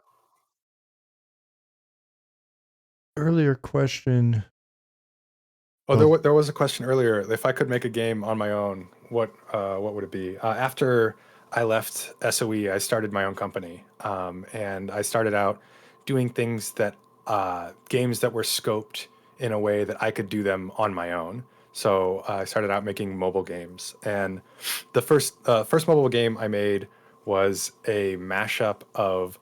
earlier question. Oh, Oh, there was a question earlier. If I could make a game on my own, what would it be? After I left SOE, I started my own company, and I started out doing things that games that were scoped in a way that I could do them on my own. So I started out making mobile games, and the first mobile game I made was a mashup of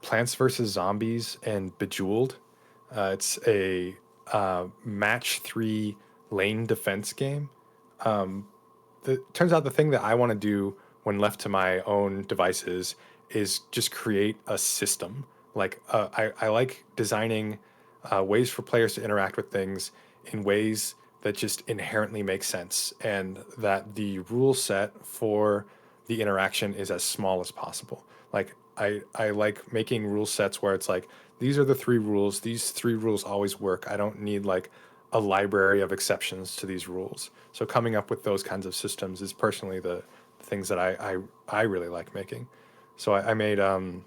Plants vs Zombies and Bejeweled. It's a match three lane defense game. Turns out the thing that I want to do when left to my own devices is just create a system. Like I like designing ways for players to interact with things in ways that just inherently make sense, and that the rule set for the interaction is as small as possible. Like I like making rule sets where it's like these are the three rules. These three rules always work. I don't need like a library of exceptions to these rules. So coming up with those kinds of systems is personally the things that I really like making. So I made a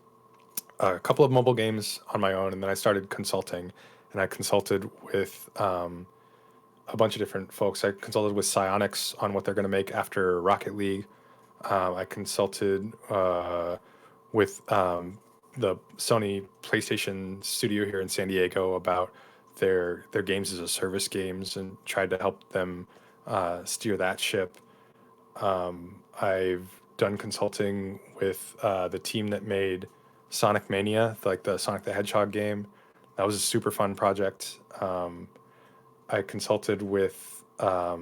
couple of mobile games on my own, and then I started consulting, and I consulted with a bunch of different folks. I consulted with Psyonix on what they're going to make after Rocket League. I consulted with the Sony PlayStation studio here in San Diego about their games as a service games and tried to help them steer that ship. I've done consulting with the team that made Sonic Mania, like the Sonic the Hedgehog game. That was a super fun project. I consulted with I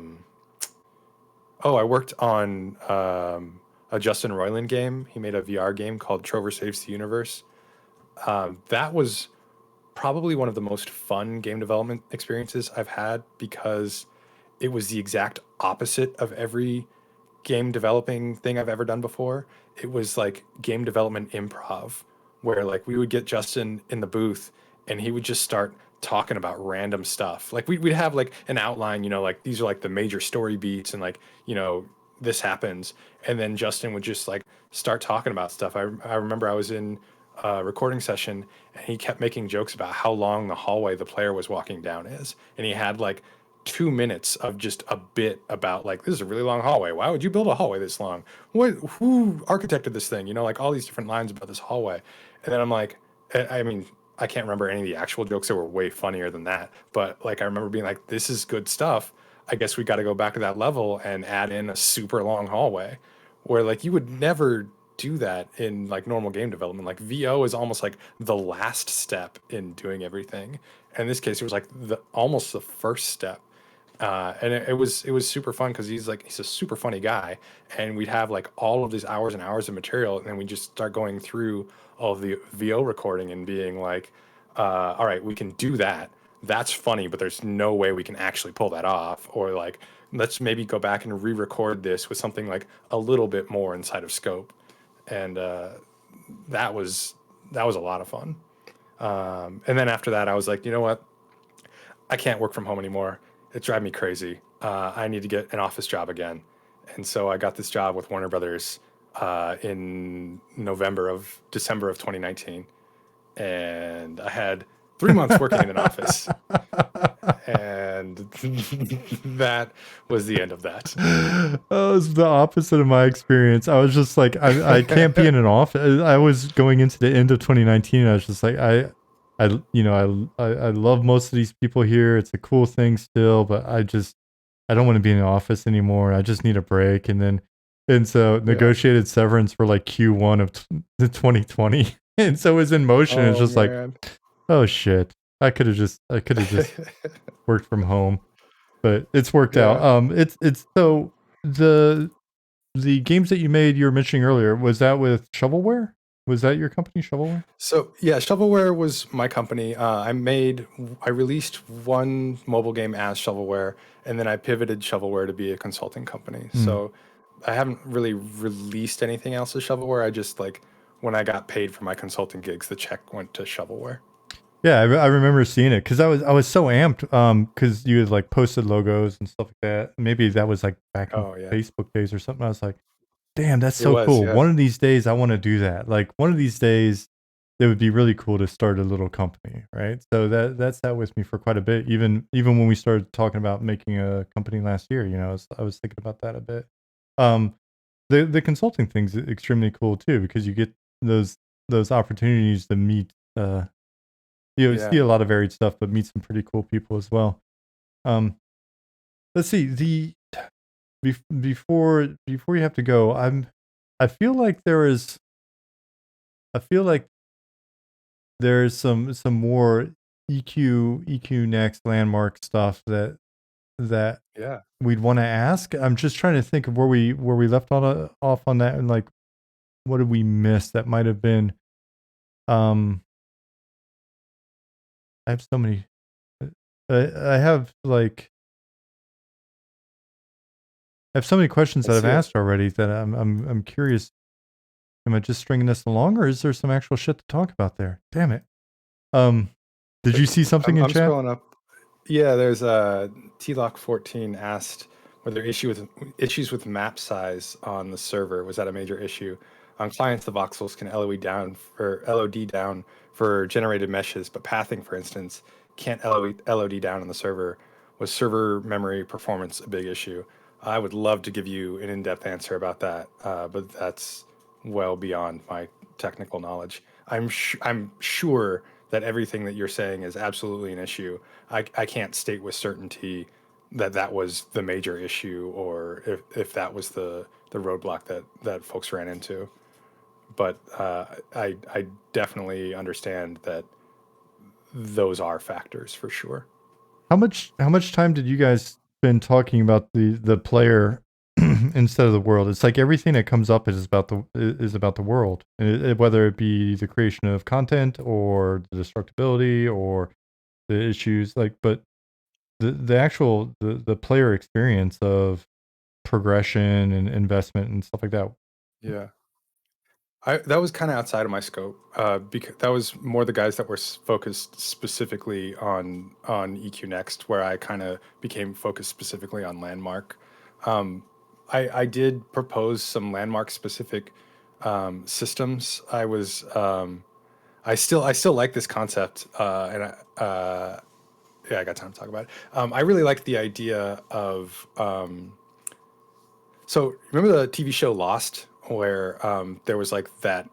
worked on a Justin Roiland game. He made a VR game called Trover Saves the Universe. That was probably one of the most fun game development experiences I've had because it was the exact opposite of every game developing thing I've ever done before. It was like game development improv, where like we would get Justin in the booth and he would just start talking about random stuff. Like we'd have like an outline, like these are like the major story beats and like, this happens. And then Justin would just like start talking about stuff. I remember I was in a recording session and he kept making jokes about how long the hallway the player was walking down is. And he had like 2 minutes of just a bit about like this is a really long hallway. Why would you build a hallway this long? Who architected this thing? Like all these different lines about this hallway. And then I'm like, I mean, I can't remember any of the actual jokes that were way funnier than that. But like I remember being like, this is good stuff. I guess we got to go back to that level and add in a super long hallway where like you would never do that in like normal game development. Like VO is almost like the last step in doing everything. And in this case, it was like the almost the first step. And it was super fun because he's a super funny guy, and we'd have like all of these hours and hours of material, and then we just start going through all of the VO recording and being like, all right, we can do that. That's funny, but there's no way we can actually pull that off. Or like, let's maybe go back and re-record this with something like a little bit more inside of scope, and that was that was a lot of fun. And then after that, I was like, you know what? I can't work from home anymore. It's driving me crazy. I need to get an office job again. And so I got this job with Warner Brothers in December of 2019. And I had 3 months working in an office. And that was the end of that. Oh, it's the opposite of my experience. I was just like, I can't be in an office. I was going into the end of 2019. I was just like, I love most of these people here. It's a cool thing still, but I don't want to be in an office anymore. I just need a break. And so Yeah. negotiated severance for like Q1 of the 2020. And so it was in motion. It's Oh, just like, man. oh shit. I could have just worked from home, but it's worked out. Yeah. It's so the games that you made you were mentioning earlier, was that with Shovelware? Was that your company, Shovelware? So yeah, Shovelware was my company. I released one mobile game as Shovelware, and then I pivoted Shovelware to be a consulting company. Hmm. So I haven't really released anything else as Shovelware. I just like when I got paid for my consulting gigs, the check went to Shovelware. Yeah, I remember seeing it because I was so amped because you had like posted logos and stuff like that. Maybe that was like back in Oh yeah, Facebook days or something. I was like, damn, that's it so was. cool. Yeah, One of these days I want to do that. Like one of these days it would be really cool to start a little company, right? So that's that with me for quite a bit. Even when we started talking about making a company last year, I was thinking about that a bit. Um, the consulting thing's extremely cool too because you get those opportunities to meet see yeah, a lot of varied stuff, but meet some pretty cool people as well. Um, let's see before you have to go. I feel like I feel like there's some more EQ next landmark stuff that yeah. we'd want to ask. I'm just trying to think of where we left off on that, and like what did we miss that might have been. Um, I have so many. I have like I have so many questions that Let's I've see it. asked already that I'm curious. Am I just stringing this along, or is there some actual shit to talk about there? Damn it. Um, did you see something in I'm chat? scrolling up. Yeah, there's Tlock 14 asked whether issues with map size on the server was that a major issue. On clients, the voxels can LOD down for generated meshes, but pathing, for instance, can't LOD down on the server. Was server memory performance a big issue? I would love to give you an in-depth answer about that, but that's well beyond my technical knowledge. I'm sure that everything that you're saying is absolutely an issue. I can't state with certainty that that was the major issue or if that was the roadblock that folks ran into. But I definitely understand that those are factors for sure. How much time did you guys spend talking about the player instead of the world? It's like everything that comes up is about the world, whether it be the creation of content or the destructibility or the issues. Like, but the actual the player experience of progression and investment and stuff like that. Yeah. That was kind of outside of my scope because that was more the guys that were focused specifically on EQ Next, where I kind of became focused specifically on landmark. I did propose some landmark specific systems. I still like this concept, yeah, I got time to talk about it. I really like the idea of so remember the TV show Lost, where there was like that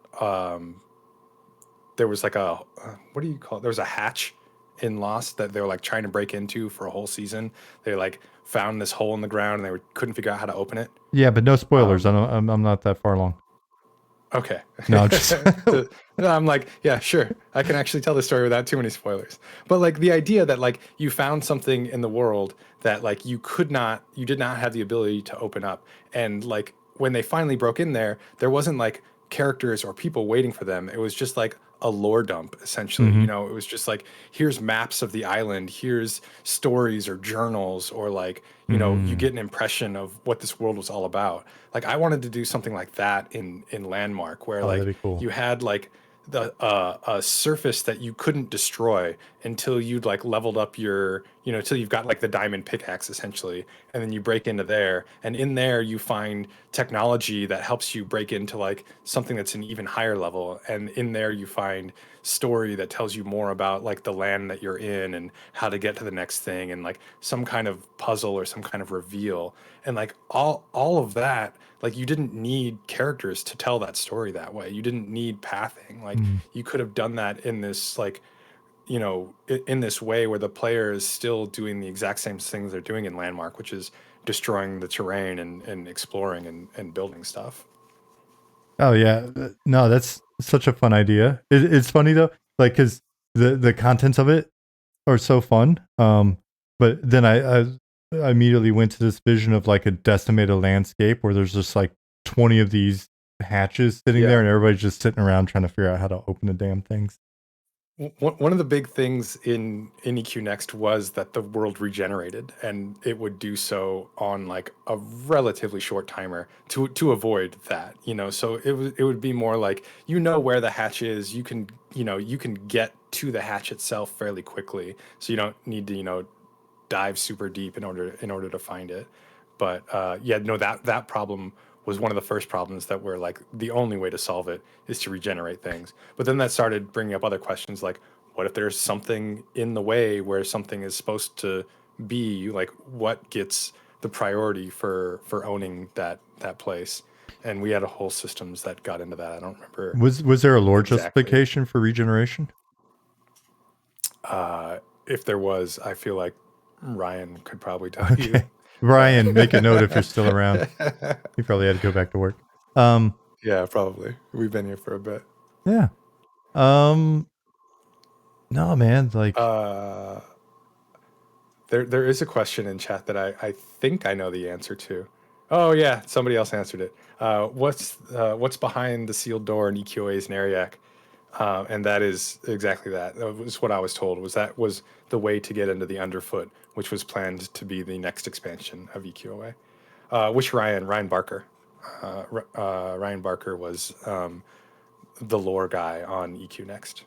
there was like a what do you call it? There was a hatch in Lost that they were like trying to break into for a whole season. They like found this hole in the ground and couldn't figure out how to open it. Yeah, but no spoilers. Um, I'm not that far along. okay. No, I'm just So, no, I'm like, yeah, sure. I can actually tell the story without too many spoilers. But like the idea that like you found something in the world that like you did not have the ability to open up. And like when they finally broke in there, there wasn't like characters or people waiting for them. It was just like a lore dump essentially. hmm. It was just like here's maps of the island, here's stories or journals or like, you Mm. get an impression of what this world was all about. Like I wanted to do something like that in Landmark where Oh, like that'd be cool. you had like the a surface that you couldn't destroy until you'd like leveled up till you've got like the diamond pickaxe essentially, and then you break into there, and in there you find technology that helps you break into like something that's an even higher level, and in there you find story that tells you more about like the land that you're in and how to get to the next thing and like some kind of puzzle or some kind of reveal, and like all of that, like you didn't need characters to tell that story that way. You didn't need pathing. Like Mm. you could have done that in this like in this way where the player is still doing the exact same things they're doing in Landmark, which is destroying the terrain and exploring and building stuff. Oh yeah, no, that's such a fun idea. It's funny though, like because the contents of it. are so fun. But then I immediately went to this vision of like a decimated landscape where there's just like 20 of these hatches sitting there, Yeah. and everybody's just sitting around trying to figure out how to open the damn things. One of the big things in EQ Next was that the world regenerated, and it would do so on like a relatively short timer to avoid that, you know. So it would be more like, you know, where the hatch is, you can, you know, you can get to the hatch itself fairly quickly, so you don't need to, you know, dive super deep in order to find it. But yeah, no, that problem was one of the first problems that were like the only way to solve it is to regenerate things. But then that started bringing up other questions like, what if there's something in the way where something is supposed to be? Like, what gets the priority for owning that place? And we had a whole systems that got into that. I don't remember Was there a lore exactly. justification for regeneration? If there was, I feel like Ryan could probably tell you. Okay. Ryan, make a note if you're still around. You probably had to go back to work. Yeah, probably. We've been here for a bit. Yeah. Um, no, man, like, Uh, there is a question in chat that I think I know the answer to. Oh yeah, somebody else answered it. What's behind the sealed door in EQOA's Nariac? And that is exactly that. That was what I was told. That was the way to get into the underfoot, which was planned to be the next expansion of EQOA. Which Ryan Barker. Ryan Barker was the lore guy on EQ Next.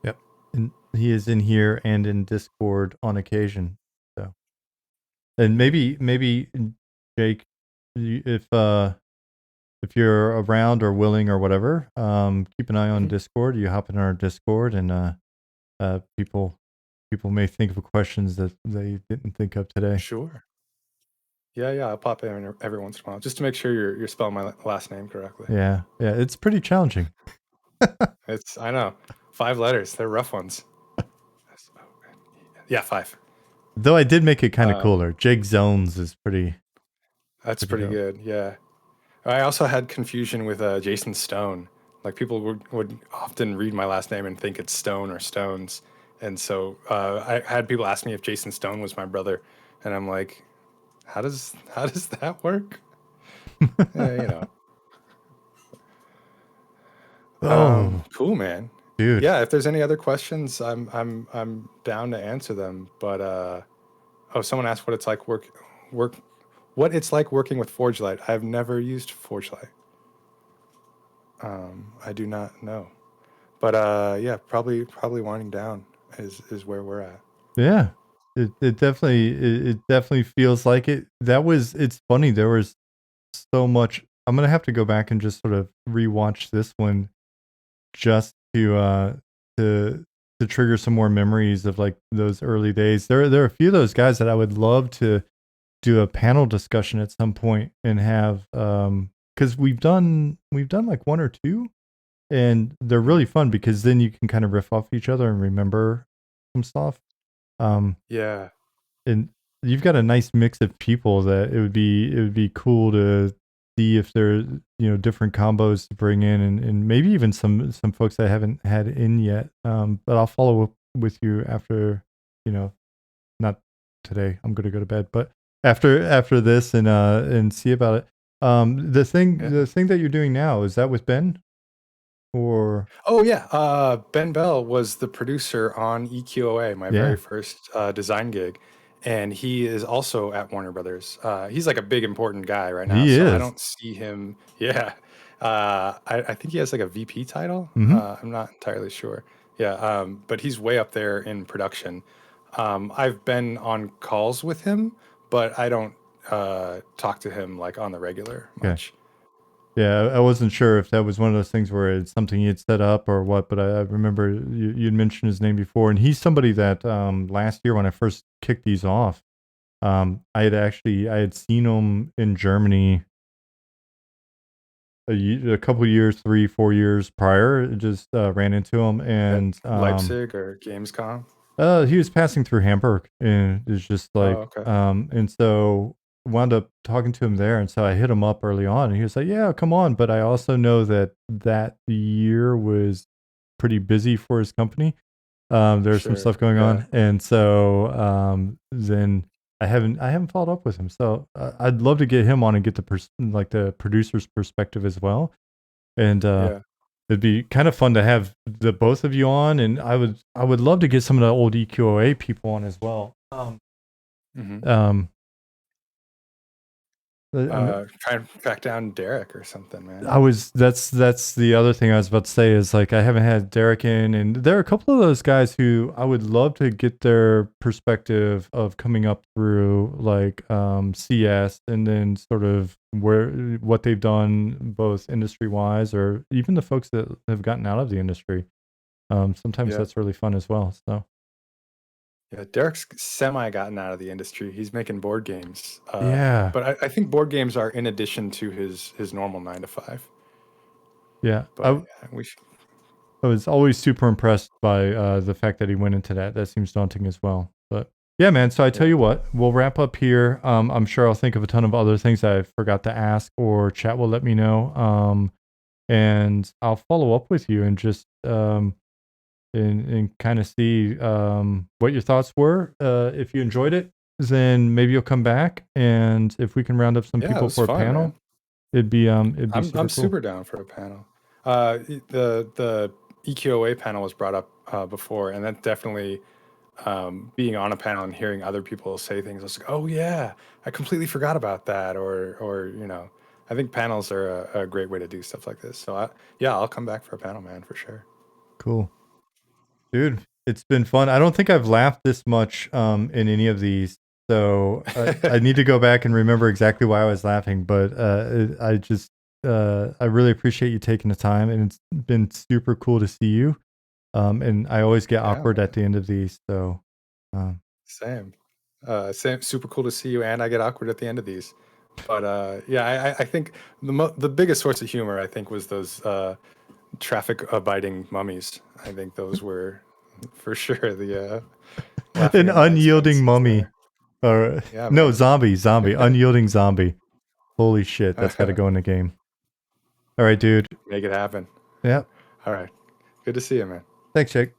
yep. And he is in here and in Discord on occasion. So, and maybe Jake, if you're around or willing or whatever, keep an eye on Mm-hmm. Discord. You hop in our Discord, and people may think of questions that they didn't think of today. Sure. Yeah, yeah. I'll pop in every once in a while just to make sure you're spelling my last name correctly. Yeah, it's pretty challenging. It's, I know, 5 letters. They're rough ones. Yeah, 5. Though I did make it kind of Um, cooler. Jake Zones is pretty that's pretty pretty dope. good. Yeah. I also had confusion with Jason Stone. Like, people would often read my last name and think it's Stone or Stones, and so I had people ask me if Jason Stone was my brother, and I'm like, how does that work? You know. Oh, Cool, man. dude. Yeah, if there's any other questions, I'm down to answer them. But oh, someone asked what it's like work what it's like working with ForgeLight. I've never used ForgeLight. I do not know. But yeah, probably winding down is where we're at. Yeah. It definitely feels like it. It's funny. There was so much. I'm gonna have to go back and just sort of rewatch this one just to to trigger some more memories of like those early days. There are a few of those guys that I would love to do a panel discussion at some point and have because we've done like one or two, and they're Mhm. really fun because then you can kind of riff off each other and remember some stuff. Um, Yeah. and you've got a nice mix of people that it would be cool to see if there different combos to bring in, and maybe even some folks I haven't had in yet. But I'll follow up with you after, not today. I'm gonna go to bed, but after this and see about it. Yeah. The thing that you're doing now, is that with Ben or Oh yeah, Ben Bell was the producer on EQOA, my very yeah, first design gig, and he is also at Warner Brothers. He's like a big important guy right now, he so I is. don't see him. Yeah, I think he has like a VP title. Mm-hmm. I'm not entirely sure. Yeah, but he's way up there in production. I've been on calls with him, but I don't talk to him like on the regular Okay. much. Yeah, I wasn't sure if that was one of those things where it's something he had set up or what, but I remember you'd mentioned his name before, and he's somebody that last year when I first kicked these off, I had seen him in Germany a couple years, 3 4 years prior. Just ran into him, At and Leipzig or Gamescom. he was passing through Hamburg, and it's just Oh, like, okay. and so wound up talking to him there, and so I hit him up early on, and he was like, "Yeah, come on." But I also know that that year was pretty busy for his company, There's some Sure. stuff going Yeah. on, and so then I haven't followed up with him. So I'd love to get him on and get like the producer's perspective as well. And Yeah. it'd be kind of fun to have the both of you on, and I would love to get some of the old EQOA people on as well. Hmm. Um, uh, Try and track down Derek or something, man. that's the other thing I was about to say is like I haven't had Derek in, and there are a couple of those guys who I would love to get their perspective of coming up through like CS and then sort of what they've done both industry wise or even the folks that have gotten out of the industry. Sometimes Yeah. that's really fun as well. So Yeah. Derek's semi gotten out of the industry. He's making board games. yeah, But I think board games are in addition to his normal 9 to 5. yeah. But yeah, we should, I was always super impressed by the fact that he went into that. That seems daunting as well. But yeah, man. So I tell yeah. you what, we'll wrap up here. I'm sure I'll think of a ton of other things I forgot to ask or chat will let me know. And I'll follow up with you and just and kind of see what your thoughts were. If you enjoyed it, then maybe you'll come back. And if we can round up some Yeah, it people was for a fun, man. panel, it'd be I'm super cool. super down for a panel. The EQOA panel was brought up before, and that definitely being on a panel and hearing other people say things. I was like, oh yeah, I completely forgot about that. Or I think panels are a great way to do stuff like this. So yeah, I'll come back for a panel, man, for sure. Cool. Dude, it's been fun. I don't think I've laughed this much in any of these. So I need to go back and remember exactly why I was laughing. But I really appreciate you taking the time, and it's been super cool to see you. And I always get Yeah, awkward at man. the end of these. So um, Same. Same. Super cool to see you, and I get awkward at the end of these. But yeah, I think the biggest source of humor I think was those traffic abiding mummies. I think those were for sure the laughing an at my unyielding expense was mummy, there. or Yeah, no, man. zombie, unyielding zombie. Holy shit, that's got to go in the game. All right, dude. Make it happen. Yeah. All right. Good to see you, man. Thanks, Jake.